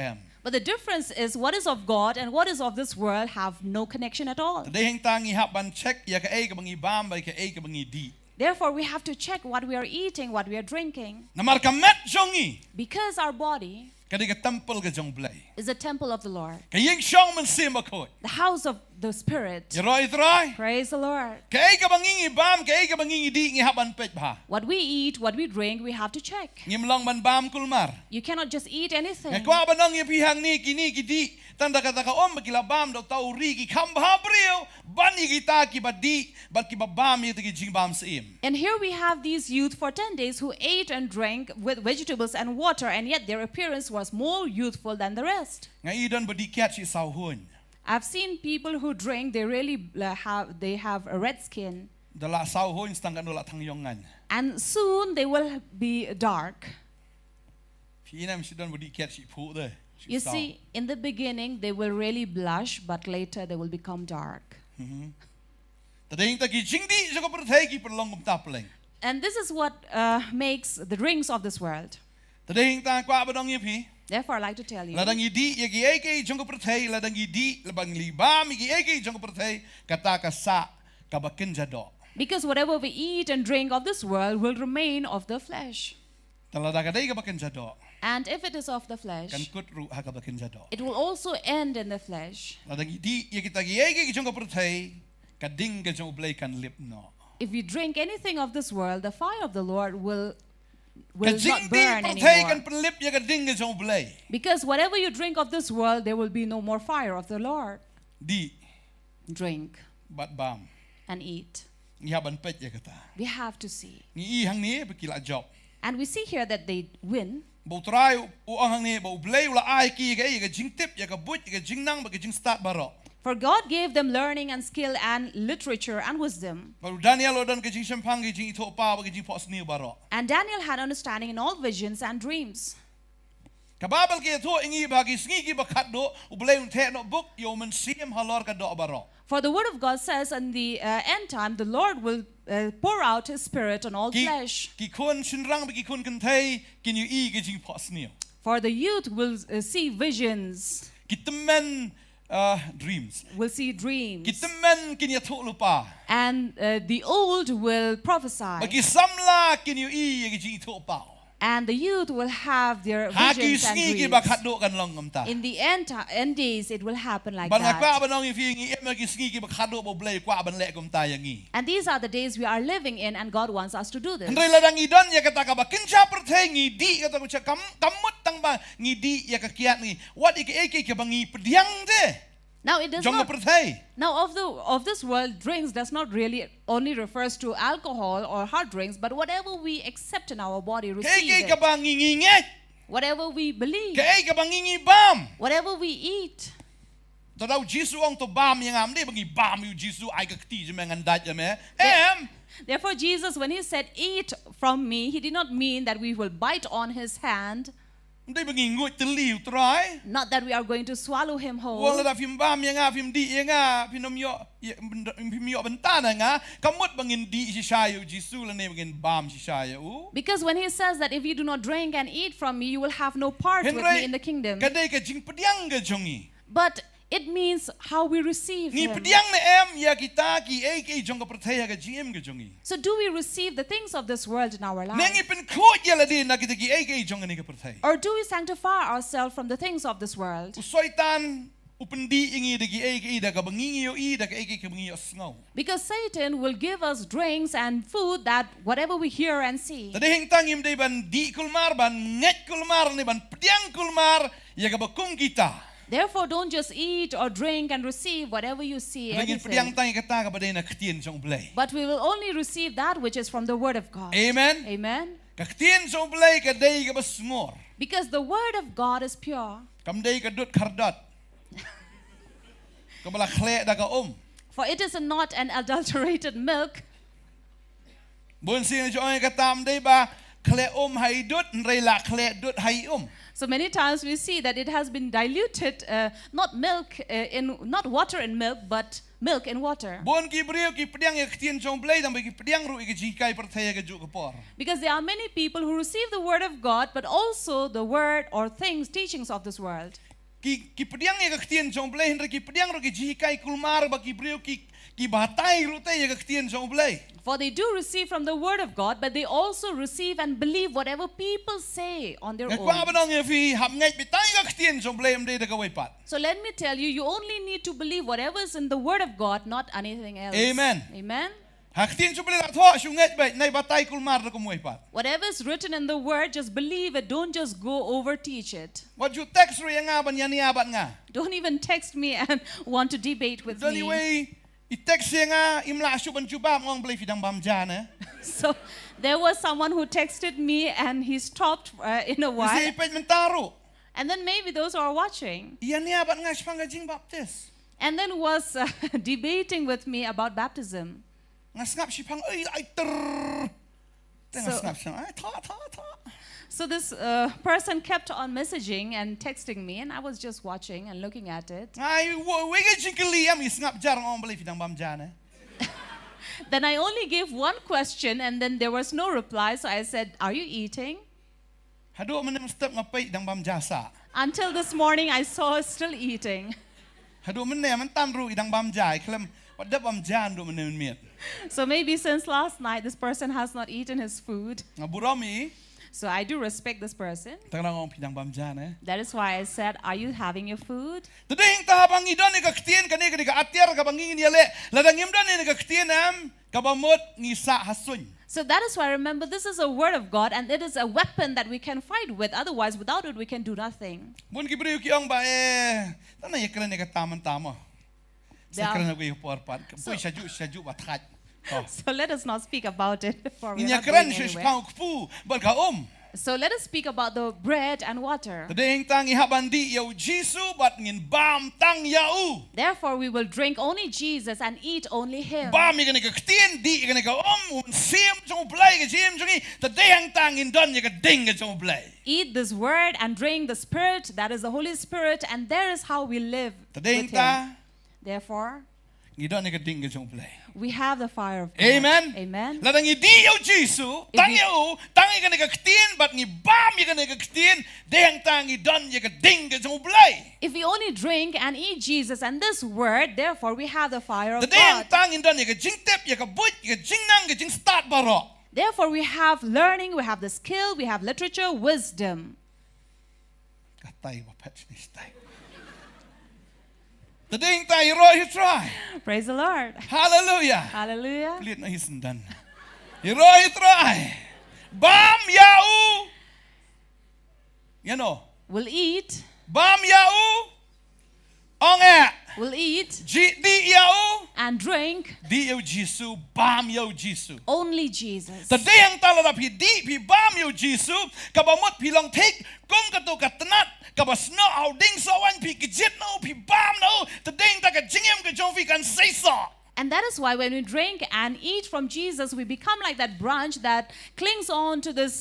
But the difference is what is of God and what is of this world have no connection at all. Tading tangi hap ban check ya ka ka bangi bam ba ka bangi di. Therefore, we have to check what we are eating, what we are drinking. Namar kamet jongi. Because our body Kadi ka temple ka jong blay. is a temple of the Lord, Kaying siyang man sima ko. the house of the Spirit. Yoroy try. Praise the Lord. Kay ka bangingi bam, kay ka bangingi di ngi haban pet ba. What we eat, what we drink, we have to check. Ngim lang man bam kulmar. You cannot just eat anything. Ngakwa ba nang ipihang ni kini kidi tanda kata ka magila bam daw tau ri ki kamba brio bani kita ki badi bal ki babam yiti ki jing bam sim. And here we have these youth for 10 days who ate and drank with vegetables and water, and yet their appearance was more youthful than the rest. Ngai idon badi cat si sau hun. I've seen people who drink, they really have a red skin, Dala sau hun stang kanula thang yongan. and soon they will be dark. Pinam si don badi cat si pu de. You see, in the beginning they will really blush, but later they will become dark. Tading ta ki jing di sa ko perthai ki perlong kum tapling. And this is what makes the drinks of this world. Tading ta kwa ba dong yipi. Therefore, I like to tell you, Ladang idi yagi eke jong ko perthai ladang idi labang libam yagi eke jong ko perthai kata ka sa ka bakin jado. because whatever we eat and drink of this world will remain of the flesh. Talada ka dai ka bakin jado. And if it is of the Kan flesh, kut ru ha ka bakin jado. it will also end in the flesh. Ladang idi yagi tagi eke jong ko perthai ka ding ka jong blay kan lip no. If you drink anything of this world, the fire of the Lord will Ka not jing di burn perthai kan anymore. perlip ya ka ding ka jong blay. Because whatever you drink of this world, there will be no more fire of the Lord. Di Drink bat bam. and eat. Ngihaban pet ya kata. We have to see. Ngi hang ni bekila job. And we see here that they win. Bau try uang hang ni bau blay ula ai ki ka ya jing tip ya ka but ya jing nang ba jing start baro. For God gave them learning and skill and literature and wisdom. Baru Daniel odan ka jing champang ka jing ito pa ba jing pos ni baro. And Daniel had understanding in all visions and dreams. Kababal ki ito ingi bagi sngi ki bakat do ublay un te no book yo men siem halor ka do baro. For the word of God says in the end time, the Lord will pour out his spirit on all flesh. Ki kun shinrang ba ki kun kan thai kin yu i ka jing pos ni. For the youth will see visions, Ki temen dreams. will see dreams. Ki temen kin ya thuk lupa. And the old will prophesy. Bagi samla kin yu i ka jing ito pa. And the youth will have their Haki visions and sngi ki dreams. bakat do kan long ngam ta. In the end days, it will happen like Ban ngakwa that. ba nong ifi ngi em ki sngi ki bakat do bo blay kwa ban lek kum ta yangi. And these are the days we are living in, and God wants us to do this. Andai ladang idon ya kata ka ba kincha perthai ngi di kata ku kamut tang ba ngi di ya ka kiat ngi wat ik eke ke bangi pediang de. Now it does Jong not. perthai. Now of this world, drinks does not really only refers to alcohol or hard drinks, but whatever we accept in our body, receive Ke ka it. ba ngi nget. Whatever we believe, Ke ka ba ngi bam. whatever we eat. Tadaw Jisu ang to bam yang am de bangi bam yu Jisu ai ka ti je mengan dat je me. Em Therefore, Jesus, when he said, "Eat from me," he did not mean that we will bite on his hand, ndai bangi ngut te liu try. not that we are going to swallow him whole. Wala da film bam yang a film di yang a film yo film yo bentana nga kamut bangin di si sayo Jisu la ne bangin bam si sayo. Because when he says that if you do not drink and eat from me, you will have no part with me in the kingdom. Kadai ka jing pediang ka jongi. But it means how we receive Ni him. pediang na em ya kita ki ek jong ka perthaya ka jing em ka jongi. So do we receive the things of this world in our life? Nengi pen khot ya la din na kita ki ek jong ni ka perthai. Or do we sanctify ourselves from the things of this world? Usoitan upendi ingi de ki ek da ka bangi yo i da ka ek ka bangi yo sngo. Because Satan will give us drinks and food that whatever we hear and see. Tadi hing tangim de ban di kulmar ban nget kulmar ni ban pediang kulmar ya ka bakung kita. Therefore, don't just eat or drink and receive whatever you see, Ringin pediang anything. tangi kata ka badai na ktien jong blay. But we will only receive that which is from the Word of God. Amen. Amen. Ka ktien jong blay ka dai ka basngor. Because the Word of God is pure. Kam dai ka dut kardot. Ka bala khle da ka For it is not an adulterated milk. Bun sing jong ka tam dai ba khle hai dut nrei la khle dut hai So many times we see that it has been diluted, not milk not water in milk, but milk in water. Bun ki brio ki pediang ya ktien jong blay dam ki pediang ru ki jikai perthaya ka juk por. Because there are many people who receive the Word of God, but also the word or things, teachings of this world. Ki pediang ya ktien jong blay nrei ki pediang ru ki jikai kulmar ba ki brio ki batai ru te ya ktien jong blay. For they do receive from the word of God, but they also receive and believe whatever people say on their Nga kwa own. banong fi hap ngai bitay ka ktien jong blay mde de kawai pat. So let me tell you, you only need to believe whatever is in the word of God, not anything else. Amen. Amen. Ha ktien jong blay la tho shu ngai bai nai batay kulmar de kumoi pat. Whatever is written in the word, just believe it. Don't just go over teach it. What you text ri nga ban yani abat nga. Don't even text me and want to debate with Don't me. anyway, I text nga imla shu ban chuba ngong blay fidang bam jana. So there was someone who texted me and he stopped in a while. Kasi ipay mentaro. And then maybe those who are watching. Yani abat nga spanga jing baptist. And then was debating with me about baptism. Nga snap si pang ay ter. Tengah So- snap siya ay ta. So this person kept on messaging and texting me, and I was just watching and looking at it. Ay wege jingkeli am snap jar ngong blay fidang bam jana. Then I only gave one question, and then there was no reply. So I said, "Are you eating?" Hado man step ngapay dang bam jasa. Until this morning, I saw her still eating. Hado man ne man tan ru idang bam jai klem wat dap bam jan do man miet. So maybe since last night, this person has not eaten his food. Ngaburami So I do respect this person. tangang ngong pidang bam jan. That is why I said, "Are you having your food?" Tading tahabang idon ni kaktien kani ka atyar ka bangingin yale ladang imdan ni kaktien am kabamot ngisa hasun. So that is why, remember, this is a word of God, and it is a weapon that we can fight with. Otherwise, without it, we can do nothing. Bun kibriu ki ong ba tanay yakran ni kataman tamo. Yeah. Sakran ko yung porpat. Puy syaju bathat. So let us not speak about it, for we are not Inyakran going siya anywhere. pang kpu balka So let us speak about the bread and water. Tading tang ihabandi yaw Jisu bat ngin bam tang yau. Therefore, we will drink only Jesus and eat only Him. Bam igani ka ktien di igani ka sim jong blay ka jim jongi tading tang indon ya ka ding ka jong blay. Eat this word and drink the Spirit, that is the Holy Spirit, and there is how we live Tading with ta Him. Therefore, ngidon ya ka ding ka jong blay. we have the fire of God. Amen. Amen. Ladang idi yaw Jisu tang yau tang igani ka ktien bat ngi bam igani ka ktien deng tang idon ya ka ding ka jong blay. If we only drink and eat Jesus and this word, therefore we have the fire of Tading God. tang indon ya ka jing tep ya ka but ya ka jing nang ka jing start baro. Therefore we have learning, we have the skill, we have literature, wisdom. Katay ba patch ni stay. Tading tayo roy try. Praise the Lord. Hallelujah. Hallelujah. Pelit na hisendan. Hiroi try. Bam yau. You know. We'll eat, Bam yau. Ong we'll eat di yau. and drink Di yau Jisu. Bam yau Jisu. only Jesus. Tadayang talarap hidi pi bam yau Jisu. Kabamot pilong take. Kung kato katanat. Kabas no au ding sawan pi kijit no pi bam no. Tadayang taga jingem ka jong fi kan say so. And that is why when we drink and eat from Jesus, we become like that branch that clings on to this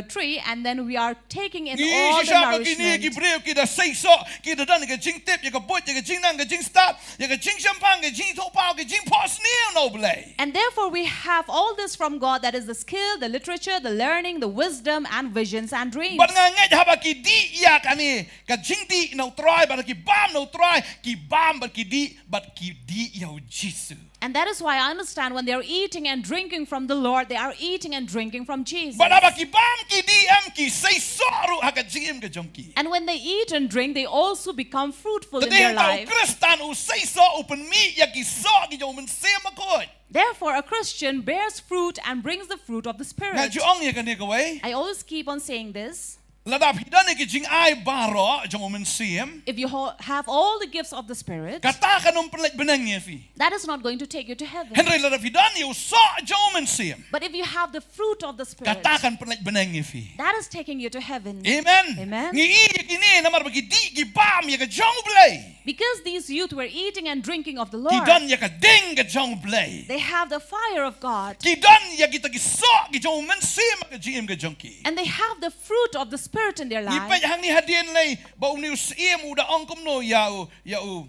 tree, and then we are taking in all the nourishment. Kita say so. Kita dan ka jing tip, ka boy, ka jing nang, ka jing start, ka jing champagne, ka jing topao, ka jing pos near no blay. And therefore we have all this from God, that is the skill, the literature, the learning, the wisdom, and visions and dreams. But nga ngay haba ki di ya kani ka jing di no try, but ki bam no try, ki bam but ki di ya Jisu. And that is why I understand when they are eating and drinking from the Lord, they are eating and drinking from Jesus. But haba ki bam ki di am ki say soru haka jingim ka jongki. And when they eat and drink, they also become fruitful in Tadi their yang tahu life. Kristan u say so open me ya ki so ki jong men se makot. Therefore, a Christian bears fruit and brings the fruit of the Nga Spirit. juong ya kani kawai. I always keep on saying this. Ladap hidan ki jing ai baro jong men siem. If you have all the gifts of the Spirit, Kata kanong pelik benang ya fi. that is not going to take you to heaven. Henry ladap hidan you so jong men siem. But if you have the fruit of the Spirit, Katakan pelik benang ya fi. that is taking you to heaven. Amen. Amen. Ngi i kini namar bagi di ki bam ya ka jong blay. Because these youth were eating and drinking of the Ki Lord, don ya ka ding ka jong blay. they have the fire of God. Ki don ya kita ki so ki jong men siem ka jim ka jong ki. And they have the fruit of the Spirit in their Ni pa life. hang ni hadien lay ba uni usiem uda ong kumno yau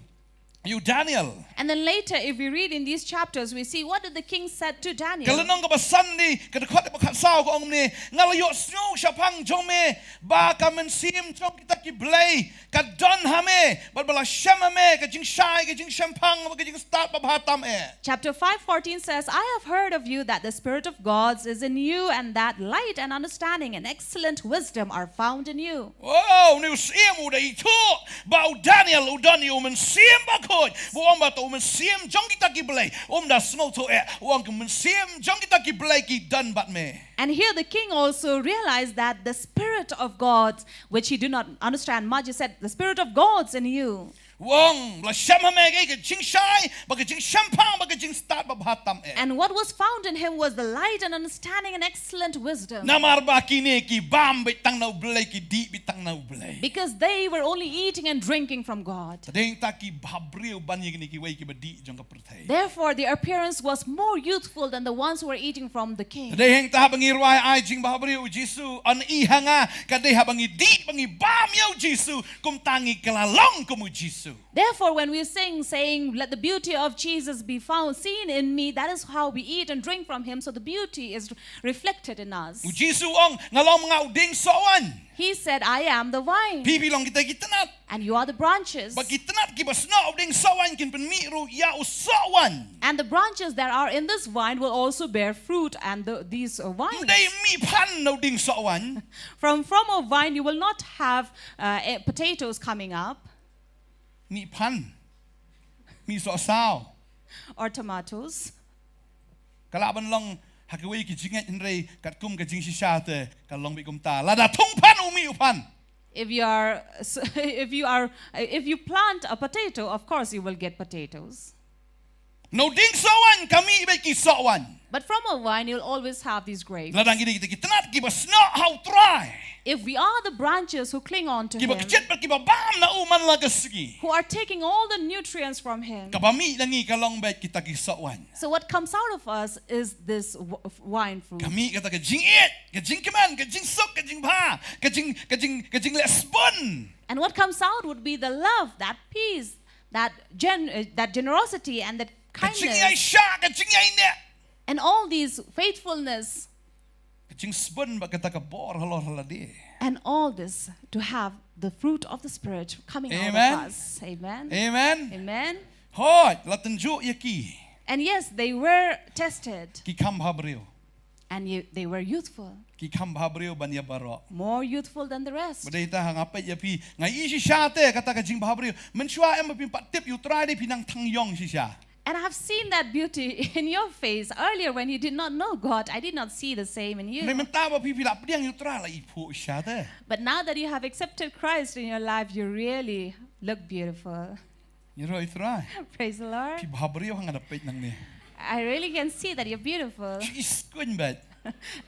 You Daniel. And then later, if we read in these chapters, we see what did the king said to Daniel. Kalanong kabasan ni kadakot bakasao ko ni ngalayo snow syapang jome ba kamen sim jong kita ki blay kadon hame bala shamame kajing shai kajing shampang kajing start babhatam Chapter 5:14 says, I have heard of you that the Spirit of God is in you, and that light and understanding and excellent wisdom are found in you. Oh, ni sim udah itu bau Daniel udah ni umen sim bakot buang batu umen sim jong kita ki blay dah snow to uang umen sim jong kita ki blay ki dan bat me. And here the king also realized that the Spirit of God, which he did not understand much, he said, the Spirit of God's in you. Wong la shamame kajing shai kajing shampang kajing start babhatam And what was found in him was the light and understanding and excellent wisdom. Namar bakine ki bam bitang na blay ki di bitang na blay. Because they were only eating and drinking from God. Tadeng taki babriu banyi ni ki wei ki badi jong ka perthai. Therefore, their appearance was more youthful than the ones who were eating from the king. Tadeng ta bangi ruai ai jing babriu Jisu an I hanga kadeh bangi di bangi bam yo Jisu kum tangi kelalong kum Jisu. Therefore, when we sing, saying, let the beauty of Jesus be found, seen in me, that is how we eat and drink from him. So the beauty is reflected in us. Jisu ong ngalong mga uding soan. He said, I am the vine, Pipi long kita gitanat. and you are the branches. Bag gitanat ki basno uding soan kin penmiru ya usoan. And the branches that are in this vine will also bear fruit, and these vines. Day mi pan na uding soan. From a vine, you will not have potatoes coming up Mi pan. Mi so sao. or tomatoes. Kalaban long hakaway ki jingat inray kat kum ka jing shisate kalong bi kumta lada thong pan umi upan. If you plant a potato, of course you will get potatoes. No ding soan kami ibe ki soan. But from a vine, you'll always have these grapes. Ladang gini kita kitanat ki basno how try. If we are the branches who cling on to Ki him, bakchet ki bam na uman lagasgi. who are taking all the nutrients from him, Kabami langi kalong bet kita ki soan. so what comes out of us is this wine fruit. Kami kata ka jing it, ka jing keman, ka jing sok, ka jing ba, ka jing lesbon. And what comes out would be the love, that peace, that generosity, and that Ka jing ay kindness, sha, ka jing ay ne. and all these faithfulness, Kajing spun ba kata ka bor halor haladi. and all this to have the fruit of the Spirit coming out Amen. of us. Amen. Amen. Amen. Hoi, latenju yaki. And yes, they were tested, Ki kam habriu. and they were youthful, Ki kam habriu banya baro. more youthful than the rest. Badai ta hangapet yapi. Ngai isi syate kata kajing habriu. Menshua em pat tip yu try di pinang tang yong sisya. And I've seen that beauty in your face earlier when you did not know God. I did not see the same in Ngai you. menta ba pipi la pediang yu try la ipu syate. But now that you have accepted Christ in your life, you really look beautiful. You roi try. Praise the Lord. Pi habriu hang adapet nang ni. I really can see that you're beautiful Is kun bet.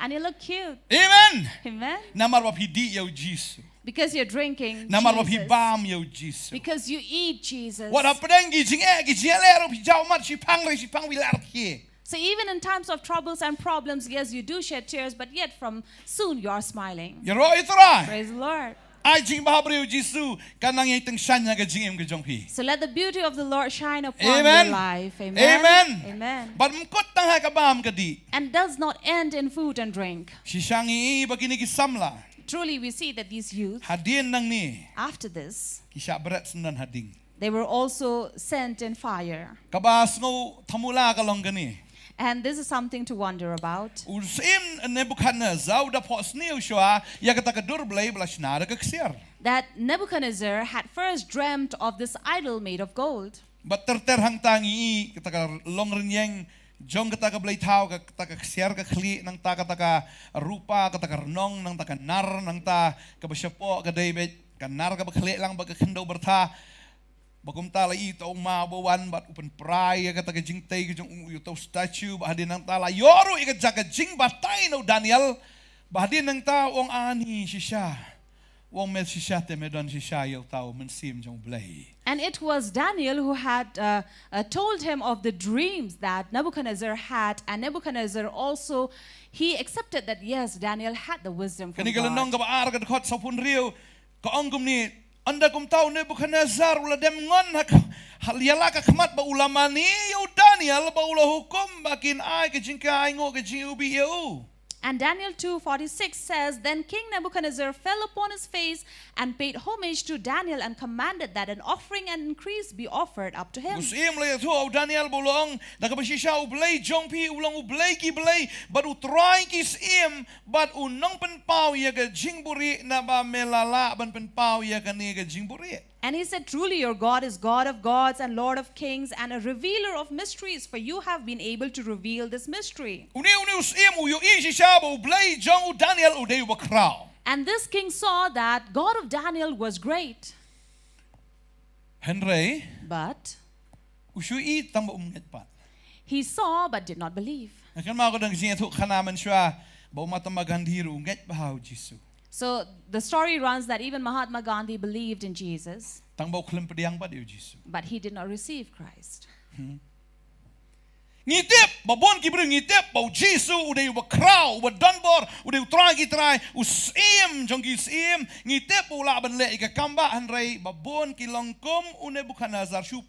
and you look cute. Amen. Amen. Namar ba pidi yo Jisu. Because you're drinking Namar ba pi Jesus. bam yo Jisu. Because you eat Jesus. What up pedang gi jing gi jele ro pi jaw mat si pang wi lar ki. So even in times of troubles and problems, yes, you do shed tears, but yet from soon you are smiling. You roi try. Praise the Lord. Ai jing bahabriu Jisu kanang iteng shanya ga jing em ga jong pi. So let the beauty of the Lord shine upon Amen. your life. Amen. Amen. Amen. But mkot tang ha ka bam ka di. And does not end in food and drink. Si shangi bagini ki samla. Truly, we see that these youth, Hadin nang ni. after this, Ki sya berat senan hading. they were also sent in fire. Kabas ngo thamula ka long gani. And this is something to wonder about. Usim Nebuchadnezzar da pos ni uswa ya kata ka dur blai blasna ka ksiar. That Nebuchadnezzar had first dreamt of this idol made of gold. But ter hang tangi kata ka long renyeng Jong kata ka blay tao kata ka ksiar ka kli nang ta kata ka rupa kata ka renong nang ta ka nar nang ta ka basyapo ka David ka nar ka bakli lang baga kendo berta bagum ta la ito ma bawan bat upen prai kata ka jingtay ka jong yuto statue bahadin nang ta la yoru ika jaga jing batay no Daniel bahadin nang ta ong ani sisya wong med sisya te medon sisya yaw tao mensim jong blay. And it was Daniel who had told him of the dreams that Nebuchadnezzar had. And Nebuchadnezzar also, he accepted that, yes, Daniel had the wisdom from Kani kalanong God. ka baar ka dakot sa punriyo ka onggum ni Anda kum tahu Nebuchadnezzar ula dem ngon haliala ka khmat ba ulama ni yo Daniel ba ula hukum bakin ai ke jingka ai ngo ke jing ubi eu. And Daniel 2:46 says, Then King Nebuchadnezzar fell upon his face and paid homage to Daniel and commanded that an offering and increase be offered up to him. Musim le tu au Daniel bolong da ka basisha u blay Jong pi ulang u blay ki blay but u try ki sim but u nong pen pau ya ke jing buri na ba melala ban pen pau ya ka ni ke jing buri. And he said, Truly your God is God of gods and Lord of kings and a revealer of mysteries, for you have been able to reveal this mystery. Uni sim u yo i shisha ba u blay Jong u Daniel u dei wa krao. And this king saw that God of Daniel was great. Henry But ushu i tamba nget pat. he saw but did not believe. Kan ma ko dang sing tu khana man shwa ba matama gandiru nget ba hau Jisu. So the story runs that even Mahatma Gandhi believed in Jesus, Tang ba klim pediang ba diu Jisu. but he did not receive Christ. Ngitip babon ki bring ngitip ba Jisu udai ba krau ba donbor udai try ki try usim jong ki sim ngitip ula ban le ka kamba hanrai babon ki longkom une Nebuchadnezzar shup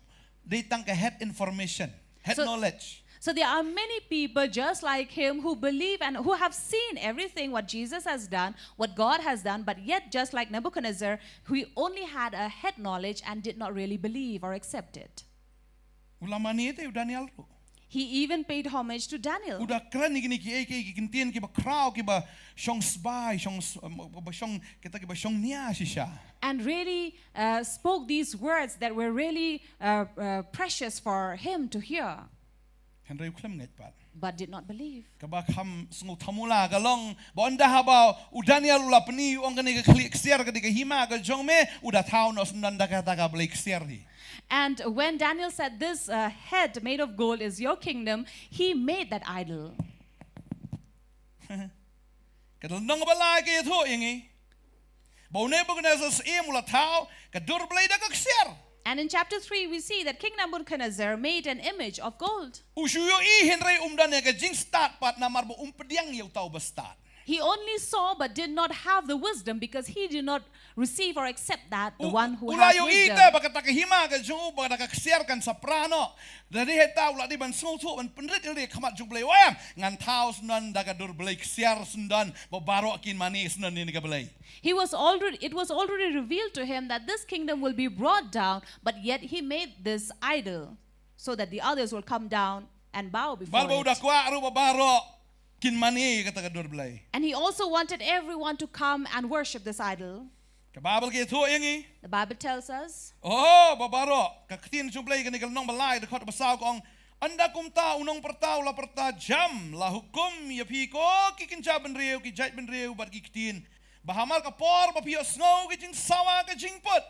they tang ka head information head So- knowledge. So there are many people just like him who believe and who have seen everything what Jesus has done, what God has done, but yet just like Nebuchadnezzar, who only had a head knowledge and did not really believe or accept it. Ulama ni te Daniel ru. He even paid homage to Daniel. Udah keren ni ki ki kintien ki ba krau ki ba shong spy shong ba shong kita ki ba shong nia shisha. And really spoke these words that were really precious for him to hear, Henry klim nget pat. but did not believe. Kabak ham sungu tamula galong bonda habau udaniel ula peni ong kani ka klik siar ka diga hima ka jong me udah tahu nos nanda ka ta ka blake siar hi. And when Daniel said, This head made of gold is your kingdom, he made that idol. Kadal nong balai ke thu ingi. Bau Nebuchadnezzar sim ula tahu ka dur blade ka siar. And in chapter 3, we see that King Nebuchadnezzar made an image of gold. Usuyo I Henry umdan ka jing start pat na marbo pediang yau tahu ba start. He only saw but did not have the wisdom because he did not receive or accept that, the one who has Ulayo wisdom. ite baka takahima ka jung baka takasiar kan soprano. Dari heta ula di ban sungtu ban penrit ili kamat jublay wayam ngan taus nan daga dur blay siar sundan babaro akin mani sundan ini ka blay. It was already revealed to him that this kingdom will be brought down, but yet he made this idol so that the others will come down and bow before Balbo udah it. kwa aru babaro kin mani kata ka dur blay. And he also wanted everyone to come and worship this idol. Ka babal ke thu ingi. The Bible tells us, Oh babaro ka ktin jublay ka nikal nong balay da khot basaw kong anda kumta unong pertau la perta jam la hukum ya piko ki kinja ben riu ki jait ben riu bat ki ktin. Bahamal ka por bapiyo snow ka jing sawa ka jing put.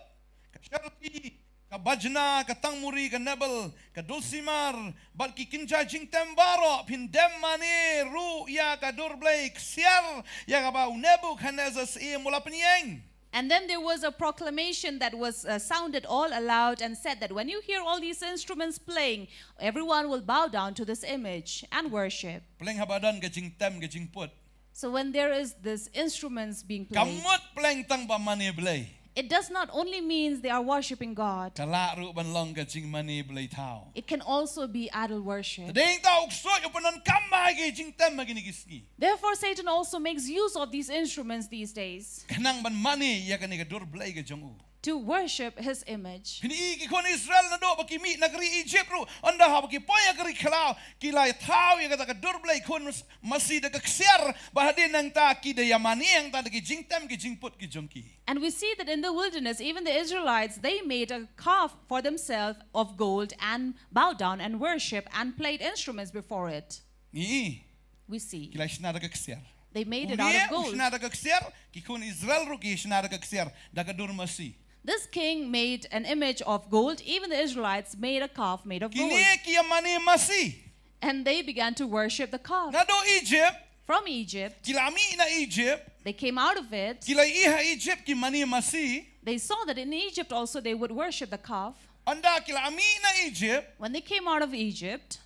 Ka sharti ka bajna ka tangmuri ka nebel ka dulsimar bat ki kinja jing tembaro pindem mani ru ya ka dur blake siar ya ka ba Nebuchadnezzar si mula penyeng. and then there was a proclamation that was sounded all aloud and said that when you hear all these instruments playing, everyone will bow down to this image and worship. Peleng habadan ka jing tem ka jing put. So when there is this instruments being played, Kamut peleng tang ba mani blay. it does not only mean they are worshiping God. Kala ru ban long ka jing mani blay tao. It can also be idol worship. Tadeng tao ukso yo panon kamay ka jing tem maginigiski. Therefore, Satan also makes use of these instruments these days Kanang ban mani ya ka ni ka dur blay ka jong u. to worship his image. Piniigi kon Israel na do baki mi nagri Egypt ru anda ha baki poya kari klau kilay tao ya kata ka durblay kon masi da kaksiar bahadin nang ta ki da yamani ang ta ki jingtem ki jingput ki jongki. And we see that in the wilderness, even the Israelites, they made a calf for themselves of gold and bowed down and worship and played instruments before it. Ni We see kilay sinada kaksiar. they made it out of gold. Sinada kaksiar ki kon Israel ru ki sinada kaksiar da ka dur masi. This king made an image of gold. Even the Israelites made a calf made of gold. Kini ki yamani masi. And they began to worship the calf. Na do Egypt From Egypt, kilami na Egypt they came out of it. kilay iha Egypt ki mani masi. They saw that in Egypt also they would worship the calf. Anda kilami na Egypt When they came out of Egypt,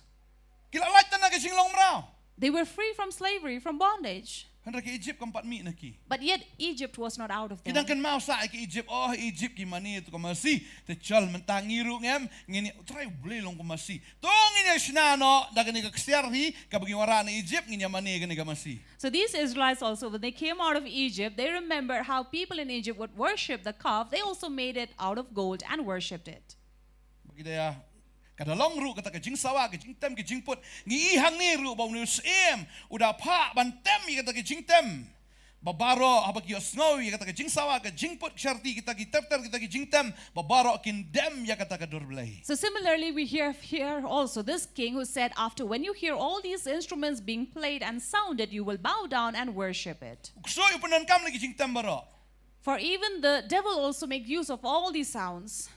kilalait na ka Shillong mrao. they were free from slavery, from bondage. Hendak ke Egypt kampat mi naki. But yet Egypt was not out of them. Kita kan mau sa ke Egypt. Oh Egypt gimana itu kamasi. Tecel mentangi ru ngem ngini try boleh long kamasi. Tong ini shnano dak ni keserhi kabagi warana Egypt ngini mani gani kamasi. So these Israelites also, when they came out of Egypt, they remembered how people in Egypt would worship the calf. They also made it out of gold and worshipped it. Bagi dia kada long ru kata ke jing sawa ke jing tem ke jing put ngi ihang ni ru bau ni sem udah pa bantem kata ke jing tem babaro apa ki snow kata ke jing sawa ke jing put syarti kita ki terter kita ki jing tem babaro kin dem ya kata ke dorblay. So similarly, we hear here also this king who said, after when you hear all these instruments being played and sounded, you will bow down and worship it. So ipunan kam lagi jing tem baro. For even the devil also make use of all these sounds.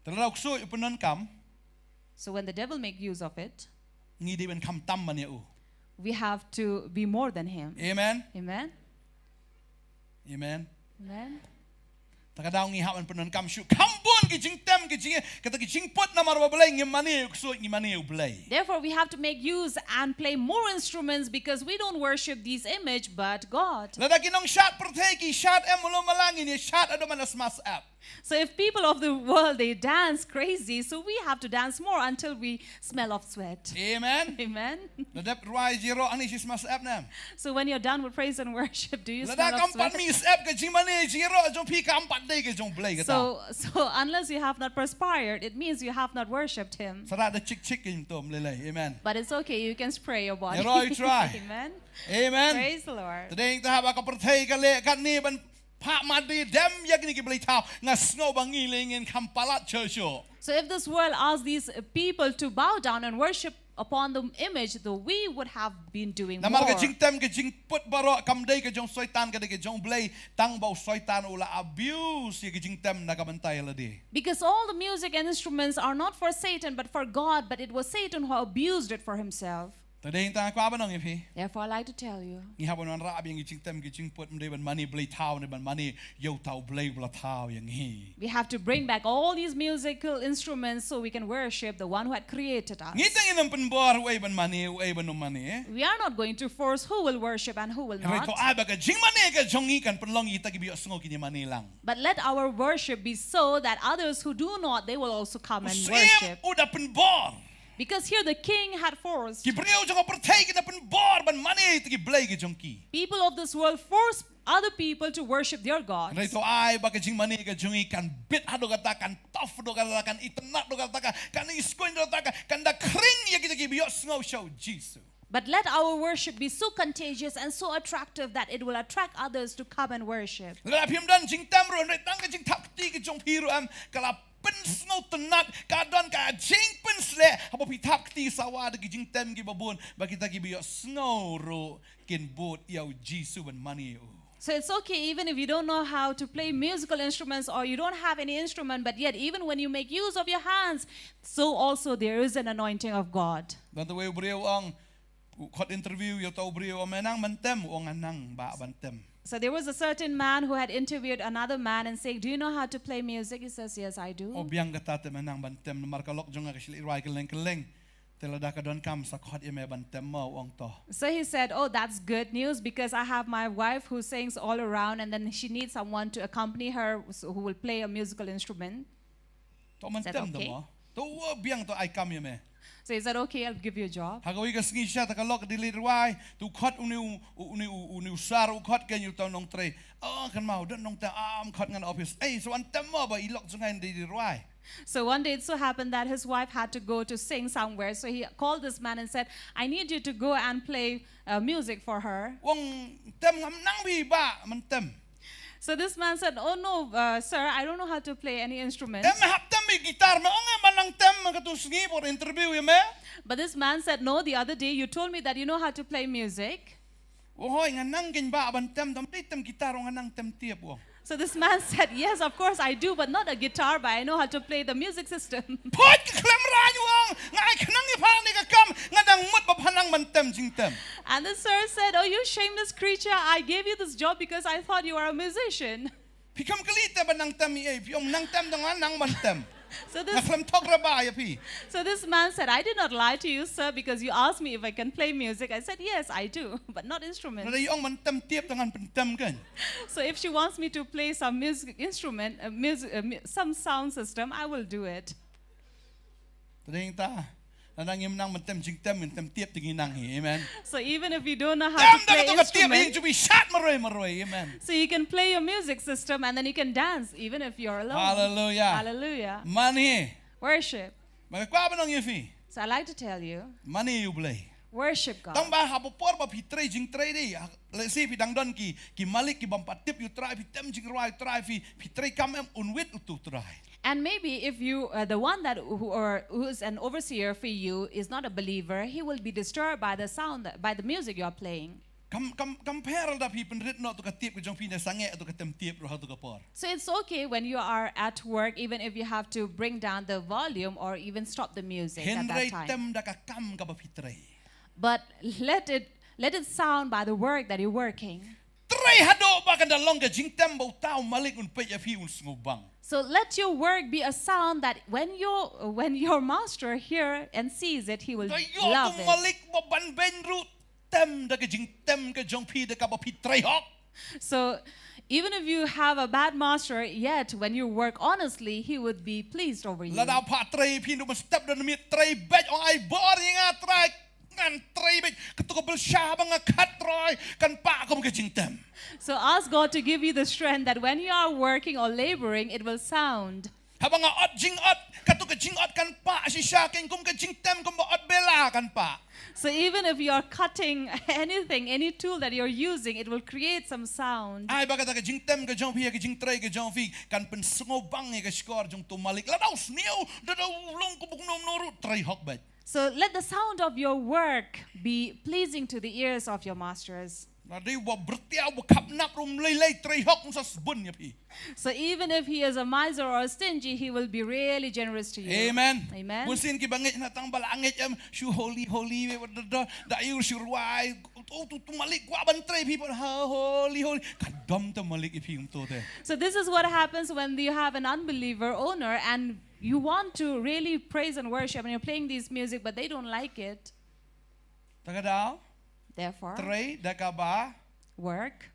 Terlalu so ipunan kam So when the devil make use of it, ngi di ben kam tam man ya u. we have to be more than him. Amen. Amen. Amen. Amen. Takadaw ngi hawan punan kam shu kambon ki jing tem ki jing kata ki jing put na marwa blay ngi mani so ngi mani blay. Therefore, we have to make use and play more instruments because we don't worship these image but God. Lada kinong shot perteki shot emulo malangi ni shot ado manas mas app. So if people of the world, they dance crazy, so we have to dance more until we smell of sweat. Amen. Amen. Lada ruai jiro ani sis mas app nam. So when you're done with praise and worship, do you Lada smell of kampat sweat? mi app ke jing mani jiro jong pi kampat day ke jong blay kata. So unless you have not perspired, it means you have not worshipped him. Sarat da chick kin tom lelay. Amen. But it's okay, you can spray your body. Yero, you try. Amen. Amen. Praise the Lord. Today ta haba ka pertei ka le kan ni ban pa madi dem yak ni ki blay tao nga snow bangi lingin kampalat churcho. So if this world asks these people to bow down and worship upon the image, though we would have been doing more. Namar ka jing tem ka jing put baro kam day ka jong soitan ka de ka jong blay tang bau soitan ula abuse ye ka jing tem na ka bantay la di. Because all the music and instruments are not for Satan but for God, but it was Satan who abused it for himself. Today ta ko abanong ifi. Therefore, I like to tell you, Ni habon man ra abing jing tem ka jing put mde ban money blay tao ne ban money yo tao blay bla tao yang hi. we have to bring back all these musical instruments so we can worship the one who had created us. Ngitang inam penbor way ban money way ban no money. We are not going to force who will worship and who will Henry not. to aba ka jing money ka jong ikan penlong ita ki biyo sngo kini money lang. But let our worship be so that others who do not, they will also come and Same worship. udah penbor. Because here the king had forced Ki brio jong pertai kita penbor ban money ita ki blay ki jong ki. people of this world, force other people to worship their gods. Henry to ay ba ka jing money ka jong ikan bit hado kata kan tough do kata kan itenat do kata kan iskoin do kata kan da kring ya kita ki biyo sngo show Jesus. But let our worship be so contagious and so attractive that it will attract others to come and worship. Lala pim dan jing tamro henry tang ka jing takti ki jong piru am kala pensno tenat kadon ka jing pensle apa pitap ti sawa de jing tem gi babun ba kita gi biyo snow ro kin boat yau jisu ban money. So it's okay even if you don't know how to play musical instruments or you don't have any instrument, but yet even when you make use of your hands, so also there is an anointing of God. Dan tu brio ang khot interview yo tau brio menang mentem ong anang ba bantem. So there was a certain man who had interviewed another man and saying, do you know how to play music? He says, yes, I do. O biang kata te menang bantem marka lok jong ka sili rai keleng telada ka don kam sa khot ime bantem mo ong to. So he said, oh, that's good news because I have my wife who sings all around and then she needs someone to accompany her who will play a musical instrument. To mentem okay? mo. To biang to ai kam yeme. So he said, okay, I'll give you a job. Hagawi ka sngi siya takalok dilirway tu khot uni usar u khot ken yu taw nong tre. Oh kan mau dan nong ta am khot ngan office. Eh so antem mo ba ilok sungai dilirway. So one day it so happened that his wife had to go to sing somewhere. So he called this man and said, I need you to go and play music for her. Wong tem ngam nang bi ba mentem. So this man said, oh no, sir, I don't know how to play any instrument. Tem hap tem bi gitar ma ong malang tem ka tu sngi for interview yeme. But this man said, no, the other day you told me that you know how to play music. Wohoy nga nang kin ba bantem dam tem gitar ong nang tem tiep wo. So this man said, yes, of course I do, but not a guitar, but I know how to play the music system. Pot klem ra yu ong ngai khnang ni pa ni ka kam ngadang mut ba phanang mentem jing tem. And the sir said, oh, you shameless creature, I gave you this job because I thought you were a musician. Pikam kalite ba nang tem e piom nang tem dong nang mentem. So นะครั this บทอกระบายอะพี่ so this man said, I did not lie to you, sir, because you asked me if I can play music. I said, yes, I do, but not แล้ว instruments. ได้ย่องมันเต็มเทียบตั้งอันเป็นเต็มกัน So if she wants me to play some music instrument, some sound system, I will do it. แต่ได้ยิงตาแล้วนั่งยิ้มนั่งมันเต็มจริงเต็มเหมือนเต็มเทียบตะกี้นั่งเห็นไหม So even if you don't know เต็ how ม to แต่ก็ play ต้องกระเทียบเอง instrument, จะมีชาติมารวยเห็นไหม so you can play your music system and then you can dance even if you're alone. ฮาเลลูยา Hallelujah. มันนี่ Worship. มันกว่าเป็นน้องยี่ฟี So I like to tell you, มันนี่อยู่เลย worship ต้อง God. บาหาปปอร์บาพิตรจริงตรดิเลยสิพี่ดังดอนกี่มาลิกกี่บัมปัดทิบอยู่ตรายพี่เต็มจริงรายตรายพี่ตรกำอุ่นวิทอุตุตราย And maybe if you, the one that who's an overseer for you is not a believer, he will be disturbed by the sound, by the music you are playing. คำเพลดาพี่เป็นริดนอตุกเทียบกับจงพี่ในสังเกตตุกเต็มเทียบเราตุกปอร์ So it's okay when you are at work, even if you have to bring down the volume or even stop the music เห็น at ไร that เต็ม time. ดักกำกับพี่ตร But let it sound by the work that you're working. ตรฮัดโดบากันดัลลงกับจริงเต็มบ่าวต้ามาลิกอุ่นเปียพี่อุ่นสงบบัง So let your work be a sound that when your master hear and sees it, he will แต่ยอ love ตุมา it. ลิกบ่บันเบนรูเต็มดักจริงเต็มกับจงพี่ดักกับพี่ตรฮอก So even if you have a bad master, yet when you work honestly, he would be pleased over you. แล้วดาวพาตรพี่ดูมันสเต็ปเดินมีตรเบจของไอ้บอร์ยังไงตรงานตรเบจกตุกเบลชาบังคัดรอยกันปะก็มันจริงเต็ม So ask God to give you the strength that when you are working or laboring, it will sound. ถ้าบังอัดจริงอัดกตุกจริงอัดกันปะชิชาเก่งกุมกับจริงเต็มกุมบ่อัดเบลากันปะ So even if you are cutting anything, any tool that you're using, it will create some sound. ไอ้บักตะกับจริงเต็มกับจงพี่กับจริงตรกับจงพี่กันเป็นสงบบังกับสกอร์จงตัวมาลิกแล้วดาวสเนียวดาวลงกุบุกนมโนรุตรฮอกเบจ So let the sound of your work be pleasing to the ears of your masters. แล้วได้ว่าบรเตียวขับนับรุมเลยตรฮอกมันสัสบุญเนี่ยพี่ So even if he is a miser or a stingy, he will be really generous to you. Amen. Amen. Musin ki bangit na tang balangit shu holy da you shu wai tu malik gua bantre people holy kadam to malik ipi to te. So this is what happens when you have an unbeliever owner and you want to really praise and worship and you're playing this music but they don't like it. Tagadao Therefore, tre da ka ba work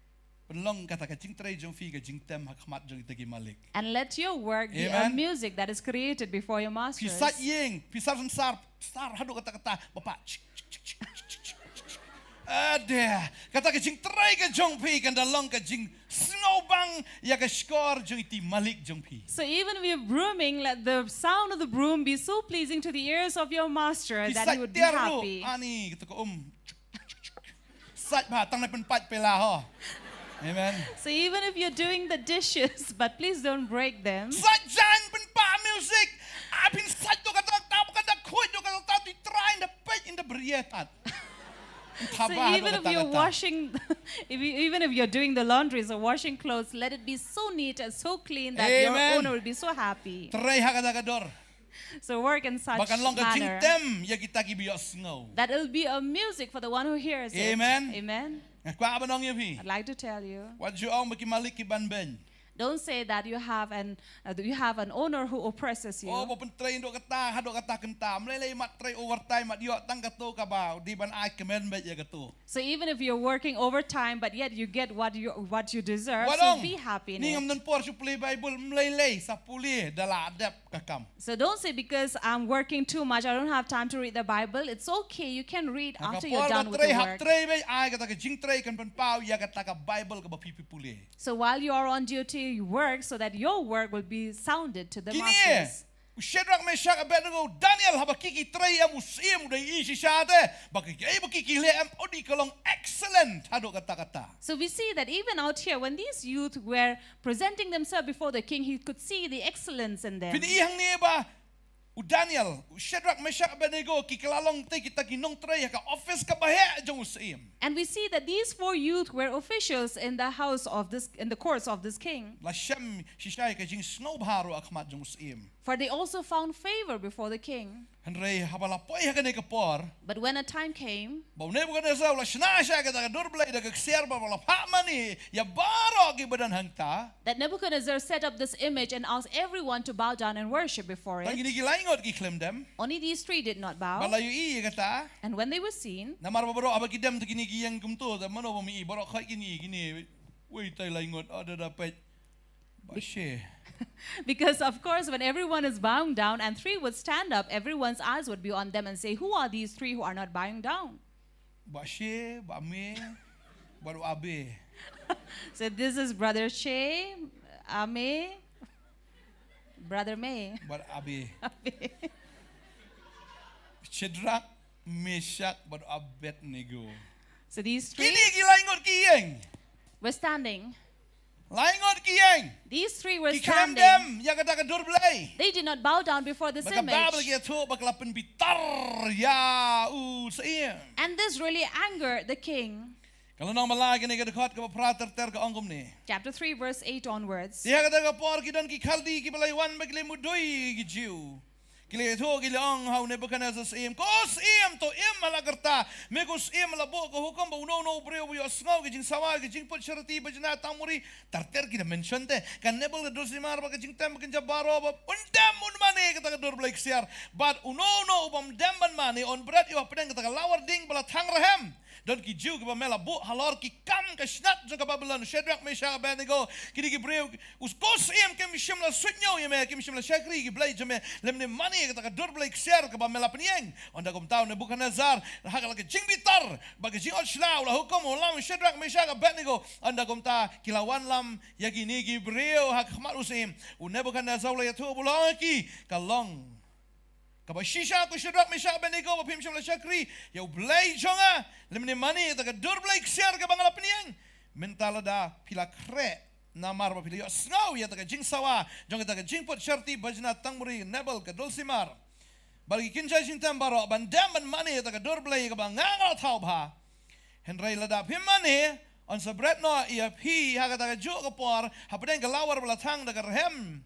penlong kata ka jing tre jong fi ka jing tem hakmat jong itagi malik. and let your work be a Amen. music that is created before your masters. Pisat yeng pisat sar hadu kata bapa. Ada kata ka jing tre ka jong fi kan dalong ka jing snowbang ya ka skor jong iti malik jong fi. So even if you're brooming, let the sound of the broom be so pleasing to the ears of your master that he would be happy. Ani kita ko Sat ba tang na penpat pela ho. Amen. So even if you're doing the dishes, but please don't break them. Sat jan penpa music. Apin sat to kata tao kata kuy to kata tao to try in the page in the brietat. So even if you're washing, even if you're doing the laundries or washing clothes, let it be so neat and so clean that your Amen. owner will be so happy. Try hakadakador. So work in such Bakan long ka manner jingtem ya kita ki biyo snow. that it will be a music for the one who hears it. Amen. Amen. Kwa abanong yapi. I'd like to tell you, What you ong makimalik ki banben. don't say that you have an owner who oppresses you. Oh, pun try do kata hado kata kentam. Lele mat try overtime mat yo tang kato ka ba. Di ban ai kemen bet ya kato. So even if you're working overtime, but yet you get what you deserve, so Wadong. be happy in Ni ngam it. nan por su play Bible mlele sa puli dala adep kakam. So don't say because I'm working too much, I don't have time to read the Bible. It's okay, you can read after you're done with the work. Tray bay ay kata ka jing tray kan pan pau ya kata ka Bible ka ba pipi puli. So while you are on duty, you work so that your work will be sounded to the Kini masters. Shadrach, Meshach, Abednego, Daniel habakiki tray am usim day isi shade bakiki ay bakiki le am odi kalong excellent hado kata kata. So we see that even out here, when these youth were presenting themselves before the king, he could see the excellence in them. Pinihang niya ba Daniel, Shadrach, Meshach, Abednego kikalalong tay kita kinong tray ka office ka bahe jong usim. And we see that these 4 youth were officials in the house of this, in the courts of this king. La shem shishay ka jing snow bharo akmat jong usim. For they also found favor before the king. Henry habalapoi hakane kapor. But when a time came, Bau Nebuchadnezzar la shna sha ka durblai da kser ba la phamani ya baro ki badan hangta. that Nebuchadnezzar set up this image and asked everyone to bow down and worship before Tang it. ini gilaingot ki klemdem. Only these three did not bow. Balayu I kata. And when they were seen, Namar ba baro abakidem to kini ki yang kumto da mano ba mi baro khai kini. Wei tai laingot ada dapat. Bashe. because of course, when everyone is bowing down and three would stand up, everyone's eyes would be on them and say, who are these three who are not bowing down? Bashe, ba me, baru abe. So this is Brother Che, Ame, Brother May. Baru abe. Shadrach, Meshach, baru Abednego. So these three Kini ki laingot ki yang. were standing. Laingot ki yang. These three were Ki standing. klemdem ya kata ka durblai. They did not bow down before this Maka babel image. kia tu bakalapan bitar ya seiang. And this really angered the king. Kalau nang malagi ni kadekot ka prater ter ka angkum ni. Chapter 3, verse 8 onwards. Dia kata ka por ki dan ki khaldi ki balaywan bagile mudoi ki jiu. Kile tu ki ang hau Nebuchadnezzar seim. Kos im to im malagarta. Megos im labo ko hukum ba uno no breu yo snau ki jing sawa ki jing put sharati bajna tamuri tarter ki mention te kan nebel do simar ba ki jing tem ki jabaro ba undam un mane kata ka dor blake siar. But uno no ubam demban mane on bread yo pedang kata ka lawar ding bala tangrahem. Don ki jiu ki ba mela bo halor ki kam ka snat jo ka Babylon Shadrach Meshach Abednego ki ki breu us kos im ke mishim la sunyo ye me ki mishim la shakri ki blai jame lemne mani kata ka dor blake siar ka ba mela penieng onda kom tau Nebuchadnezzar hakal ka jing bitar ba ki jing shlau la hukum ulam Shadrach Meshach Abednego onda kom ta kilawan lam ya ki ni ki breu hak marusim u Nebuchadnezzar la yatu bulaki kalong Kaba shisha ko Shadrach Meshach Abednego ba pim shim la shakri ya blai jonga lemne mani ta ka dur blai ksiar ka bangala peniang mentala da pila kre na mar ba pila yo snau ya ta ka jing sawa jonga ta ka jing pot sharti bajna tangmuri nebel ka dulsimar bagi kinja jintam baro bandam ban mani ta ka dur blai ka bangangal thau ba henry la da pim mani on sa bread no ia pi ha ka ta ka ju ka por ha pedeng ka lawar bala thang da ka rehem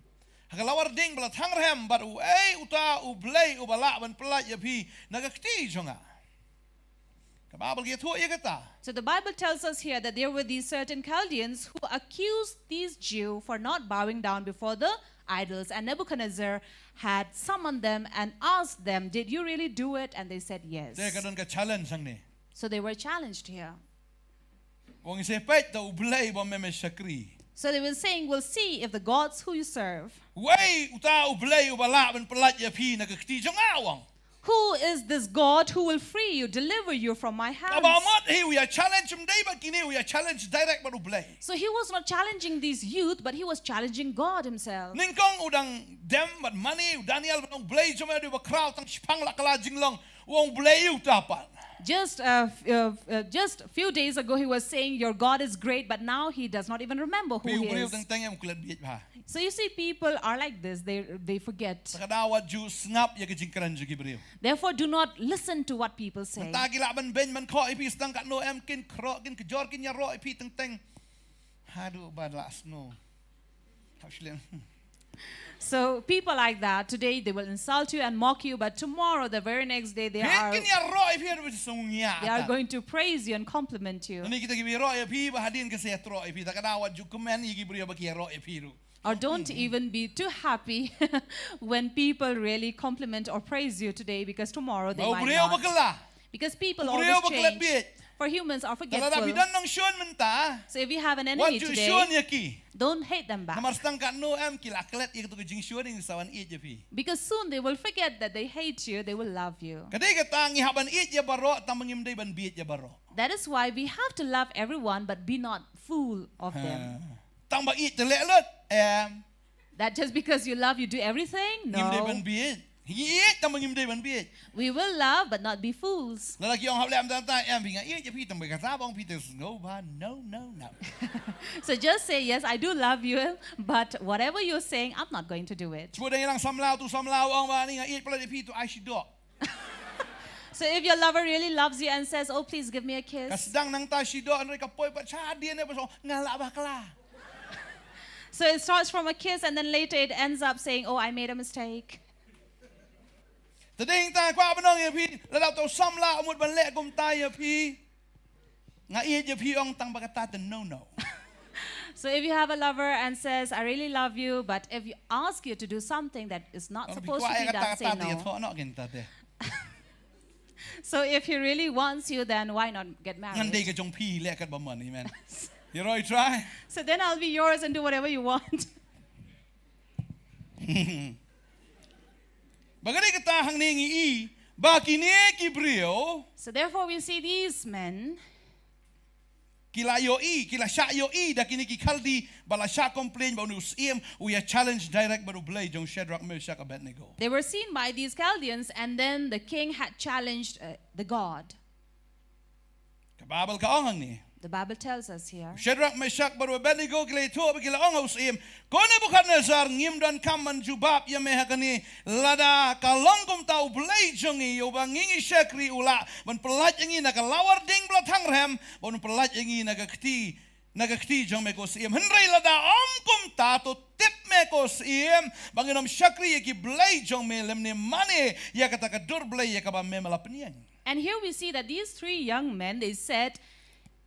Hakalawar ding bala tangrem but uta ublay ubala ban pelat ya pi nagakti jonga. Ka Bible kia tu ya kata. So the Bible tells us here that there were these certain Chaldeans who accused these Jews for not bowing down before the idols. And Nebuchadnezzar had summoned them and asked them, did you really do it? And they said yes. Dia kadon ka challenge sang ni. So they were challenged here. Wong sepet ta ublay ba meme shakri. So they were saying, we'll see if the gods who you serve, Uta ublay ubala ban pelat ya pi nagakti jonga wong. who is this God who will free you, deliver you from my hands? Kabamat he we are challenge day ba kini we are challenge direct ba ublay. So he was not challenging these youth, but he was challenging God himself. Ningkong udang dem but money Daniel ba ublay joma di ba crowd tang spang lakala jinglong wong ublay utapan. Just a few days ago, he was saying, your God is great, but now he does not even remember who he is. So you see, people are like this. They forget. Therefore, do not listen to what people say. So people like that, today they will insult you and mock you, but tomorrow, the very next day, they are going to praise you and compliment you. Or don't even be too happy when people really compliment or praise you today, because tomorrow they might not. Because people always change. For humans are forgetful. So if you have an enemy today, don't hate them back. Because soon they will forget that they hate you, they will love you. That is why we have to love everyone, but be not fool of them. That just because you love, you do everything? No. We will love, but not be fools. So just say, yes, I do love you, but whatever you're saying, I'm not going to do it. So if your lover really loves you and says, oh, please give me a kiss. So it starts from a kiss and then later it ends up saying, oh, I made a mistake. แต่ได้ยินตาความเป็นน้องอย่าพี่แล้วเราต้องซ้ำละอมุดบันเละกุมตายอย่าพี่งาเอียอย่าพี่องตังปากตาแต่ no So if you have a lover and says, I really love you, but if you ask you to do something that is not supposed to be done, say no. So if he really wants you, then why not get งั้นเด็ก married? ก็จงพี่แลกกันบ่เหมือนนี่แมน you know try So then I'll be yours and do whatever you want. บางทีก็ตาหังเนงีอีบากิเนกิบริโอ So therefore we see these men, กิลาโยอีกิลาชาโยอีดักกินกิคัลดีบาลาชาคอมเพลนบานุสเอียมอุยา challenge direct บานุเบลย์จงเชดรักเมชักกับเบตเนโก they were seen by these Chaldeans and then the king had challenged the god. กับบาเบลก็อ้องหังนี่ The Bible tells us here. เชดรักเมชักบานุเบตเนโกกิเลทั่วไปกิลาอ้องอุสเอียมก่อนในบุคคลเนซาร์งิมดันคำมันจูบาบยามเมฮักนี่ลาดากาลองกุมตาอุเบลย์จงอีโยบางงิงอิเชครีอุละมันปลัดอย่างนี้นักลาวร์ดิงบลัดทั้งแรมบานุปลัดอย่างนี้นักขตีNagakti jong mekos iem henry lada kum ta to tip mekos iem banginom shakri ki blay jong me lemne mane ya kata ka dur blay ya ka ba me malapnian. And here we see that these three young men, they said,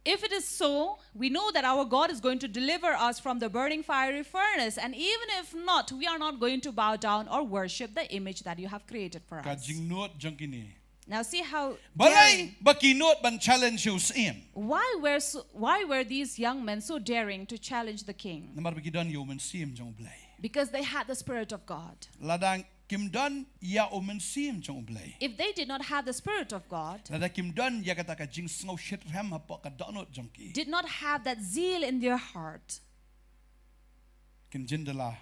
if it is so, we know that our God is going to deliver us from the burning fiery furnace. And even if not, we are not going to bow down or worship the image that you have created for Ka us. jingnot jong kini. Now see how Balay daring, bakinot ban challenge us iem. why were these young men so daring to challenge the king? Namar bakidan yo men sim jong blay. Because they had the Spirit of God. Ladang kimdan ya o men sim jong blay. If they did not have the Spirit of God, Lada kimdan ya kata ka jing sngo shit ram ha ka donot jong ki. did not have that zeal in their heart, Kin jindala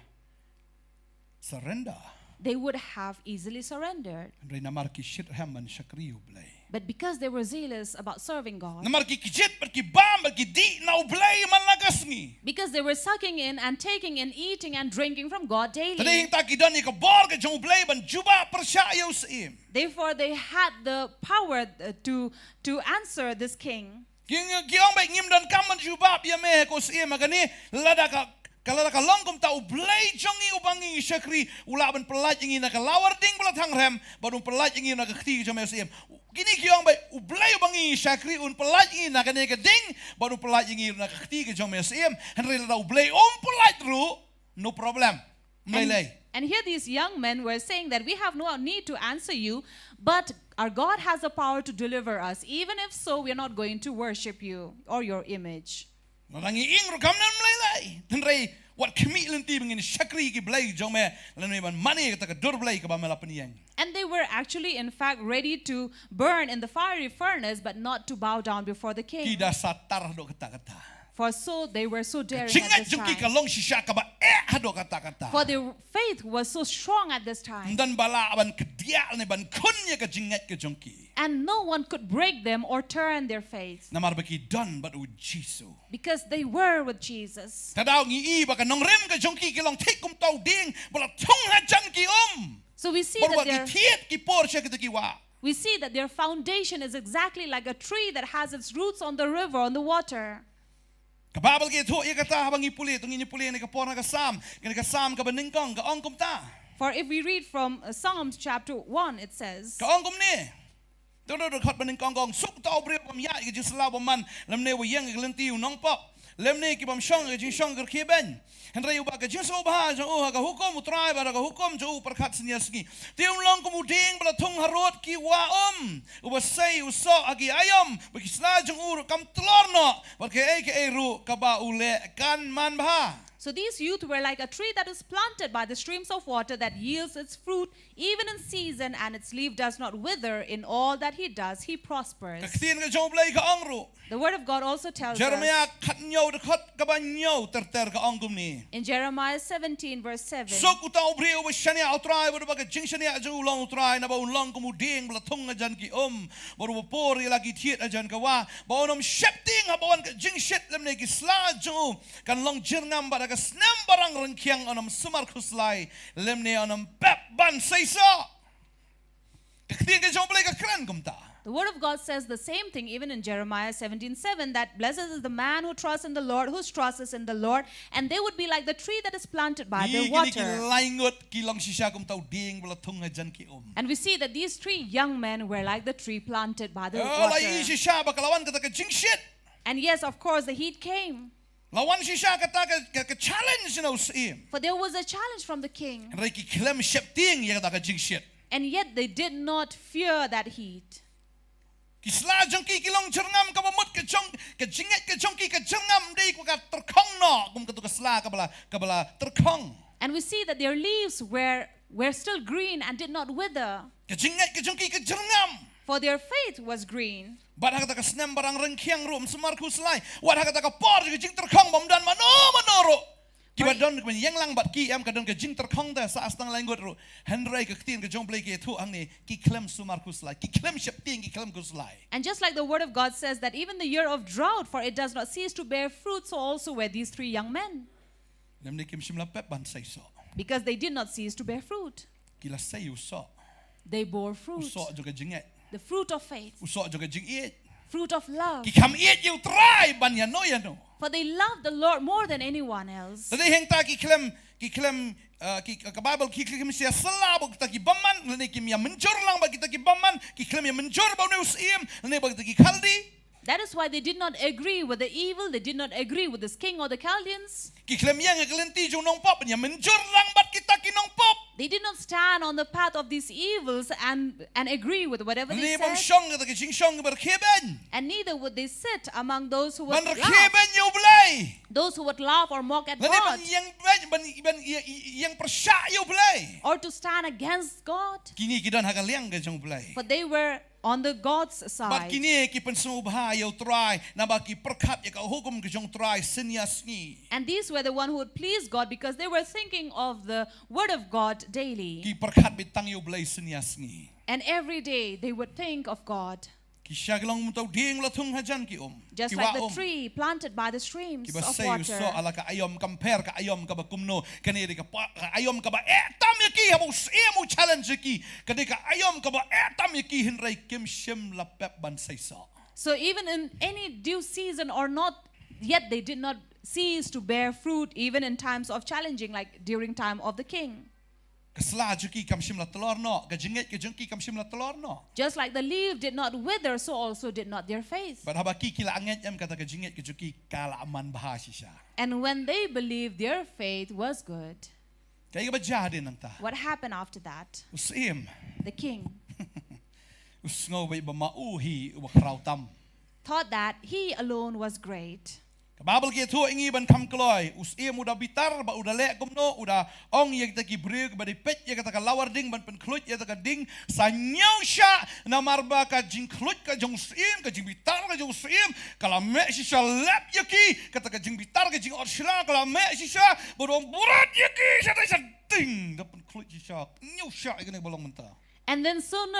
surrender. they would have easily surrendered. Ray namar ki shit ram man shakri yo blay. But because they were zealous about serving God, Namar ki kijit bar ki bam bar ki di na blay man lagas ni. because they were sucking in and taking in, eating and drinking from God Tadi daily, hing taki dan ka bor ka jong blay ban juba persya yo sim. therefore they had the power to answer this king. Giong ba ngim dan kaman juba ya me ko sim magani lada ka kalala ka longkom ta blay jong i ubangi shakri ulaban pelaj ingi na ka lawar ding bla thang rem badung pelaj ingi na ka khti jom sim. Gini giong ba ublay ubangi shakri un pelaj ingi na ka ne ka ding badung pelaj ingi na ka khti jom sim. Henry lada ublay pelaj ru no problem. Mlay. And here these young men were saying that we have no need to answer you, but our God has the power to deliver us. Even if so, we are not going to worship you or your image. Marangi ingro kamnan mlay. Henry what kami lenti bingin shakri ki blay jong me lan ban money ka dur blay ka ba malapnian. And they were actually, in fact, ready to burn in the fiery furnace, but not to bow down before the king. Kida satar do kata-kata. For so they were so daring at Singat this jong ki time. kalong shisha ka ba do kata-kata. For their faith was so strong at this time. Dan bala ban kedia ne ban kunya ka jingat ka jong ki. And no one could break them or turn their faith. Namar baki done but with Jesus. Because they were with Jesus. Tadaw ngi i ba ka Nongkhryiem ka jong ki kilong take kum tau ding bala thong ha jan ki So we see Borwa that ki thiet ki por sha ki ki wa. we see that their foundation is exactly like a tree that has its roots on the river, on the water. Kababal ki thu ikata habang ipuli tung inipuli ni ka por na ka sam ka sam ka baningkong ka ong kum ta. For if we read from Psalms chapter 1, it says, Ka ong kum ni. Do khat baningkong gong suk tau bre kam ya ki jisla bo man lamne wo yang ki lenti nong pop. Lemne ki bam shong ki shong ker kheben. Henry ba ka jiso ba jo ka hukom utrai ba ka hukom jo perkhat sniaski. Tiung long ko muding bla thung harot ki wa uba sei uso agi ayom ba ki sla jong ur kam tlorno ba ke e ru ka ba ule kan man ba. so these youth were like a tree that is planted by the streams of water that yields its fruit even in season, and its leaf does not wither. In all that he does, he prospers. Ka tin ka jong blai ka angru. The word of God also tells Jeremiah us khat nyau de khat ka ba nyau ter ka ong kum ni. in Jeremiah 17 verse 7, Sok utau bre uba shania utrai ba ka jing shania jo long utrai na ba long ko muding bla thung jan ki ba ru por lagi thiet ajan ka wa ba onom shepting ha ba ka jing shit lemne ki sla jo kan long jirngam ba ka snam barang rengkyang onom sumar khuslai lemne onom pep ban saisa. Ka tin ka jong blai ka kran kum ta. The word of God says the same thing even in Jeremiah 17:7, that blessed is the man who trusts in the Lord, whose trust is in the Lord, and they would be like the tree that is planted by the water. And we see that these 3 young men were like the tree planted by the water. And yes, of course, the heat came. Lawan siya kata ka challenge na usim. For there was a challenge from the king. Rai ki klem shep ting ya kata ka jingshit. And yet they did not fear that heat. Kisla jongki kilong chernam ka mamut ka jong ka jinget ka jongki ka chernam dei ko ka terkong no kum ka tu kasla ka bala terkong. And we see that their leaves were still green and did not wither. Ka jinget ka jongki ka chernam. For their faith was green. Bat hakata ka snem barang rengkiang rum semar kuslai. Wat hakata ka por ka jing terkong bamdan manoro. Kiba don ka yang lang bat ki am ka don ka jing terkong da sa astang langot ru. Henry ka tin ka jong play ke thu ang ni ki klem sumar kuslai. Ki klem shep ting ki klem kuslai. And just like the word of God says that even the year of drought, for it does not cease to bear fruit, so also were these 3 young men. Lem ni kim shim lapet ban sai so. Because they did not cease to bear fruit. Kila say so. They bore fruit. Usok jo ka jinget. The fruit of faith. Usok jo ka jing it. Fruit of love. Ki kam it you try ban ya no. For they loved the Lord more than anyone else. Tadi heng ta ki klem ki ka Bible ki klem sia salab kita ki baman lene ki ya menjor lang ba kita ki baman ki klem ya menjor ba ne usim lene ba kita ki khaldi. That is why they did not agree with the evil. They did not agree with this king or the Chaldeans. Ki klem yang kelenti jo nong pop ya menjor lang ba kita ki nong pop. They did not stand on the path of these evils and agree with whatever they Lene bom said. shong kita ki jing shong berkheben. And neither would they sit among those who would Ban laugh. berkheben yo blai. Those who would laugh or mock at Lene God. ban yang persya yo blai. Or to stand against God. Kini kidan hakaliang ka jong blai. For they were on the God's Bat side. kini ki pensubha yo try na ba ki perkat ya ka hukum ka jong try senyas ni. And these were the one who would please God because they were thinking of the word of God daily. Ki perkat bitang yo blai senyas ni. And every day they would think of God. Ki siya lang mutaw ding latung hajan ki Just like the tree planted by the streams Ki ba of say water. so ala ka ayom compare ka ayom ka ba kumno kani ka ayom ka ba tam ki habu emu challenge ki kani ka ayom ka ba tam ki hinrai kim shim la pep ban say so. So even in any due season or not, yet they did not cease to bear fruit even in times of challenging, like during time of the king. Kasla juki kam shim la telor no ka jinget ka jungki kam shim la telor no. Just like the leaf did not wither, so also did not their faith. But haba ki kila anget yam kata ka jinget ka juki kala aman bahasi siya. And when they believed their faith was good, Kaya ba jadin nanta? what happened after that? Usim. The king Usngo ba iba mauhi uba krautam. thought that he alone was great. Kababal kia tu ingi ban kam kloy usim udah bitar ba udah lek kumno udah ong yang kita kibriu ba dipet ya kata ka lawar ding ban pen klut ya kata ding sanyau sya na marba ka jing klut ka jong usim ka jing bitar ka jong usim kala me sisa lep yaki kata ka jing bitar ka jing orsila kala me sisa bodong burat yaki sa ding dapat klut sisa nyau sya ikene bolong mentah. And then soon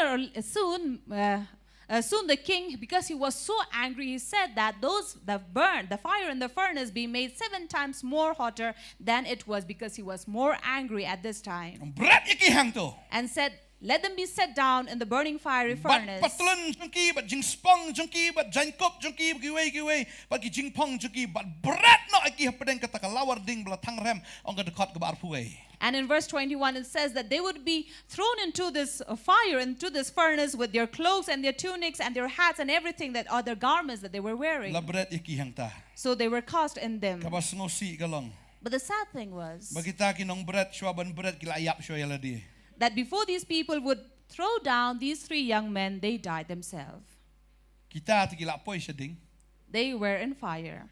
the king, because he was so angry, he said that the fire in the furnace be made 7 times more hotter than it was, because he was more angry at this time. Berat yaki hang tu. And said, let them be set down in the burning fiery furnace. Bat patulun jungki, bat jing spong jungki, bat jankop jungki, giwe, bat ki jing pong jungki, bat berat no aki hapedeng kata ka lawar ding bela tang rem ong ka dekat ke bar puai. And in verse 21 it says that they would be thrown into this fire, into this furnace, with their cloaks and their tunics and their hats and everything, that other garments that they were wearing. La berat yaki hang ta. So they were cast in them. Kabas ngosi galong. But the sad thing was Bagita kinong berat swaban berat kila ayap swa yala di. that before these people would throw down these 3 young men, they died themselves. Kita ti kila poy siya ding. They were in fire.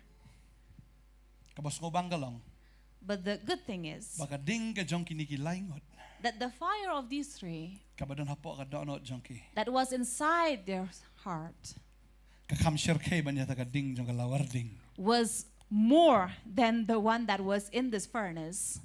Kabas ngobang galong. But the good thing is Baka ding ka jong kini kilaingot. that the fire of these 3 Kabadon hapo ka donot jongki. that was inside their heart Kakam syirkay banya ta ka ding jong ka lawar ding. was more than the one that was in this furnace.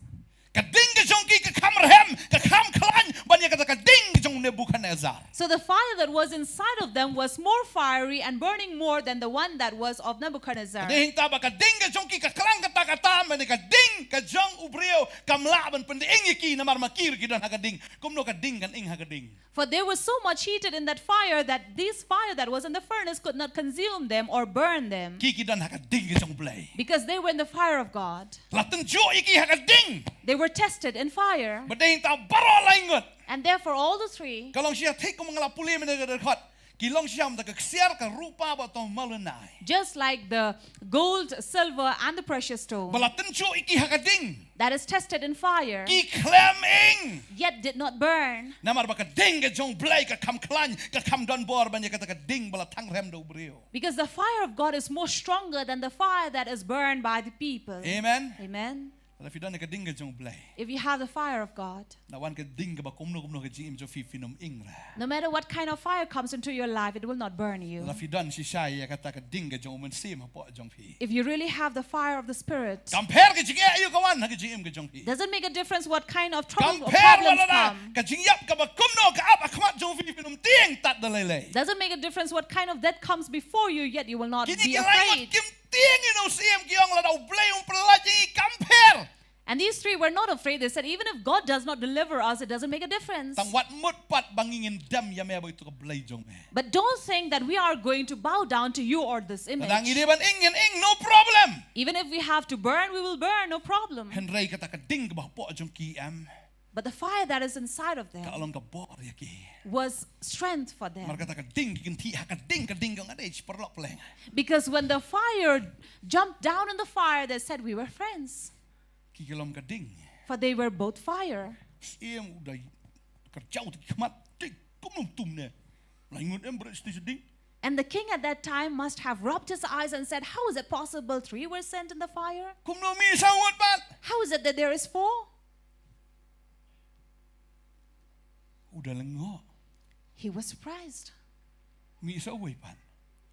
Kading ka jongki ka kamrhem, ka kam klan banya kata ka ding jong Nebuchadnezzar. So the fire that was inside of them was more fiery and burning more than the one that was of Nebuchadnezzar. Ding ta ba ka ding ka jong ki ka klang ka ta ka ta man ka ding ka jong ubreo kam laban pen ing ki na mar makir ki dan ha ka ding. Kumno ka ding kan ing ha ka ding. For they were so much heated in that fire that this fire that was in the furnace could not consume them or burn them. Ki dan ha ka ding ka jong blay. Because they were in the fire of God. Laten jo iki ha ka ding. They were tested in fire. Ba ding ta baro laingot. And therefore all the three, Kalong siya take ko mga lapuli man ka khot. Kilong siya ta ka ksiar ka rupa ba to malunai. just like the gold, silver, and the precious stone Balaten jo iki ha ka ding. that is tested in fire, Ki klem ing. yet did not burn. Namar ba ka ding ka jong blay ka kam klan ka kam don bor ban ya ka ta ka ding bala tang rem do breo. Because the fire of God is more stronger than the fire that is burned by the people. Amen. Amen. If you don't ka ding ka jong blay. If you have the fire of God, Na wan ka ding ka ba kumno ka jim jo fi finom ing ra. no matter what kind of fire comes into your life, it will not burn you. If you don't si shay ya ka ta ka ding ka jong man sim ha po jong fi. If you really have the fire of the Spirit, Compare ka jige ayo ka wan ha ka jim ka jong fi. doesn't make a difference what kind of trouble or Compare problems wala na come. ka jing yap ka ba kumno ka ap akmat jong fi finom ting tat dalele. Doesn't make a difference what kind of death comes before you, yet you will not Kini be ki laingot afraid. kim ting you know sim ki ong la daw blay perla jing compare. And these three were not afraid. They said, even if God does not deliver us, it doesn't make a difference. Tang wat mut pat bangingin dam ya me ba itu ka blay jong me. But don't think that we are going to bow down to you or this Tadang image. ini ban ing no problem. Even if we have to burn, we will burn, no problem. Henry kata ka ding ka ba po jong ki am. But the fire that is inside of Ka them along ka bor ya ki. was strength for them. Mar kata ka ding ki ti ha ka ding ka ngade perlok pleng. Because when the fire jumped down in the fire, they said we were friends. Ki kilom ka ding. For they were both fire. Iem udah kerjau ti kmat ti kumum tum ne. Laingut em beres ti seding. And the king at that time must have rubbed his eyes and said, how is it possible three were sent in the fire? Kumno mi sawat pat. How is it that there is four? Udah lengo. He was surprised. Mi sawai pat.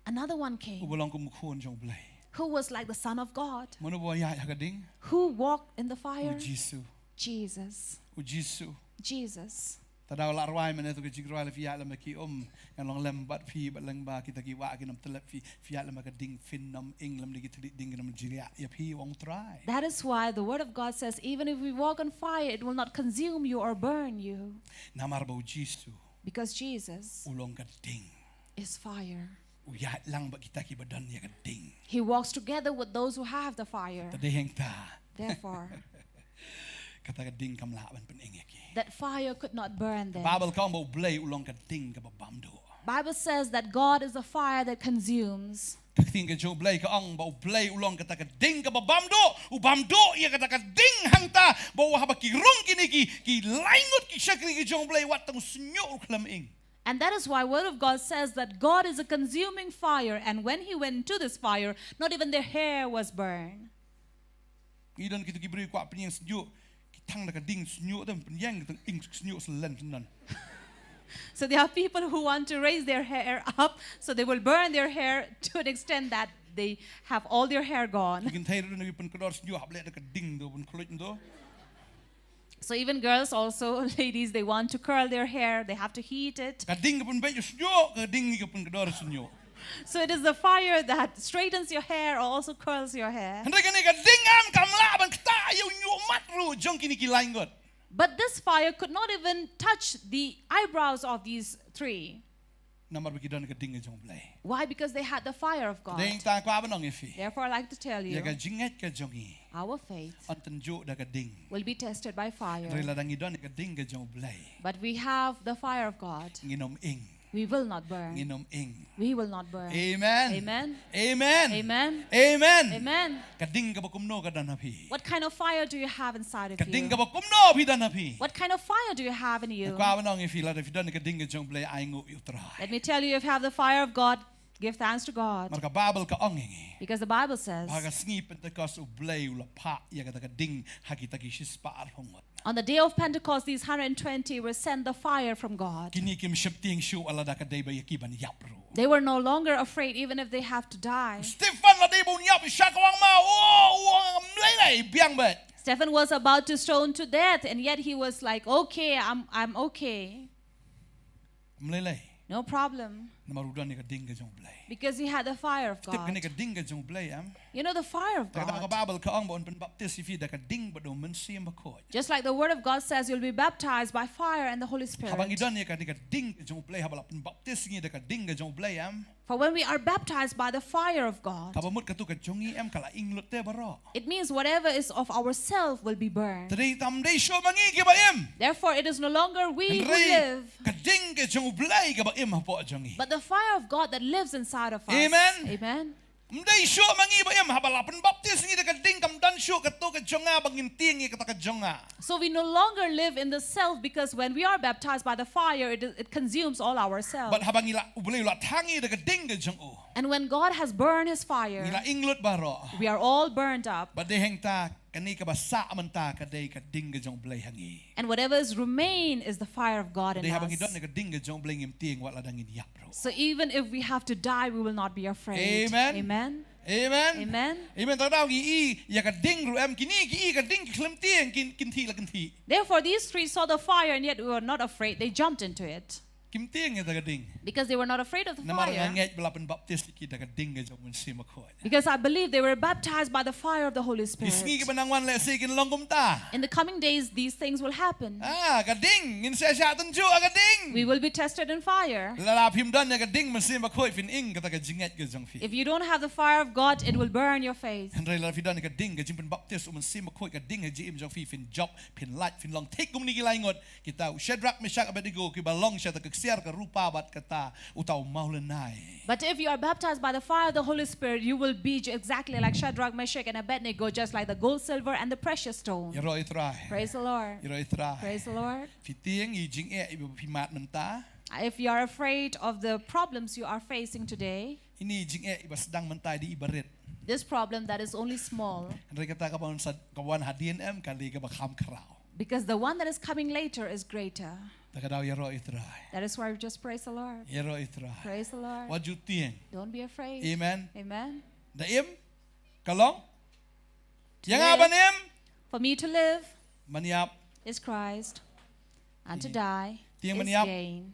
Another one came, Ubalong kumukhon jong blay. who was like the Son of God, Mana bo ya ka ding. who walked in the U fire. Jisu. Jesus. U Jisu. Jesus. Tadaw la arwai mana tu ke jigroi le fiat le ki yang long lem bat fi bat leng ba kita ki wa ki nam telep fi fiat le ka ding fin nam ing lem ki tli ding nam jiria ya fi wong try. That is why the word of God says, even if we walk on fire, it will not consume you or burn you. Namar bo Jisu Because Jesus ulong ka ding. is fire. U ya lang ba kita ki badan ya ka ding. He walks together with those who have the fire. Tadi heng ta. Therefore, Kata ka ding kam la ban pen ing ki. that fire could not burn them. Bible ka bo blay ulong ka ding ka ba bam do. Bible says that God is a fire that consumes. Kating ka jo blay ka ang ba blay ulong kata ka ding ka ba bam do. U bam do ya kata ka ding hang ta ba ha ba ki rong kini ki laingut ki sakri ki jo blay wat tang snyo klam ing. And that is why word of God says that God is a consuming fire. And when he went into this fire, not even their hair was burned. Idan kita ki beri kwa penyang snyo ki tang na ka ding snyo dan penyang tang ing snyo selen nan. So there are people who want to raise their hair up, so they will burn their hair to an extent that they have all their hair gone. Ikin thay ro na pen kador snyo hable ka ding do pen kloit do. So even girls also, ladies, they want to curl their hair, they have to heat it. Ka ding ka pen be snyo ka ding ka pen kador snyo. So it is the fire that straightens your hair or also curls your hair. Hendak ni ka ding am kam la ban kta yu nyu mat ru jong kini ki laingut. But this fire could not even touch the eyebrows of these three. Namar bagi don ka ding jong blay. Why? Because they had the fire of God. Ding ta kwa banong ifi. Therefore, I like to tell Ya you, ka jinget ka jongi. our faith Anten jo da ka ding. will be tested by fire. Rela dang idon ka ding ka jong blay. But we have the fire of God. Nginom ing. We will not burn. Nginom ing. We will not burn. Amen. Amen. Amen. Amen. Amen. Amen. Kading ka ba kumno ka dan hapi. What kind of fire do you have inside of Kading you? ka ba kumno pi dan hapi. What kind of fire do you have in you? Kwa banong ifi la if don ka ding ka jong blay ay ngu yu try. Let me tell you, if you have the fire of God, give thanks to God. Marka Bible ka ongingi. Because the Bible says, Baga sngi Pentecost u blay u la pa ya ka ding hakita ki shispa ar hongot. on the day of Pentecost, these 120 were sent the fire from God. Kini kim shipting shu ala da ka day ba yakiban yapro. They were no longer afraid, even if they have to die. Stefan la day bon yap shakawang ma o mlay biang bet. Stephen was about to stone to death, and yet he was like, okay, I'm okay. Mlele. No problem. Namarudan ni ka ding ka jong blay. Because he had the fire of Tip ka ni God. ka ding ka jong blay You know the fire of Taka ka God. Bible ka ang bon pen baptist if da ka ding ba do men sim ba ko. Just like the word of God says, you'll be baptized by fire and the Holy Spirit. Habang idon ni ka ding ka jong blay habala pen baptist ni da ka ding ka jong blay For when we are baptized by the fire of God, Kabamut ka tu ka jong kala inglot te baro. it means whatever is of ourself will be burned. Today tamday show mangi ki ba Therefore, it is no longer we who Henry live, ka ding ka jong blay ka ba hapo jong but the fire of God that lives inside of us. Amen. Amen. Mday show mangi ba habala pen baptist ni da ka ding kam dan show ka tu ka jonga bangin ting ka ta ka jonga. So we no longer live in the self, because when we are baptized by the fire, it consumes all our self. But habang ila ubulay ila tangi da ka ding ka jong And when God has burned his fire, Nila inglot baro. we are all burned up. But they hang ta kani ka basa man ta ka day ka ding ka jong blay hangi. And whatever is remain is the fire of God in They habang us. idon ka ding ka jong blay ngim ting wala dang yap bro. So even if we have to die, we will not be afraid. Amen. Amen. Amen. Amen. Amen. Ta daw gi ya ka ding ru kini ki ka ding klem ting kin thi la kin thi. Therefore, these three saw the fire, and yet we were not afraid. They jumped into it Kim ting ta ka ding. because they were not afraid of the Na marang fire. ngej bala pen baptist ki ta ka ding ka jong mun sima ko. Because I believe they were baptized by the fire of the Holy Isngi Spirit. ka banang le sig kin longom ta. In the coming days, these things will happen. Ka ding in sa sha tan ju ka ding. We will be tested in fire. La phim dan ka ding mun sima ko fin ing ka ta ka jinget ka jong fi. If you don't have the fire of God, it will burn your face. Henry la fidan ka ding ka jing pen baptist um sima ko ka ding ji im jong fi fin job fin light fin long take kum ni gilaingot kita Shadrach Meshach Abednego ki balong siya ta ka siar ka rupa bat kata utaw maulenai. But if you are baptized by the fire of the Holy Spirit, you will be exactly like Shadrach, Meshach, and Abednego, just like the gold, silver, and the precious stone. Yero itrai. Praise the Lord. Yero itrai. Praise the Lord. Fiting i jing ibu pimat menta. If you are afraid of the problems you are facing today, Ini jing iba sedang mentai di ibarit. this problem that is only small, Henry kata kawan kawan hadin kali ka bakam karau. because the one that is coming later is greater. Takadaw yero itrai. That is why we just praise the Lord. Yero itrai. Praise the Lord. What you think? Don't be afraid. Amen. Amen. Daim kalong. To Yang live. abanim For me to live maniap. is Christ, and to die Tiang is maniap. gain.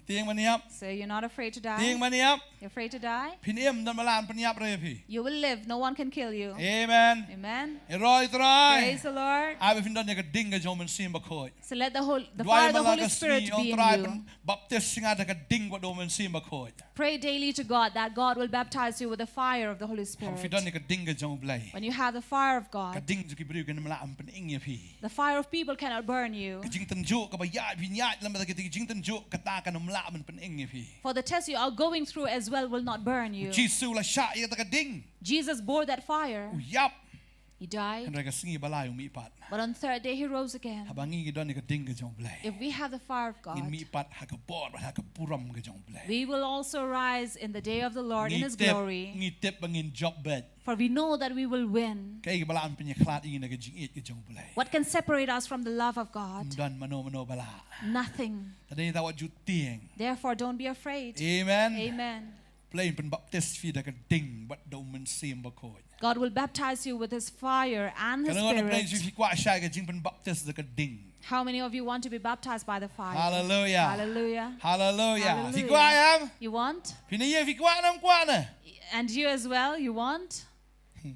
Tiang maniap. So you're not afraid to Tiang die? maniap. You're afraid to die? Pinim dan malan peniap repi. You will live. No one can kill you. Amen. Amen. Eroi trai. Praise the Lord. Abi findan ka ding ka jomen sim bakoi. So let the fire of the Holy Spirit be in you. Baptist singa ka ding ba domen sim bakoi. Pray daily to God that God will baptize you with the fire of the Holy Ham Spirit. findan ka ding ka jom blai. When you have the fire of Ka God, ding juki beriu kan malan pening ya pi. the fire of people cannot burn you. Ka jing tenjuk ka bayat binyat lam ka jing tenjuk kata kan malan pening ya pi. For the test you are going through as well will not burn you. Jisu la sya ya ka ding. Jesus bore that fire. Yap. He died, Kan ka singi balay mi pat. but on the third day he rose again. Habangi gidan ka ding ka jom blai. If we have the fire of God, In mi pat ha ka bor ha ka puram ka jom blai. we will also rise in the day of the Lord in his glory. Ngitip bangin job bed. For we know that we will win. Kay balaan penyeklat ingin na jingit ke jong bulay. What can separate us from the love of God? Dan mano bala. Nothing. Tadi tahu juting. Therefore, don't be afraid. Amen. Amen. Plain pen baptist fi da ka ding bat do men sim bakoi. God will baptize you with his fire and his Kalau orang plain spirit. fi kwa shy ka jing pen baptist da ka ding. How many of you want to be baptized by the fire? Hallelujah. Hallelujah. Hallelujah. Fi Hallelujah. kwa yam. You want? Fi ni ye fi kwa nam kwa na. And you as well, you want? Fi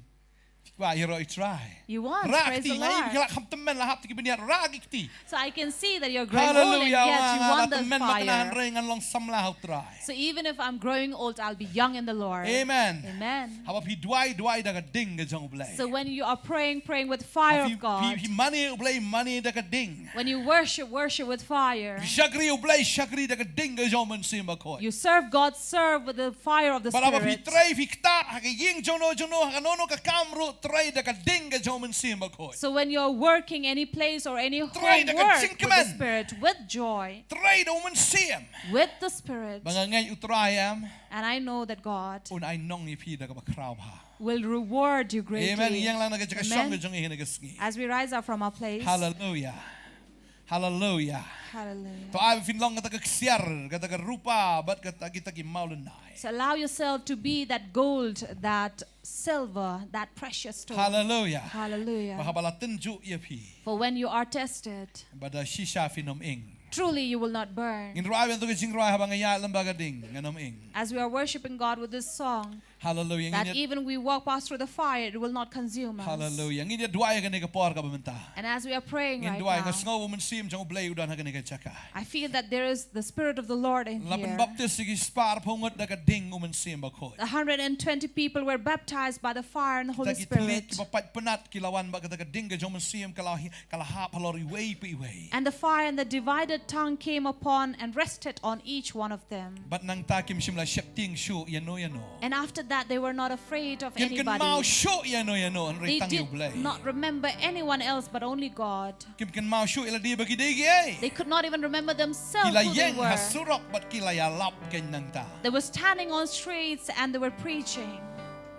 kwa hero I try. You want? Praise Rakti the ngai Lord. kala kham temen lah hap ti beniat ragikti. So I can see that you're growing old and Hallelujah. yet you want the Temen makanan fire. rengan long sam lah hau try. So even if I'm growing old, I'll be young in the Lord. Amen. Amen. Haba fi duai da ka ding ka jong bulay. So when you are praying with fire of God, Money da ka ding. when you worship with fire, Shagri da ka ding ka jong men sim bakoi. you serve God, serve with the fire of the Para fi Spirit. tray fi kta ha ka ying jono ha nono ka kamru tray da ka ding ka jong men sim bakoi. So when you're working any place or any Try home the work with the katsingkaman. Spirit, with joy, Tray da men sim. with the Spirit, Mga ngay utray am and I know that God un ay nong ni pi da ka bakraw ha. will reward you greatly. Amen. Yang lang na ka song ka Amen. jong ihin ka sngi. As we rise up from our place. Hallelujah. Hallelujah. Hallelujah. To ay fin long ka ksiar ka ka rupa bat ka kita ki maulenai. So allow yourself to be that gold, that silver, that precious stone. Hallelujah. Hallelujah. Mahabala tenju ya pi. For when you are tested, Bada shisha finom ing. truly you will not burn. In rai bentuk jing rai habang ayat lembaga ding nganom ing. As we are worshiping God with this song, Hallelujah. that even we walk past through the fire, it will not consume us. Hallelujah. Ngi dia dua yang kene kapor ka bementa. And as we are praying Ngi right dua yang now, sngo woman sim jong blay udan ha kene ka chaka. I feel that there is the Spirit of the Lord in Laban here. baptis sigi spar pongot da ka ding woman sim ba khoi. 120 people were baptized by the fire and the Holy Kita gitlit Spirit. ki papat penat kilawan ba ka ding ka jong sim kala hap halori way pi way. And the fire and the divided tongue came upon and rested on each one of them. But nang takim simla shepting shu yano. And after that, they were not afraid of Kim kan mau anybody. shu yano an They ritang yu did blay. not remember anyone else but only God. Kim kan mau shu ila di bagi digi ay. They could not even remember themselves Kila who they yeng were. hasurok but kila ya lap ken nang ta. They were standing on streets and they were preaching.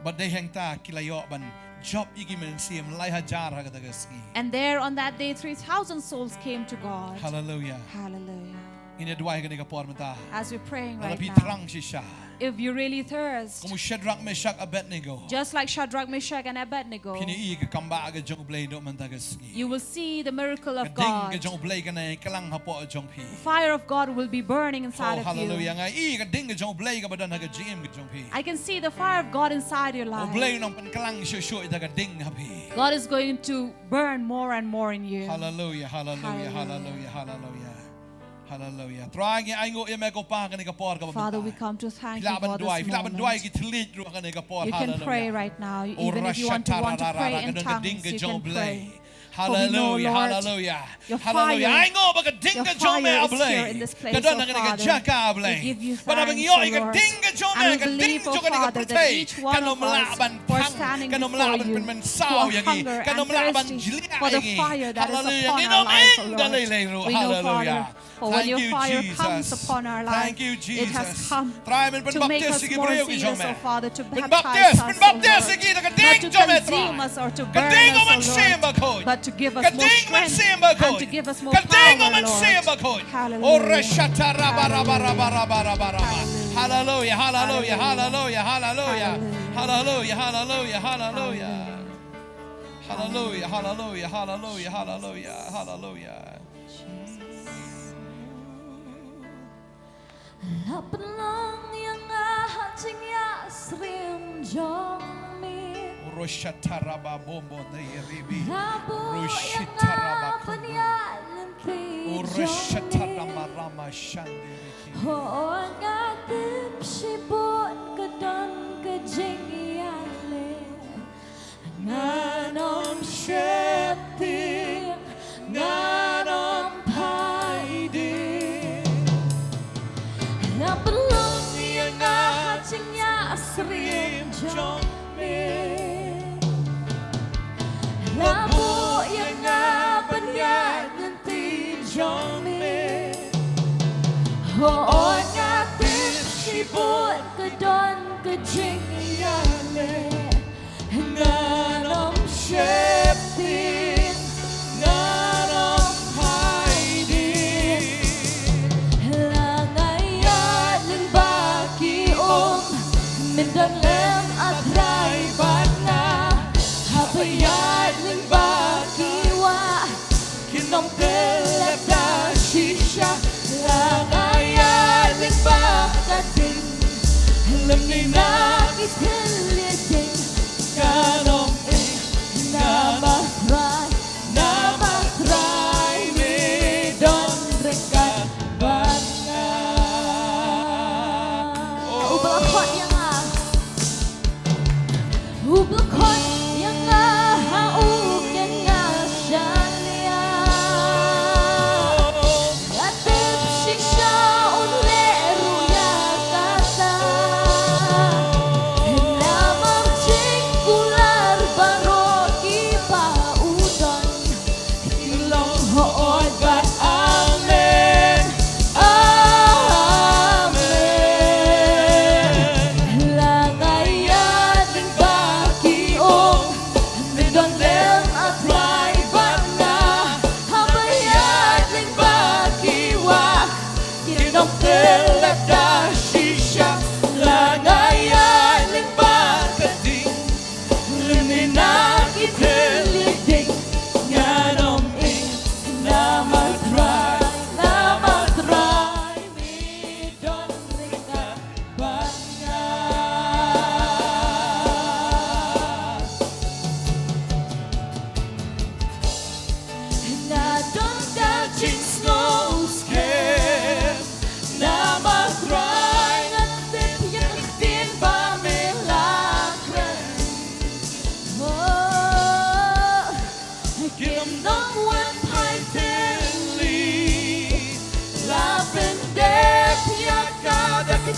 But they hang ta kila yo ban job igi men sim lai hajar ha ka tagasgi. And there on that day, 3,000 souls came to God. Hallelujah. Hallelujah. Ini dua yang kena kapor menta. As we're praying right Tapi now, terang sisa. if you really thirst, Kamu Shadrach, Meshach, Abednego. just like Shadrach, Meshach, and Abednego, Pini i ke kamba aga jong blay do mantagasgi. you will see the miracle of Kading God. ke jong blay kana kalang hapo jong pi. The fire of God will be burning Oh inside of hallelujah you. nga i kading ke jong blay ka badan haga jim ke jong pi. I can see the fire of God inside your O life. blay nang pankalang shu ita kading hapi. God is going to burn more and more in you. Hallelujah, hallelujah, Hallelujah. hallelujah, hallelujah. Hallelujah. Trying ay ngo ya meko pa ka ni kapor ka Father, we come to thank you Filaban for duay, this filaban duay moment. ki tlit ru ka ni kapor. You can pray Hallelujah. right now. Even if you want to pray in tongues, you can pray. For we know, Hallelujah, Lord, hallelujah. your Hallelujah. fire- Ay ngo ba ka ding your ka jong me fire is ablay. here in this place, Kadon oh na ka Father. jaka We ablay. give you But abang thanks, yo oh ka Lord. ding ka jong me And we ka ding believe, oh jo ka ni ka Father, that pratay. each one Kanom of us laban who are pang, standing kanom before laban you, pen who saw are yagi. hunger and Kanom laban thirsty jlia for the yagi. fire that is Hallelujah. upon our Nginom lives, oh ing Lord. dalay ru. We know, Father, Hallelujah. for when Thank your you, fire Jesus. comes upon our lives, Thank you, it has Jesus. come Try men to make us sige more breu ki zealous, jome. oh Father, to Ben baptize us, ben oh baptis Lord. sige ka Not ding to jome consume try. us or to burn Kading man us, oh simba Lord, koy. but to give us more Kading man strength simba and koy. to give us more Kading power, man simba Lord. koy. Hallelujah. O reshata raba raba raba raba raba raba. Hallelujah. Hallelujah, hallelujah, hallelujah, hallelujah. Hallelujah. Hallelujah, hallelujah, hallelujah. Hallelujah, hallelujah, hallelujah, hallelujah, hallelujah. Laban lang yang hatinya sering jongmi Roshata raba bombo de ribi. Rabu yang Roshita raba kumno. penyalan O reshata jongmi rama rama shandiriki. Ho ngatip sibut kedon kejengiyale Nganom syepti Nganom paidi Laban lang yang hatinya sering jongmi Labu yang penyalan jongmi Ho ngatip sibut kedon kejengiyale Nganom syeptin Nganom haidi Langayat ng baki Mindang lem at raibat nga Hapayat ng baki wa Kinom telat na shisha Langayat ng bakating Alam ni nakis hiliting Kanom namatray Medon rekat banga Ubah yang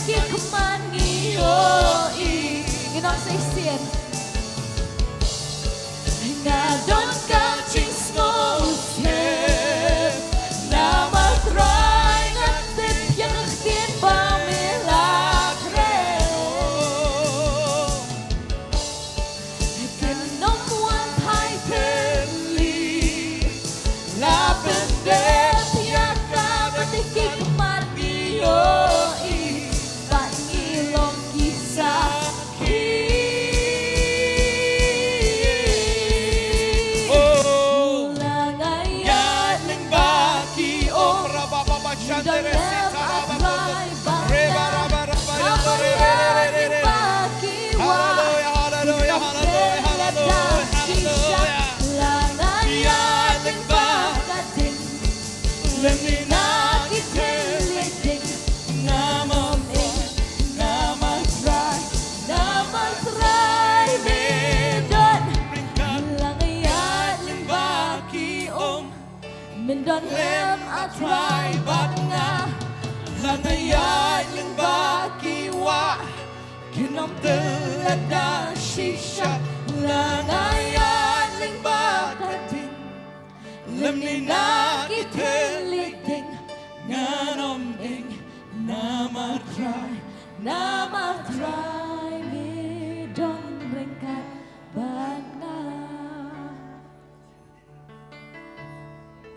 ki kman ngiyo i Ginong sa isien Nga don ka ching snow usep Na matray nga tip yang aktin pa milagre Ginom wan hai tenli La pendep yaka batiki kman ngiyo i Bat ngilong kisah Mình đón em ở trai bát nga là ngày ai linh ba kỳ wa kinom tư là đa shisha là ngày ai linh ba cả tình lâm ni na kỳ thế li tình nga nom ing na ma trai mi đón linh cả bát nga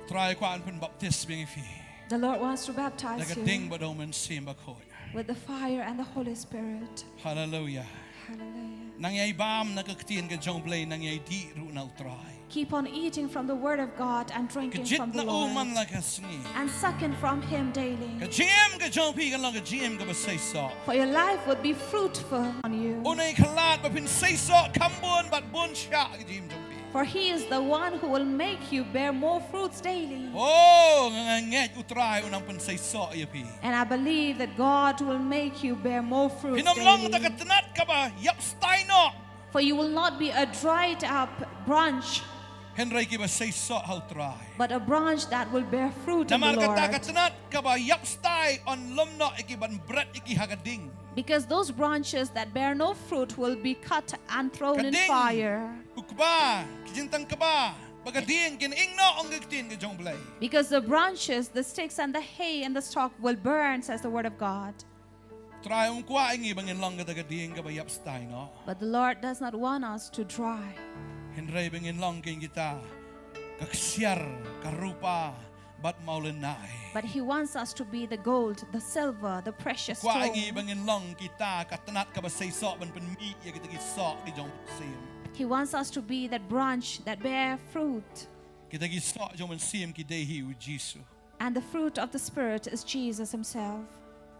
Try kwa an pun baptist bing fi. The Lord wants to baptize Like a you ding but omen sim bakoi. with the fire and the Holy Spirit. Hallelujah. Hallelujah. Nang yai bam nagaktian ka jong play nang yai di ru na utray. Keep on eating from the Word of God and drinking Kajit from the na Lord uman like a sngi. and sucking from Him daily. Ka jam ka jong pi ka lang ka jam ka ba say so. For your life would be fruitful on you. Unay kalat ba pin say so kambon but bon sha ka jam jong pi. For He is the one who will make you bear more fruits daily. Oh, nganget utray unang pun say so ya pi. And I believe that God will make you bear more fruits Pinomlong ta daily. katanat ka ba yap stay no. For you will not be a dried up branch, Henry ki ba say so how try. but a branch that will bear fruit in the Namar Lord. katanat ka ba yap stay on lomno iki ban bread iki hagading. Because those branches that bear no fruit will be cut and thrown in Kading. fire. Ukba, kijintang ka ba? Bagading kining no ang gagtin ka jong blay. Because the branches, the sticks, and the hay and the stalk will burn, says the Word of God. Try kwa ingi bangin lang kadagading ka ba yap stay no. But the Lord does not want us to dry. Henry bangin lang king kita. Kaksyar karupa bat maulenay. But He wants us to be the gold, the silver, the precious Kwa ingi stone. bangin lang kita katanat ka ba say so ban panmi ya kita giso ki jong sim. He wants us to be that branch that bear fruit. Kita giso jong man sim ki dehi u Jisu. And the fruit of the Spirit is Jesus Himself.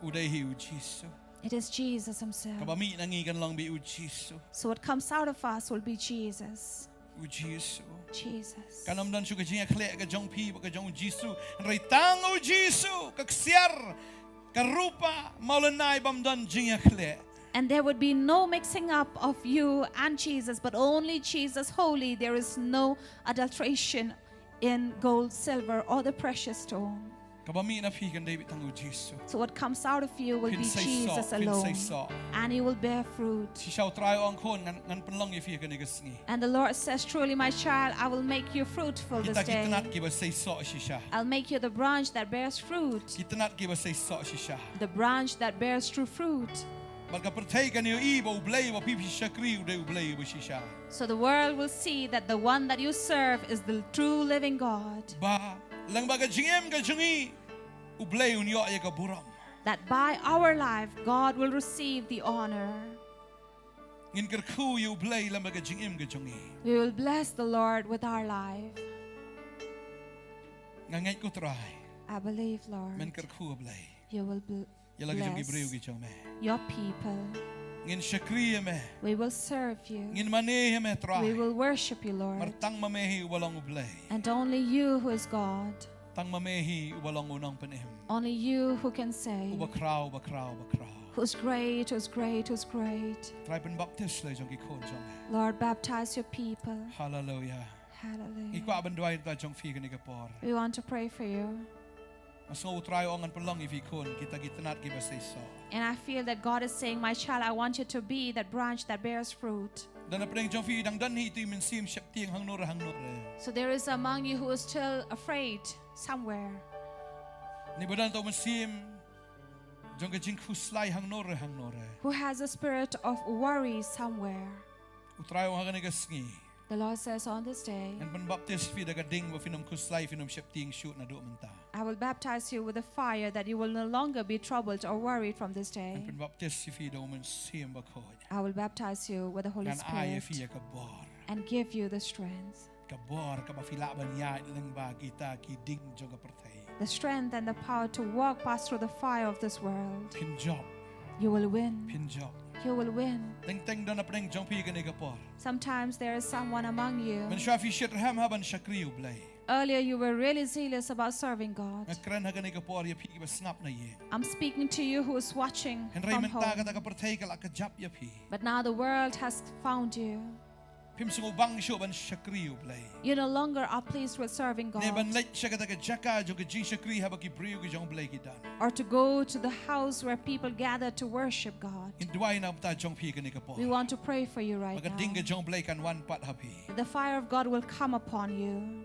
U dehi u Jisu. It is Jesus Himself. Kabami nangigan lang bi u Jisu. So what comes out of us will be Jesus. U Jisu. Jesus. Kanamdan siya kajing akle ka jong pi ka jong Jisu. Reitang u Jisu kaksiar karupa maulanay bamdan jing akle. And there would be no mixing up of you and Jesus, but only Jesus holy. There is no adulteration in gold, silver, or the precious stone. Kabami na fi kan David tang u Jisu. So what comes out of you will be Pinsay Jesus so, alone. pinsay so. And you will bear fruit. Si siya trayo ang kon ngan panlang ifi kan igasngi. And the Lord says, truly, my child, I will make you fruitful this Kita day. kitanat kiba say so si siya. I'll make you the branch that bears fruit. Kitanat kiba say so si siya. The branch that bears true fruit. Bagka pertay kan yung iba ublay wa pipi siya kriw de ublay ba si siya. So the world will see that the one that you serve is the true living God. Ba lang baga jingem ka jingi ublay unyo ay ka buram. That by our life, God will receive the honor. Ngin kerku yu ublay lang baga jingem ka jingi. We will bless the Lord with our life. Ngangay ko try. I believe, Lord, Men kerku ublay. you will Yala ka jing ibriw bless ki jome. your people. Ngin siya kriya me. We will serve you. Ngin manehe me try. We will worship you, Lord. Martang mamehi walang ublay. And only you who is God. Tang mamehi walang unang panihim. Only you who can say, Ubakraw, bakraw, bakraw. who's great, who's great, who's great. Try pen baptist le jong ikon jome. Lord, baptize your people. Hallelujah. Hallelujah. Ikwa abanduay ta jong fi kan ikapor. We want to pray for you. Masngo try ongan pelong if ikon kita gitanat giba say so. And I feel that God is saying, my child, I want you to be that branch that bears fruit. Dan apeng jong fi dang dan hi tu min sim shap tiang hang nor. So there is among you who is still afraid somewhere. Ni badan to min sim jong ka jing khuslai hang nor. Who has a spirit of worry somewhere. Utray ong hagan ga sngi. The Lord says on this day, En pen baptis fi daga ding wa finom khuslai finom shap tiang shoot na do menta. I will baptize you with a fire that you will no longer be troubled or worried from this day. En pen baptis fi do min sim ba khoj. I will baptize you with the Holy Kan ay Spirit fi ka bor. and give you the strength. Ka bor ka ba fila ban ya leng ba kita ki ding jong ka perthai. The strength and the power to walk past through the fire of this world. Pin job. You will win. Pin job. You will win. Teng teng dan apeng jong pi ka ni ka por. Sometimes there is someone among you. Men shafi shit ham haban shakriu blay. Earlier you were really zealous about serving God. Ngakran hagan ni ka por ya pi ba snap na ye. I'm speaking to you who is watching En from ray menta ka home. ta ka perthai ka la ka jap ya pi. But now the world has found you. Pim sungo bang sho ban shakriu blay. You no longer are pleased with serving Ne ban God. leit shaka ta ka jaka jong ka jing shakri haba ki briu ki jong blay ki dan. Or to go to the house where people gather to worship God. In duai na ta jong pi ka ni ka por. We want to pray for you right Baga ding ka now. jong blay kan wan pat hapi. The fire of God will come upon you.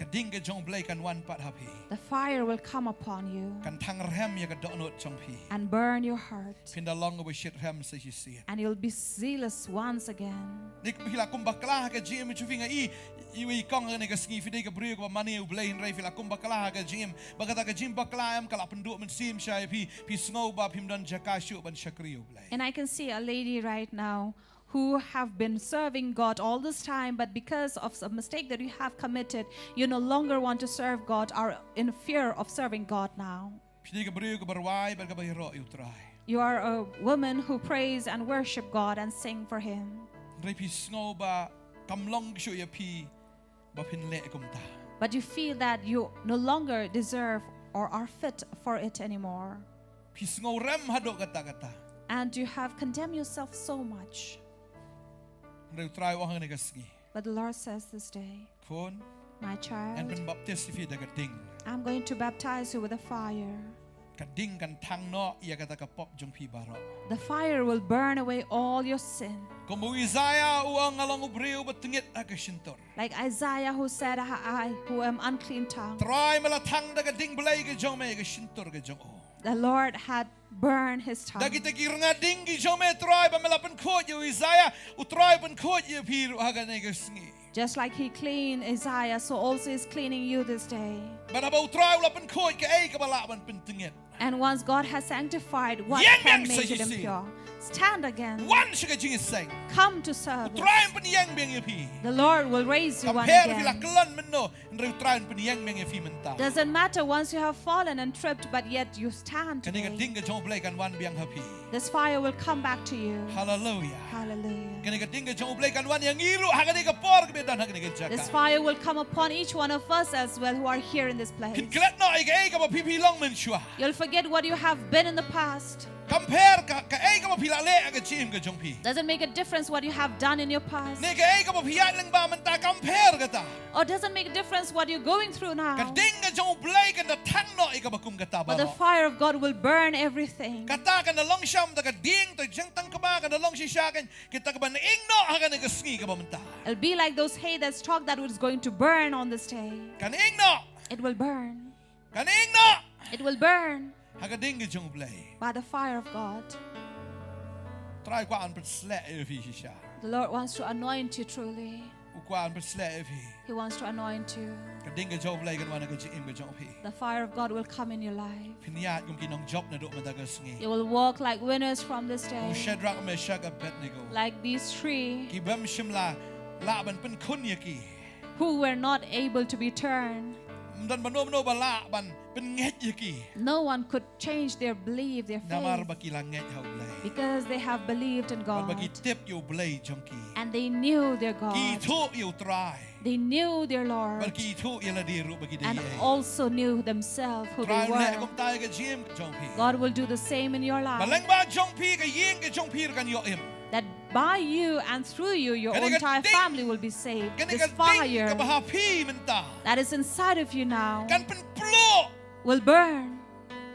Ka ding ka jong blay kan wan pat hapi. The fire will come upon you Kan thang rem ya ka do not jong pi. and burn your heart. Pinda long ba shit rem sa si. And you'll be zealous once again. Nik hila kum bakla ka jim chu finga i kong ne ka ski fide ka brio ka mani u blay rei hila kum bakla ka jim bagata ka jim bakla am kala pendu men sim shai pi sngo ba pim dan jaka shu ban shakri u blay. And I can see a lady right now who have been serving God all this time, but because of a mistake that you have committed, you no longer want to serve God, are in fear of serving God now. Pide ka brio ka barwai ba ka ba ro u try. You are a woman who prays and worship God and sing for Him. Rei pi sngo ba kam long shu ya pi ba pin le kum ta. But you feel that you no longer deserve or are fit for it anymore. Pi sngo rem hado kata. And you have condemned yourself so much. Rei try wa ne ka ski. But the Lord says this day, Kon my en child, pen baptis fi da ka ding. I'm going to baptize you with a fire. Ka ding kan thang no ya ka ta ka pop jong pi baro. The fire will burn away all your sin. Como Isaiah uang along ubriu batingit akasintor. Like Isaiah who said, I who am unclean tongue. Try malatang daga ding belay ka jong me akasintor ka jong o. The Lord had burned his tongue. Dagi te kirnga ding ki jong me try ba malapan khot yu Isaiah u try pan khot yu piru haga ne ka sngi. Just like he cleaned Isaiah, so also is cleaning you this day. Ba ba u try ulapan khot ka ay ka balaban pintingit. And once God has sanctified, what Yang can yang make it sa isi. impure? Stand again. Wan siya ka jing isang. Come to serve. Try pan yang beng yu pi. The Lord will raise you one Compare fila again. kelan menno ndre try pan yang beng yu pi menta. Doesn't matter once you have fallen and tripped, but yet you stand Kani ka today. ding ka jong belay kan wan biang happy. This fire will come back to you. Hallelujah. Hallelujah. Kani ka ding ka jong belay kan wan yang iru haga ni ka por ka bedan haga ni ka jaka. This fire will come upon each one of us as well who are here in this place. Kinklet no ay ka ba pipi long men shua. You'll forget what you have been in the past. Compare ka ay ka ba pila le aga chim ka jong pi. Doesn't make a difference what you have done in your past. Ne ka ay ka ba piyat lang ba man ta compare ka ta. Or doesn't make a difference what you're going through Ka now. ding ka jong belay ka na tang no ay ka ba kum ka ta ba. But the fire of God will burn everything. Kata ka na long siyam ta ka ding to jeng tang ka ba ka na long si siya kan kita ka ba na ing no haga ni ka sngi ka ba man ta. It'll be like those hay that's talk that was going to burn on this day. Kan ing no. It will burn. Kan ing no. It will burn Haga ding ka jong belay. by the fire of God. Try kwa an persle e fi siya. The Lord wants to anoint you truly. U kwa an persle e fi. He wants to anoint you. Ka ding ka jong belay ka wan ka jing ka jong pi. The fire of God will come in your life. Piniyat kum kinong job na do man ta ka sngi. You will walk like winners from this U day. Shadrach Meshach Abednego. Like these three Ki bam shimla la ban pen kun ya ki. who were not able to be turned. Dan banom no bala ban pen nget ya ki. No one could change their belief, their Namar faith, ba ki la nget hau blay. because they have believed in Ban ba God. ki tip yo blay jong ki. And they knew their Ki God. thu yo try. They knew their Ban Lord. ki thu ya la di ru ba ki di And ye. also knew themselves who Try they le were. kum tai ka jim ka jong pi. God will do the same in your life. Baleng ba jong pi ka ying ka jong pi kan yo im. That by you and through you, your Kani ka entire ding- family will be saved. Kani This ka ding ka fire bahapi menta. that is inside of you now Kan pen plo will burn.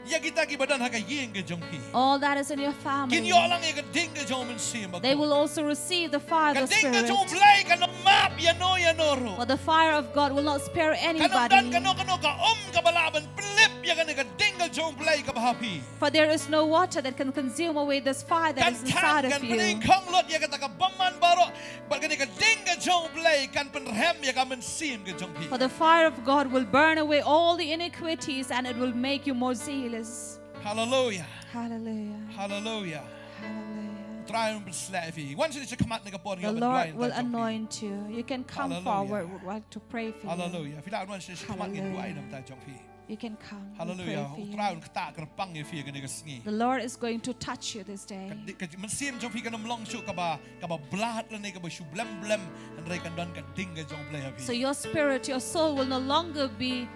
Ya kita kibadan haka yeng ke jong pi. All that is in your Kin family. yo lang e ka ding ke jong men sim ba. They will also receive the fire of Ka the ding ke Spirit. jong blay ka no map ya no ro. For the fire of God will not spare Kanong dan anybody. kano ka ka balaban plip ya ka ding ke jong blay ka bahapi. For there is no water that can consume away this fire that Kan is inside tan of kan pening you. kong lot ya ka taka baman baro. Ba ka ding ke jong blay kan penrem ya ka men sim ke jong pi. For the fire of God will burn away all the iniquities and it will make you more zealous. Hallelujah. Hallelujah. Hallelujah. Hallelujah. Try and slavi. Once you come out nigga body The Lord will anoint you. You can come Hallelujah. forward. Would like to pray for you. Hallelujah. If you don't want to come out Hallelujah. nigga why nam ta jong pi. You can come. We pray Hallelujah. for you. Try and ta ka pang ye fi ka nigga sngi. The Lord is going to touch you this day. Man sim jong pi ka nam long shu ka ba blat la nigga ba shu blem blem and ray kan don ka ding ka jong play So fi. your spirit, your soul will no longer be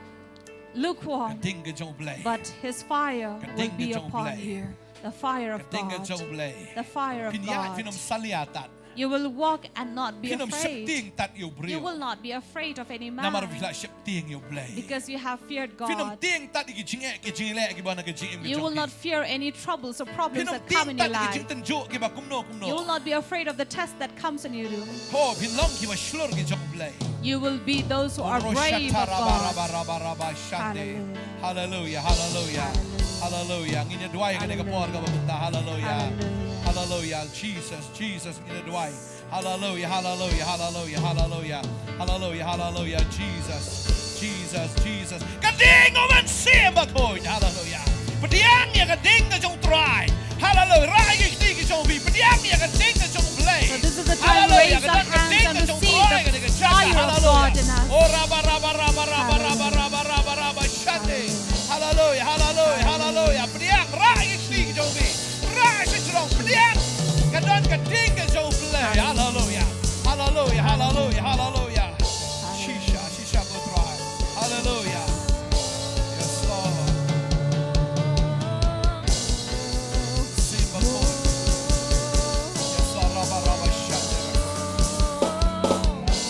lukewarm, Ding ka jong play. but His fire will Kading be ka jong upon play. you. The fire of Ding ka God. jong play. The fire of Pinyat God. finom saliatan. You will walk and not be Finom afraid. septing tat yo You will brio. not be afraid of any Namar man vila septing yo play. because you have feared Finom God. ting tat ki jinge ki jingle ki bana ki jing You will not fear any troubles or problems Finom that come ting in your tat ki life. jing tanjo ki ba kumno You will kumno. not be afraid of the test that comes in your room. Ho pinlong ki ba shlor ki jong play. You will be those who are brave of God. Hallelujah, hallelujah, hallelujah. Nginya duai ka nega por ka bata. Hallelujah, hallelujah. Jesus, Jesus nginya duai. Hallelujah, hallelujah, hallelujah, hallelujah, hallelujah, hallelujah. Jesus, Jesus, Jesus. Kading o man sema ko. Hallelujah. Pediang ya kading ka jong try. Hallelujah. Rai ki ki jong bi. Pediang ya kading ka jong play. So this is the time to raise our hands and receive the fire of God in us. Oh, rabba, rabba, rabba, rabba, rabba, rabba, rabba, rabba, shande. Hallelujah, hallelujah, hallelujah. Pediang, rai ki jong bi. Rai si jong pediang. Kadon kading ka jong play. Hallelujah, hallelujah, hallelujah, hallelujah. Shisha, shisha go try. Hallelujah. Yes, Lord. Simba ko. Yes, Lord, rabba, rabba, shande.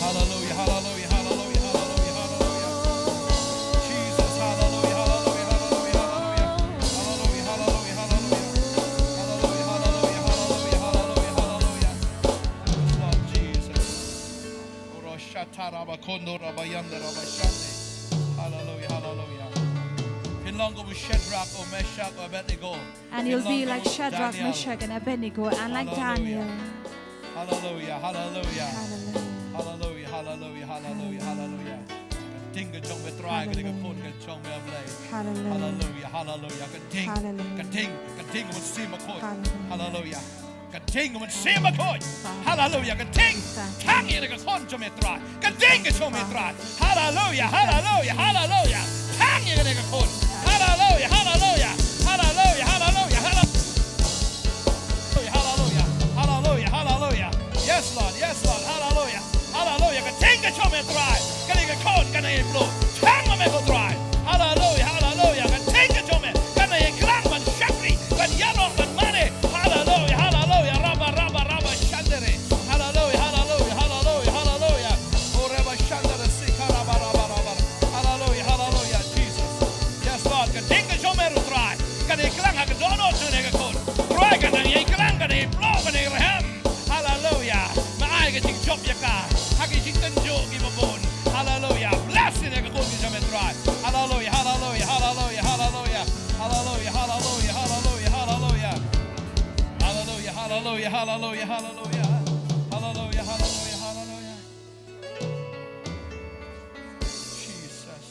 Hallelujah, hallelujah, hallelujah, hallelujah, hallelujah. Jesus, hallelujah, hallelujah, hallelujah, hallelujah, hallelujah, hallelujah, hallelujah, hallelujah, hallelujah, hallelujah, hallelujah. Yes, Lord Jesus. Oro shatara ba kondo raba yanda raba shande. Hallelujah, hallelujah. Pinlongo with Shadrach or Meshach or Abednego. And you'll be Pinlongo like with Shadrach, Daniel. Meshach, and Abednego, and like Hallelujah. Daniel. Hallelujah, hallelujah. Hallelujah. Hallelujah, hallelujah, hallelujah, hallelujah. Tinga jong betrai ka diga kon ka jong me blay. Hallelujah. Hallelujah, hallelujah. Ka ting, Hallelujah. ka ting mo sima ko. Hallelujah. Hallelujah. Ka ting mo sima ko. Hallelujah. Ka ting, tang ira ka kon jong betrai. Ka ting ka jong betrai. Hallelujah, hallelujah, hallelujah. Tang ira ka kon. Hallelujah, hallelujah, hallelujah, hallelujah, hallelujah. Hallelujah, hallelujah, hallelujah. Yes, Lord, hallelujah, hallelujah. Katinga chome try, kaniga kon kana e blow, tanga me go try. Hallelujah, hallelujah. Katinga chome kana e klang man shakri, kan yano man mane. Hallelujah, hallelujah. Rabba, rabba, rabba, shandere. Hallelujah, hallelujah, hallelujah, hallelujah. Oh, rabba, shandere, sikara, rabba, rabba, rabba. Hallelujah, hallelujah, Jesus. Yes, Lord. Katinga chome try, kana e klang ha dono chone kon. Try kana e klang kana e blow kana e rehem. Hallelujah. Maay ka ting chop yaka. Haki ting tanjo ki mabon. Hallelujah. Blessed na ka kon ki jamet right. Hallelujah. Hallelujah. Hallelujah. Hallelujah. Hallelujah. Hallelujah. Hallelujah. Hallelujah. Hallelujah. Hallelujah. Hallelujah. Hallelujah. Hallelujah. Hallelujah. Hallelujah. Jesus.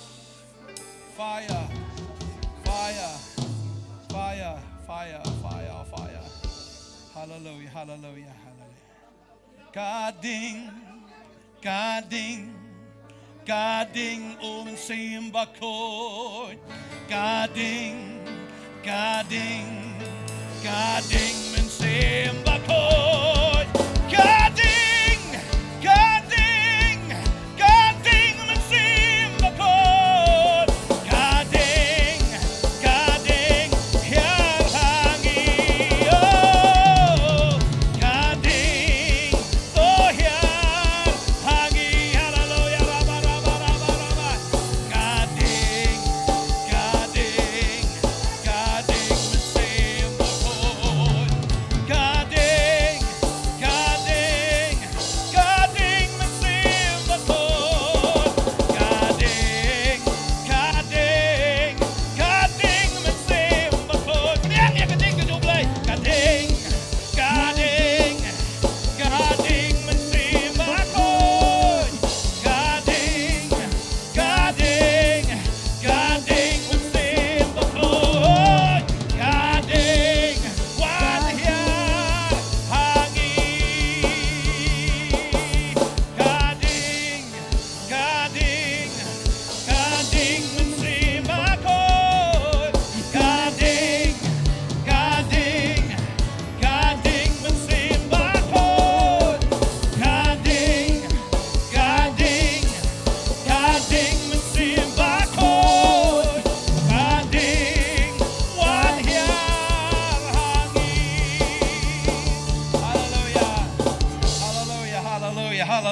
Fire. Fire. Fire. Fire. Fire. Fire. Hallelujah. Hallelujah. Gading, gading, gading simba ko. Gading, gading, gading simba ko. Gading, gading, gading simba ko. Gading, gading, here hangi oh. Gading. Oh, yeah, hangi, hallelujah, rabba, rabba, rabba, rabba. Gading, gading.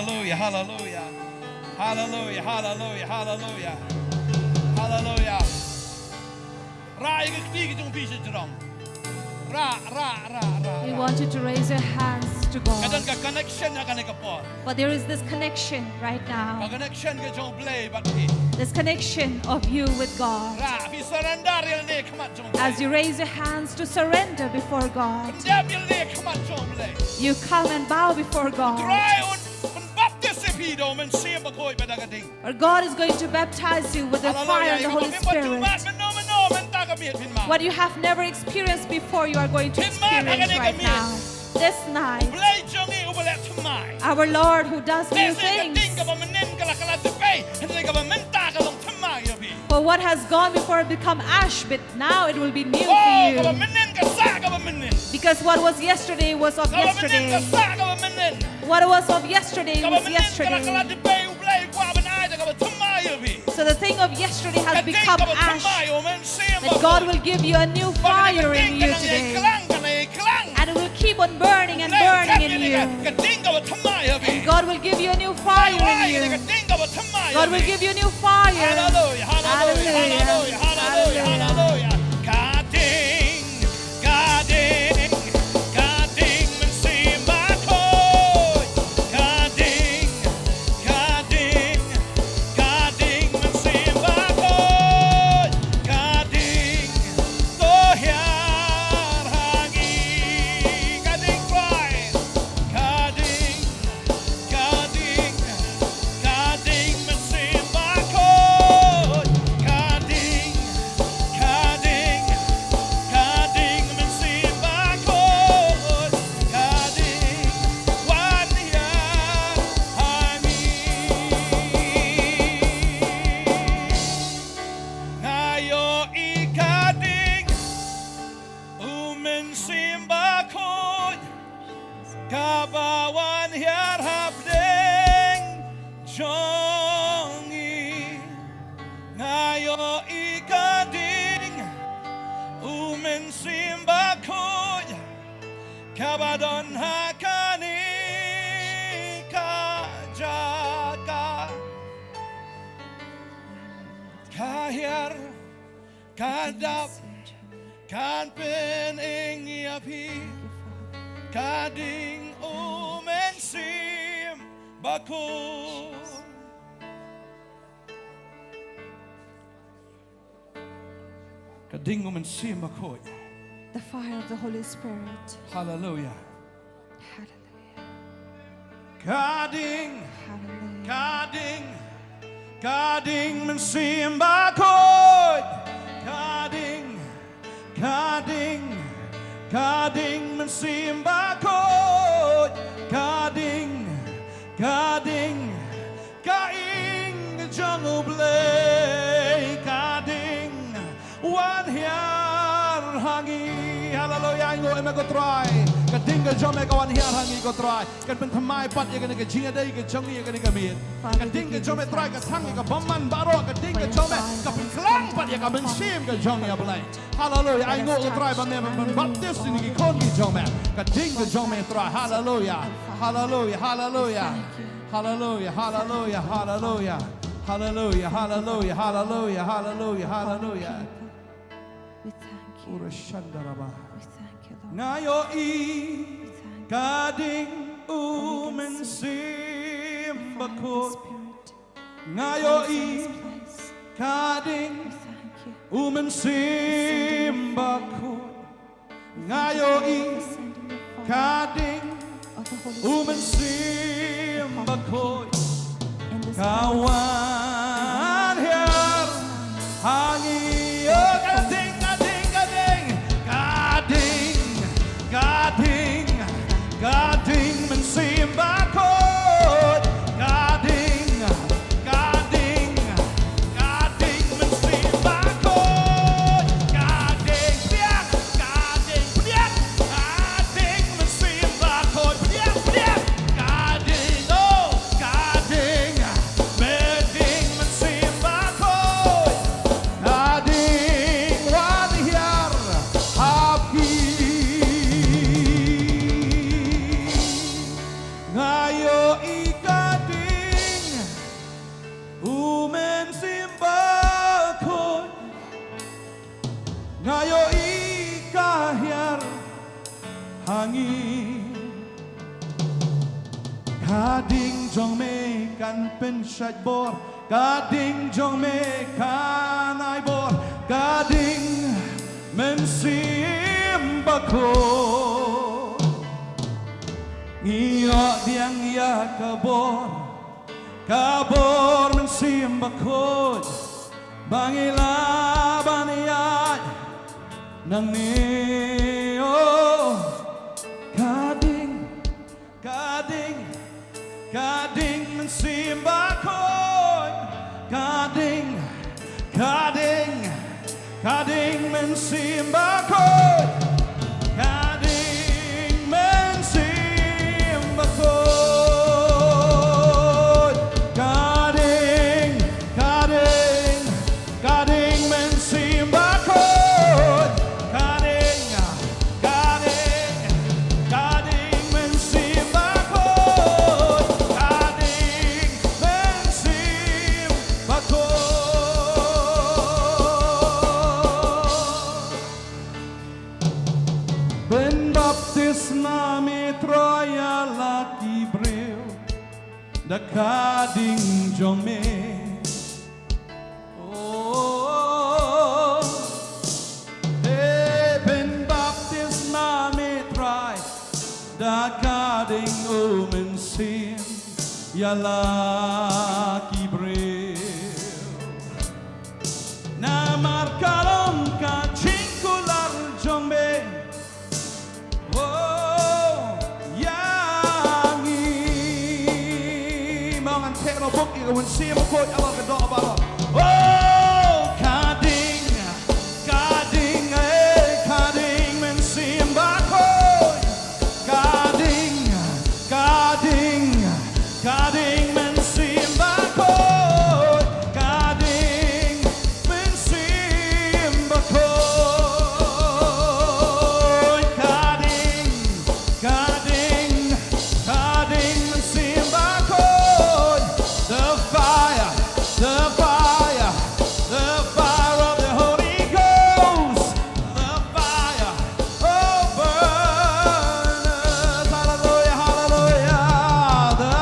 hallelujah, hallelujah, hallelujah, hallelujah, hallelujah, hallelujah. Ra ik knie jong bisa jerong. Ra. We want you to raise your hands to Kadang God. ka connection na kanika po. But there is this connection right Ka now. connection ka jong play but he. This connection of you with God. Ra fi surrender yun ni kamat jong play. As you raise your hands to surrender before God, Pendam yun ni kamat jong play. you come and bow before God. Try on baptism hido men siya bakoy padagading. Or God is going to baptize you with the fire of the Holy Spirit. What you have never experienced before, you are going to experience right now. This night, our Lord who does new things. For what has gone before become ash, but now it will be new for you. Because what was yesterday was of yesterday. What was of yesterday was yesterday. So the thing of yesterday has become ash. But God will give you a new fire in you today. And it will keep on burning and burning in you. And God will give you a new fire in you. God will give you a new fire. Hallelujah, hallelujah, hallelujah, hallelujah, hallelujah. Gading, men simba koi. Gading, men simba koi. Gading, tohyar hangi. Gading right. Gading, men simba koi. Gading, men simba koi. Gading, wan yar hangi. Ngayo ikading, umen simba koi. Kabawan yar hapdeng jongi. Ngayo ikading, umen simba koi. Kabadon hakani kajaka. Kahir kadap kan pening yapi. Kading umen simba koi. Kading umen simba koi. The fire of the Holy Spirit. Hallelujah. Hallelujah. Kading, Hallelujah. kading men simba koi. Kading men simba koi. Kading, kaing jong ublay. Kading, wan hiar hangi. Hallelujah, ingo ema ko try. Kading ka jom eka wan hiar hangi ko try. Kan Bantei pat ya kan ka jinga dai ka jongi ya kan ka mit. Kading ka jom try ka thang ka bomman baro. Kading ka jom ka pinklang pat ya ka bensim ka jongi ya blai. Hallelujah, ingo ko try ba me baptist ni ki kon ki jom. Kading ka jom try. Hallelujah, hallelujah, hallelujah. Hallelujah, hallelujah, hallelujah. Hallelujah, hallelujah, hallelujah, hallelujah, hallelujah. We thank you. Ura shandaraba. We thank you, Lord. Ngayo kading umen simba Fire of the koi. Spirit. Ngayo This place. kading We thank you. umen simba koi. Ngayo Sending the fire kading of the Holy umen Spirit simba koi. in this place. Kawan hiar hangi. Oh, kading, men simba koi. Gading, men simba koi. Gading, men simba koi. Gading, oh, beding, hangi Kading jong me kan pen shat bor Kading jong me kan ai bor Kading men sim bako Ngio diang ya kabor men sim bako Bangila baniyat nang niyo Kading mensimba koy Kading mensimba koy Kading mensimba koy Kading mensimba koy Kading mensimba koy Ben baptisma mi troya laki bril Da kading jong me Oh Hey ben baptisma mi troy Da kading omen sin Ya laki bril Na markalom ka chinkular jong me Tekno book you when see him quote I love the dog about Oh kading men see him back Kading men see him back Kading men see him back Kading men see him back The fire of the Holy Ghost, the fire, oh burn us, hallelujah, hallelujah, the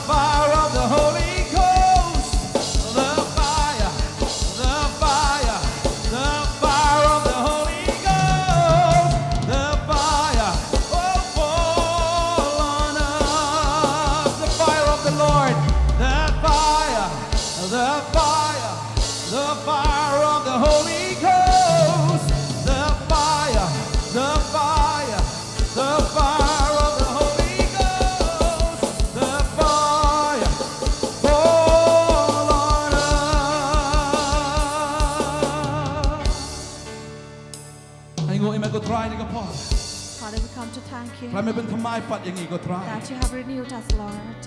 fire of the Holy Ghost, the fire of the Holy Ghost, the fire, oh fall on us. The fire of the Lord, the fire of the Holy Ghost, the fire of the Holy Ghost, the fire fall on us. Ay ngo imay ko try ni ka po. Father, we come to thank you Try me ben thamai pat yang ko try. that you have renewed us, Lord,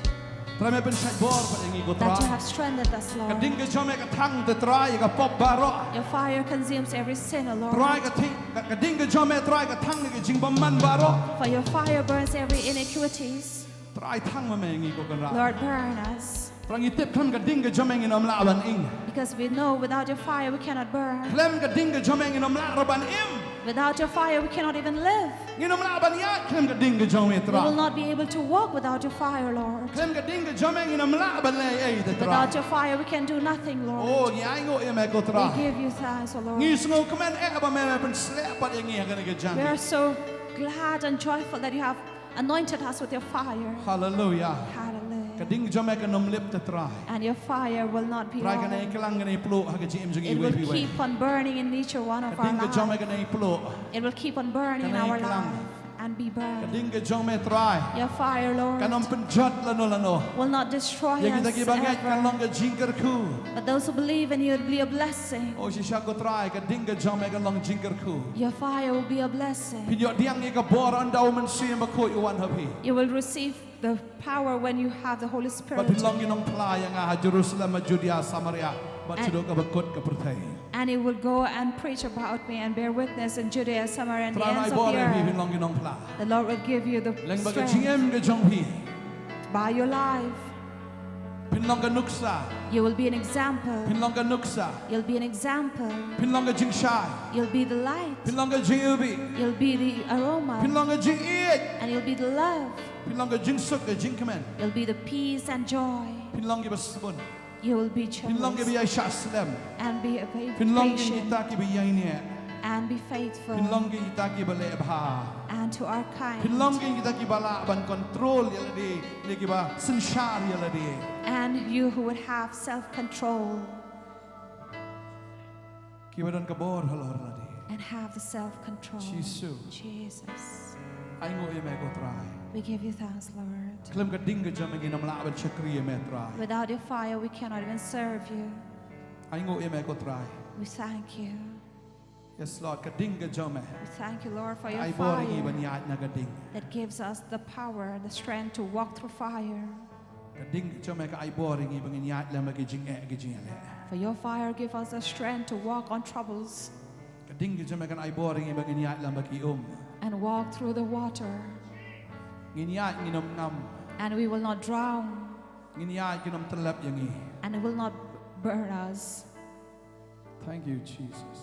Try me ben shat bor pat yang ko that you try. have strengthened us, Lord. Kading ka jome ka thang te try ka pop baro. Your fire consumes every sin, O Try Lord. ka ting kading ka jome try ka thang ni ka jing man baro. For your fire burns every iniquities. Try thang ma mengi ko kan ra. Lord, burn us. Prang itip kan kading ka jome nginom la ban ing. Because we know without your fire we cannot burn. Klem kading ka jome nginom la ban im. Without your fire we cannot even live. Nginom la ban ya klem kading ka jome We will tra. not be able to walk without your fire, Lord. Klem kading ka jome nginom la ban le ai te tra. Without your fire we can do nothing, Lord. Oh ya ngo ime ko tra. We give you thanks, O Lord. Ngi sngo kemen ba me pen slap pat yang ngi ka jan. We are so glad and joyful that you have anointed us with your fire. Hallelujah. Hallelujah. Kading jome ka nom lip te tra. And your fire will not be Try ka low. nei klang ka nei plo ha ka jim jing It i will we we. keep on burning in each one of our Kading ka jome lives. ka nei plo. It will keep on burning in our Kanay klang. life and be burned. Kading ka jome try. Your fire, Lord, Kanom penjat lano. will not destroy Ya kita us gibangat kan ever. long ka jingker ku. But those who believe in you will be a blessing. Oh si siya ko try ka ding ka jome ka long jingker ku. Your fire will be a blessing. Pinyo diang ni ka bor andaw man siya ba ko iwan habi. You will receive the power when you have the Holy But Spirit. pinlong ginong pla yang ha Jerusalem Judea Samaria. But And- sudo ka bakot ka pertay. And you will go and preach about me and bear witness in Judea, Samaria, and the Try ends mai of bor the hi earth. pinlong ginong pla. The Lord will give you the Leng ba ka strength jingem ka jong hi. by your life. Pinlonga nuksa. You will be an example. Pinlonga nuksa. You'll be an example. Pinlonga jingshai. You'll be the light. Pinlonga jingubi. You'll be the aroma. Pinlonga jingiit. And you'll be the love. Pinlonga jingsuk jingkamen. You'll be the peace and joy. Pinlonga basbun. You will be Pinlonga chosen. biyay shaslem. And be Pinlonga patient. itaki biyay niya. And be faithful. Pinlonga itaki balebha. And to our kind. Pinlonga itaki bala ban control yaladi. Lagi ba sinshar yaladi. And you who would have self-control. Kibadan kabor halor ladi. And have the self-control. Jesus. Aingo ime ko try. We give you thanks, Lord. Klem ka dinga jamagi nam la ban chakriye me try. Without your fire, we cannot even serve you. Aingo ime ko try. We thank you. Yes Lord, ka dinga jame. We thank you, Lord, for your Ay boringi ban fire yat na ka ding. that gives us the power and the strength to walk through fire. Ka dinga jame ka ay boringi ban yat la magi jing e jing ale. For your fire gives us the strength to walk on troubles Ka dinga jame kan ay boringi ban yat la magi and walk through the water. Nginyat nginom ngam. And we will not drown, Nginyat nginom telap yangi. and it will not burn us. Thank you Jesus.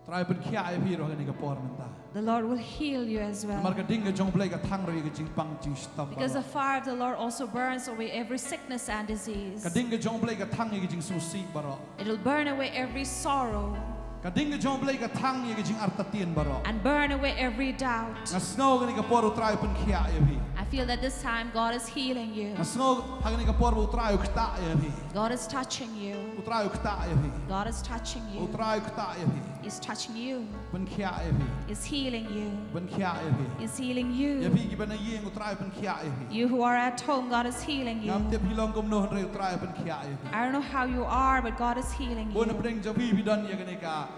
Try pen kia ay piro ka ni ka por menta. The Lord will heal you as well. Mar ka dinga jong play ka thang ro ka jing pang jing stop. Because the fire of the Lord also burns away every sickness and disease. Ka dinga jong play ka thang ka jing susi baro. It will burn away every sorrow Ka dinga jong play ka thang ka jing artatien baro. and burn away every doubt. Nga snow ka ni ka por try pen kia ay pi. I feel that this time God is healing you. Nga snow ha ni ka por try ukta ay pi. God is touching you. Try ukta ay pi. God is touching you. Try ukta ay pi. He's touching you. Pen kia ay pi. He's healing you. Pen kia ay pi. He's healing Ya you. pi ki ban yeng try pen kia ay pi. You who are at home, God is healing you. Ngam tip hilong kumno re try pen kia ay pi. I don't know how you are, but God is healing Bona you. preng jabi bidan ya ka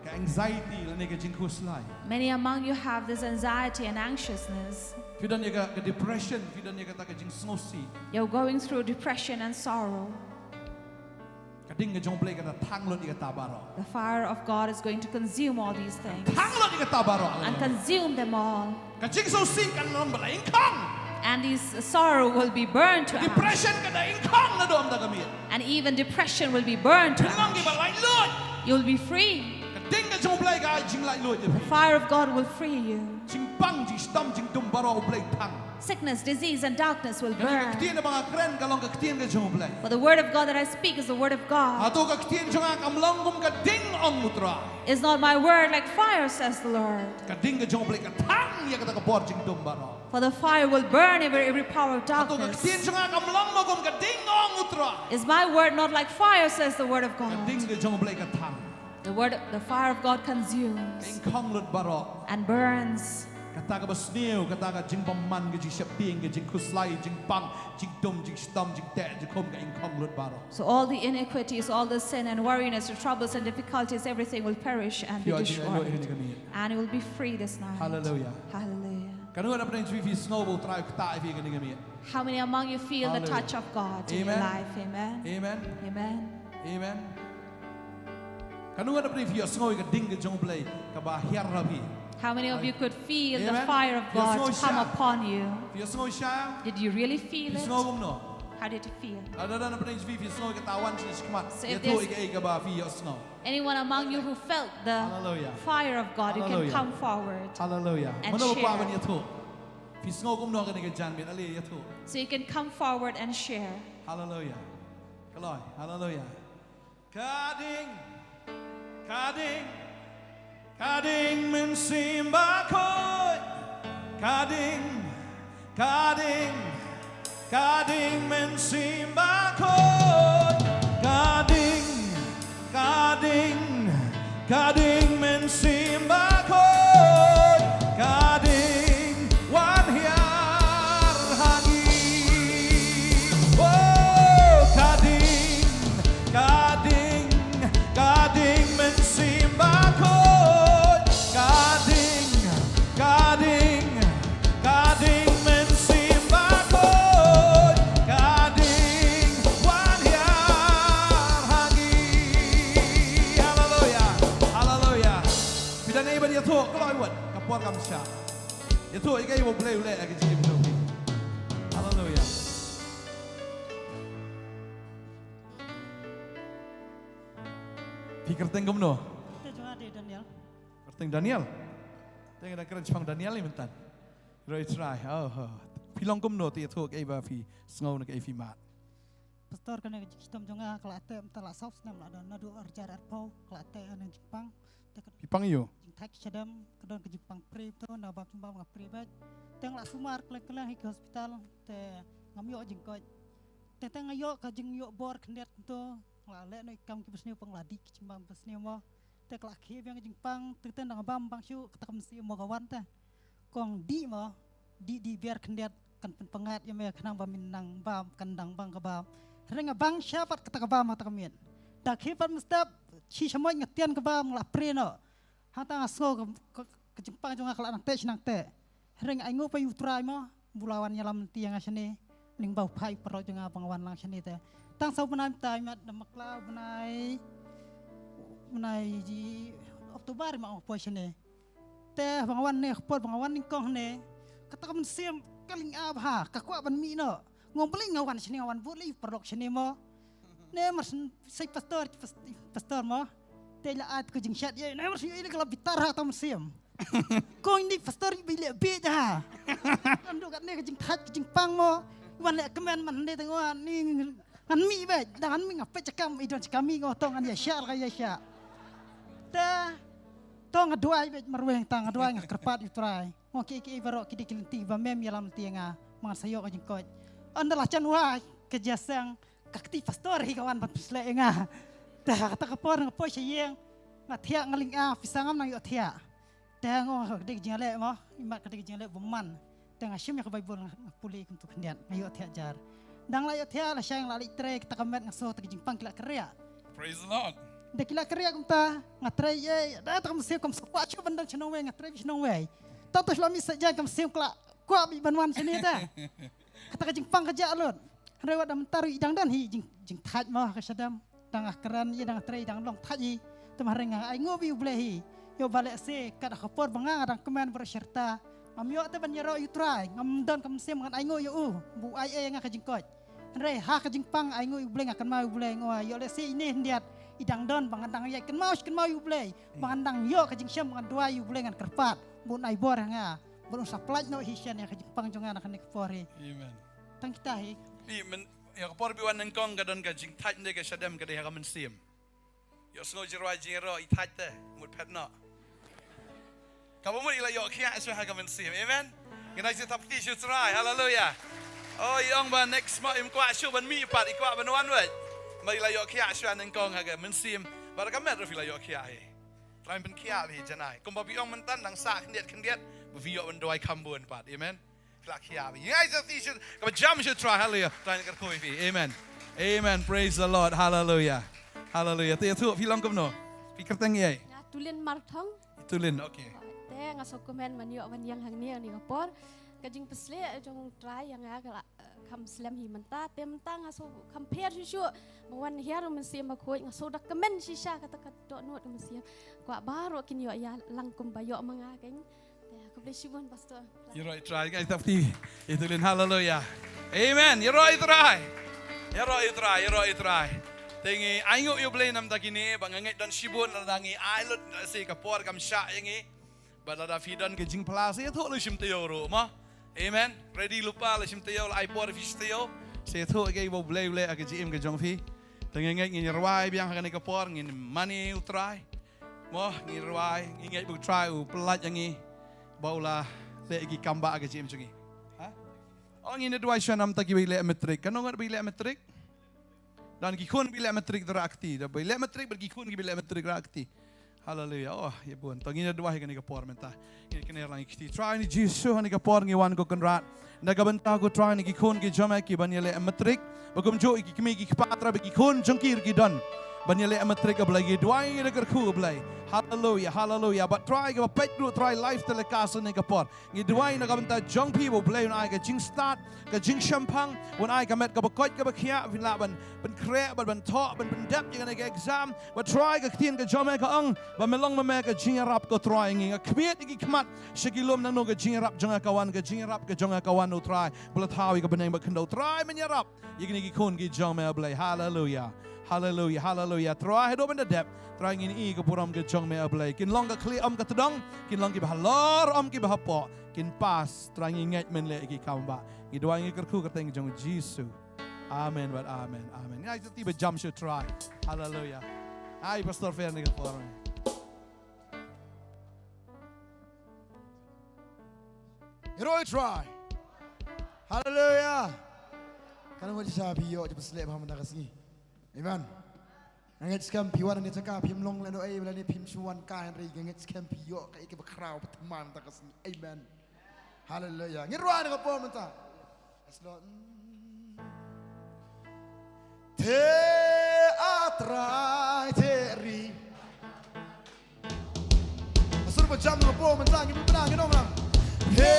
ka anxiety la ne ka jing kuslai. Many among you have this anxiety and anxiousness. Fidan ya ka depression, fidan ya ka ta ka jing snosi. You're going through depression and sorrow. Ka ding ka jong play ka ta thang lo ni ka tabaro. The fire of God is going to consume all these things Thang lo ni ka tabaro. and consume them all. Ka jing so sing kan long bala ingkang. And this sorrow will be burned to ash. Depression ka da ingkang na dom da gamit. And even depression will be burned to Pinang ash. ki balai lot. You'll be free. Ka ding ka jong play ka jing lai lot. The fire of God will free you. Jing pang jing stam jing dum baro play thang. Sickness, disease, and darkness will Ka burn. ktien na mga kren ka long ka ktien ka jong play. For the word of God that I speak is the word of God. Ato ka ktien jong ang long kum ka ding ong mutra. Is not my word like fire, says the Lord. Ka ding ka jong play ka thang ya ka ta ka por jing dum baro. For the fire will burn every power of Ato ka darkness. ktien jong ang long mo kum ka ding ong mutra. Is my word not like fire, says the word of Ka God. ding ka jong play ka thang. The fire of God consumes Ingkang lut baro. and burns. Kata ka basneo, kata ka jing paman ka jing shaping ka jing kuslay, jing pang, jing dum, jing stam, jing te, jing kom ka ingkang lut baro. So all the iniquities, all the sin and worriness, the troubles and difficulties, everything will perish and be Kaya jing ano destroyed. kami. And you will be free this night. Hallelujah. Hallelujah. Kanu na pala yung snowball try kata ifi kami. How many among you feel the Hallelujah. touch of God in your Amen. life? Amen. Amen. Amen. Amen. Kanu na pala yung snow ka ding ka jong play ka ba hiarabi. How many of you could feel the Amen. fire of Yes, God Lord, come shout. upon you? Yung snow siya, Did you really feel yung it? snow no. How did you feel? Ada na pala yung snow ka tawan siya skmat. So if Ito there's- ka ba yung snow. Anyone among you who felt the Hallelujah. fire of God, you can Hallelujah. come forward. Hallelujah. And Mana share. pa man ito. Yung snow kumno ka ni ka jan bin ali ito. So you can come forward and share. Hallelujah. Kaloy. Hallelujah. Kading. Kading. Kading men simba koy. Kading. Kading. Kading men simba koy. Kading. Kading. Kading men simba koy. Kading. Wan hiar hangi. Oh, kading. Kading. Kading men simba koy. Kading. Kading. Kading men simba koy. Kading. Wan hiar hangi. Hallelujah. Hallelujah. Pida na iba niya to. Kaloy wat. Kapuan kam siya. Ito, ikay mo play ulit. Hallelujah. Pi kerteng Kumno. Te jangan ada Daniel. Kerteng Daniel. Tengah dah keren Jepang Daniel ni mentan. Rồi try. Pi long Kumno ti thuk ai ba pi ngau nak ai pi mat. Pastor kan kita jangan kelate mentala saus nam ada nadu arjar arpau kelate anang Jepang. Pi pang yo. Jing tak sedam kedon ke Jepang pre tu na bab sumbang ngap pre bat. Teng la sumar kelak ke hospital te ngamyo jing ko. Te teng ayo ka jing yo bor kendet tu la le noi kam ki besniu pengladi Jepang besniu mo. Te kelak ki yang Jepang te ten nang bam bang siu ketak mesti mo kawan ta. Kong di mo di biar kendet kan pengat ya me kenang bam minang bam kandang bang ka bam. Renga bang siapat kata kabam kata kamian. Dak hipat mestap si semua ngetian kabam la preno. Hata ngaso ke Jepang jonga kala nang te sinang te. Renga aingo pa yutrai mo bulawan nyalam tiang asane ning bau pai perlo jonga pangawan lang sane te. Tang sau benai tai mat damakla benai ji Oktober ma po sane. Te pangawan ne khpot pangawan ning kong ne. Kata kam siam kaling abha kakwa ban mi no. Ngombeling ngawan sini ngawan boleh perlok sini mo. Ne mas say pastor mo. Tela at ko jing shot ye. Ne mas ini kalau bitar ha tam siam. Ko ini pastor bile be ha. Ando kat ne jing that jing pang mo. Wan le kemen man ne tengwa ni ngan mi be. Dan mi ngape cakam idon kami ngotong an ya sya ka ya sya. Ta tong aduai be marweng tang aduai ngakerpat utrai. Ngoki ki barok ki dikilinti ba mem yalam tianga. Mangasayo ka jing ko. Andalah canwa kejasang kakti pastor hi kawan pat pisle nga. Dah kata kapor ngapo siyeng ngathia ngaling pisangam nang yo thia. Dah ngo dik jale mo imat kadik jale beman. Dah ngasim ya ka Bible ngapuli kuntu kendian ngayo thia jar. Dang la yo thia la syang lali tre kita kamet ngaso ta jingpang kila kerja. Praise the Lord. Dah kila kerja kumta ngatre ye dah ta kamse kam sakwa chu bandang chnong we ngatre chnong we. Ta to lami saja kam sim kla kwa bi banwan sini ta. Kata jing pang kerja alun. Rewat dah mentaru idang dan hi jing taj mah ke sedam. Dang keran ye dang trei dang long taj hi. Temah rengang ai ngobi boleh hi. Yo balik se kada khapor bangang dang kemen berserta. Amyo te ban yero utrai ngam don kam sem ngan ai ngo yo bu ai nga ka jing kot. Re ha ka jing pang ai ngo boleh ngakan mau boleh ngo yo le se ini ndiat idang don bangandang ye kan mau yo boleh. Bangandang yo ka jing sem ngan dua yo boleh ngan kerpat. Bun ai bor nga. Belum supply no hisian yang Jepang jongan akan nekpori. Amen. Tang kita hi. Men ya kapor biwan nang kong gadon ka jing tat ne ka shadam ka de ha men sim. Yo sngo jirwa jiro i tat te mut pet no. Ka mo ila yo kia so ha ka men sim. Amen. Ngina si tap ti shu try. Hallelujah. Oh yong ba next mo im kwa shu ban mi pat i kwa ban wan we. Ma ila yo kia so nang kong ha ka men sim. Ba ka met ro ila yo kia hi. Try ben kia hi janai. Kum ba bi yong men tan dang sa kendiat Vio and do I come born part, amen. You guys are teaching. Come jump should try, hallelujah. Trying to get coffee, amen. Amen. Praise the Lord, hallelujah. Hallelujah. Te tu hilang Kumno. Pikir tangi ai. Tulin marthong. Tulin, okay. Te ngasok komen manyo wan yang hang ni ni kapor. Kajing pesle jong try yang agak kam slam hi menta te menta ngaso compare shu wan here mensia makoi ngaso dak komen shisha kata kata not mensia. Kwa baro kin yo ya langkum bayo mangakeng. Pastor. You're right, try. Guys, Itulin, hallelujah. Amen. You're right, try. You're right, try. Tingi, ayo yung blame nam takini, bangangit dan shibun na dangi ailot si kapor kam sya yangi. Balada fidan ke jing plaza ya thok lu shim tayo ro ma. Amen. Ready lupa lu shim tayo la ipor fish tayo. Se thok ke bo blay ke jim ke jong fi. Tingi ngai ngin rawai biang hakan kapor ngin money utrai. Mo ngin rawai ngin bu try u pelat yangi. Baula lagi kamba ke jim jungi. Ha? Ang ini dua isu nam taki bila metrik. Kanong ngat bila metrik? Dan gikun bila metrik terakti. Dan bila metrik bergikun bila metrik terakti. Hallelujah. Oh, ya bun. Tang ini dua hikani kapor menta. Ini kena lang ikti. Try ni Jisu hani kapor ngiwan ko kenrat. Nagabenta ko try ni gikun ki jama ki banyale metrik. Bagum jo iki kimi ki patra begikun jengkir ki don. Banyale metrik ablagi dua ini degar ku ablai. Hallelujah, hallelujah. But try ke petru try life telekasan ni kapor. Ngi duai na kabenta jong people play when I ke jing start ke jing champang when I kamet ke bakot ke bakia vin la ban kre ban talk ban dep yang ke exam. But try ke tien ke jome ke ang ban melong me ke jing rap ke try ngi kmiet iki kmat shikilum nang no ke jing rap jong kawan ke jing rap ke jong kawan no try. Bulat hawi ke beneng ba kendo try menyerap. Yigini ki kun ki jome play. Hallelujah. Hallelujah, hallelujah. Try hidup mendadap. Try ingin i ke puram ke Jong me ablay. Kin long ke kli ke tedong. Kin long ke bahalor ke bahapok. Kin pas. Try ingin ingat men le ki kamba. Ki doa ingin kerku keteng Jong Jesu. Amen, but amen, amen. Ngai tiba jam should try. Hallelujah. Ai Pastor Fer ni ke puram. Heroic try. Hallelujah. Kan mo sabi yo di pasle ba man kasi. Amen. Ngait skam piwan ni taka pim long leno ay wala ni pim suwan ka henry ngait skam piyo kay ke bakraw patman ta kasi. Amen. Hallelujah. Ngirwa ni ko man ta. Yes Lord. Te atrai teri. Asur ba jam ko man ta ngi pinang ngi lang. Te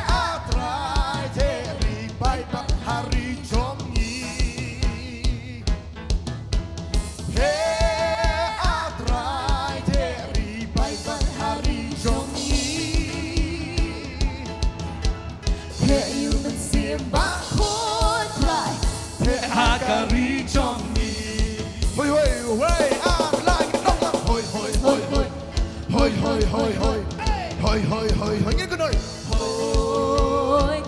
atrai teri bai pa hari jongi. Te atrai teri bai pa hari jongi. Te you men simba khoi trai. Te akari jongi. Hoi hoi hoi ang lang nong lang hoi hoi hoi hoi. Hoi hoi hoi hoi. Hoi hoi hoi hoi nghe con ơi. Hoi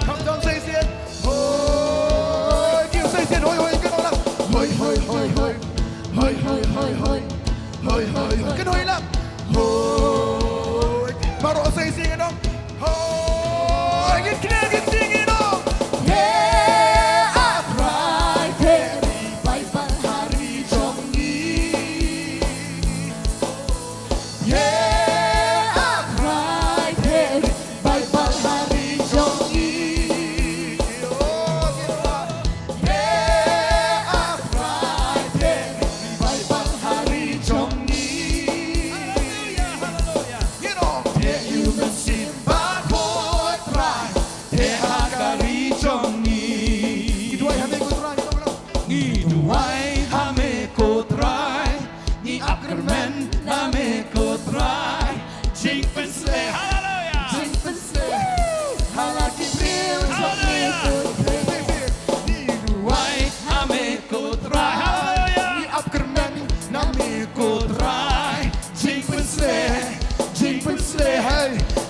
Không trong xây xiên. Hoi kêu xây xiên hoi hoi cái đó là. Hoi hoi hoi hoi. Hoi hoi hoi hoi. Hoi hoi hoi cái hoi lắm. Hoi mà rõ xây xiên cái đó. Hoi cái kia cái xiên cái đó. Thế aprai thế đi bay bay hari jongi. Yeah.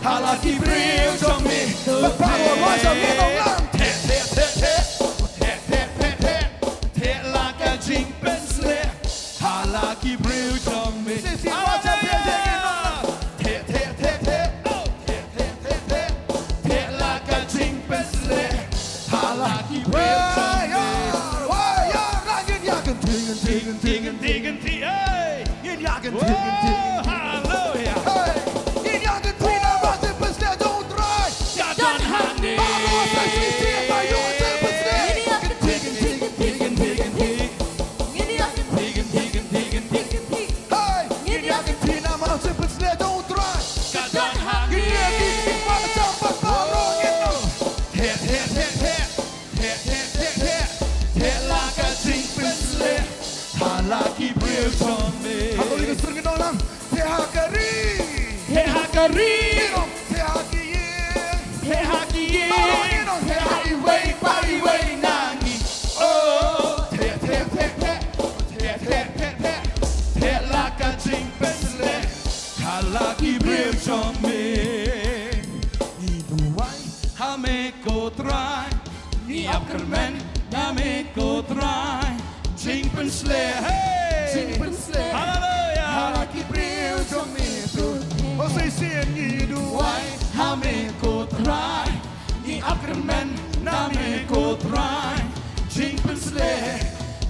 Halaki brio trong mi, bất phá của moi trong mi nông lăng. Thế thế thế thế, thế thế thế thế, thế là cái chính bên sle. Halaki brio trong mi, moi trong mi thế cái nông lăng. Thế thế thế thế, thế thế thế thế, thế là cái chính bên sle. Halaki brio trong mi. Ôi ya, lại nhìn ya cần thi cần thi cần thi cần thi cần thi, ơi, nhìn ya cần thi cần thi.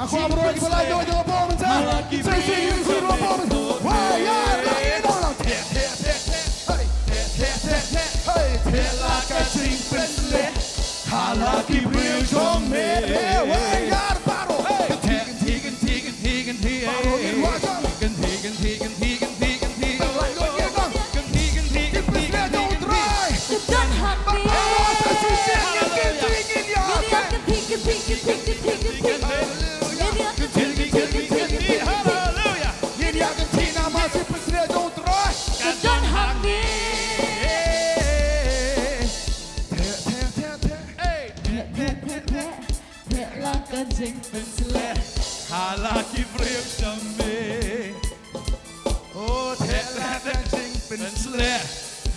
Aku abro lagi bola jauh jauh bom mentah. Saya sih suruh bom. Wah ya lagi dong. Hey lah kacing pensle. Halaki brio jong me. Wah ya baru. Tigan. Baru ni wajah. เป็น เป็นเละ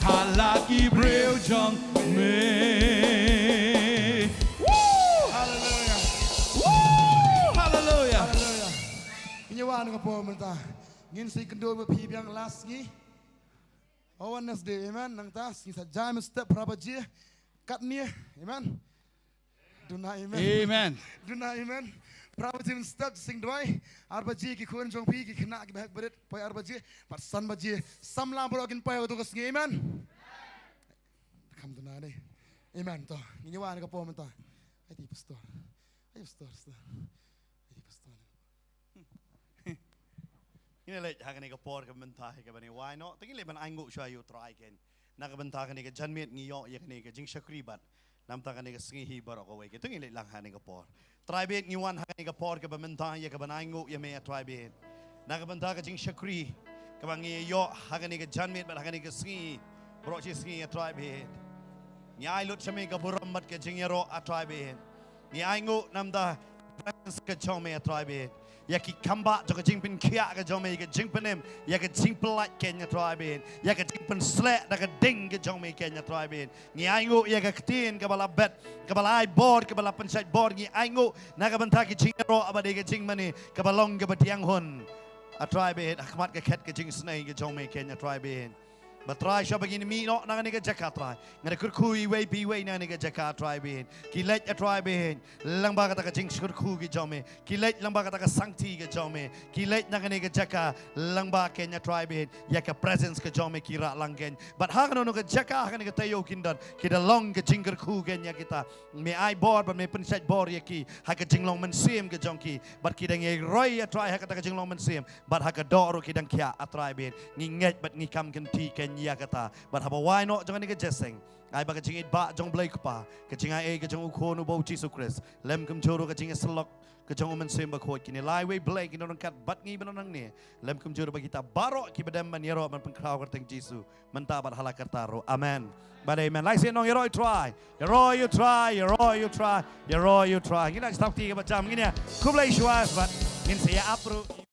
ฮาลากีเบรวจงเม ฮาเลลูยา ฮาเลลูยา ฮาเลลูยาini wan ka po menta ngin si kendo ma pi biang last ngi awareness day amen nang ta si sa jam step prabaji kat ni amen duna amen Amen. duna amen prabaji step sing doi arbaji ki khun jong pi ki khna ki bhak berit poi arbaji pat san baji samla brokin pai to kas ngi amen kham duna dei amen to ini wan ka po menta ai ti pastor ai pastor ai pastor ini leh hakan ni kapor ke bentah ke bani why not tapi leh ban anguk shua you try again nak bentah kan ni ke janmet ngiyok ya kan ni ke jing syakribat nam ta kan ni ke sengi barok away ke tu leh lang hakan ni kapor try bet ngiwan hakan ni kapor ke bentah ya ke ban anguk ya me try bet nak bentah ke jing syakri ke bang ngiyok hakan ni ke janmet ban hakan ni ke sengi barok si sengi ya try bet nyai lut shame ke burammat ke jing yaro a try bet ni anguk nam ta ke chome ya try bet ya ki kamba jo ke jing pin kia ke jome ke jing penem ya ke jing pelat ke nya tribe ya ke jing pen slek da ke ding ke jome ke nya tribe ngi aingo ya ke tin ke bala bet ke bala ai board ke bala pen side board ngi aingo na ke banta ke jing ro abade ke jing mani ke balong ke batiang hon a tribe akmat ke ket ke jing snai ke jome ke nya tribe Batrai siya begini mi no nang niga jaka try. Ngada kurkui way pi way nang niga jaka try behin. Kilet a try behin. Lang ba kata ka jing kurku ki jome. Kilet lang ba kata ka sangti ki jome. Kilet nang niga jaka lang ba kenya try behin. Ya ka presence ka jome kira lang ken. But hakan no ka jaka hakan niga tayo kindan. Kita long ka jing kurku kenya kita. Me ai board but me pensat board ya ki. Haka jing long men sim ka jongki. But kita ngi roy a try haka ta ka jing long men sim. But haka doro kita kia a try behin. Nginget but ngi kam kan ti ken ya kata but haba why not jangan ni ke jeseng ai ba ke jingit ba jong blai pa ke jinga e ke jong ko no bo Jesus Christ lem kum joro ke jinga selok ke jong men sem ba ko kini lai we blai kini orang kat bat ngi benang ni lem kum joro ba kita barok ki bedam man yero man pengkrau kerteng Jesus menta bat hala kertaro amen but amen lai se nong yero try you try ngina stop ti ke macam ngini ku blai shwa but ngin se ya apro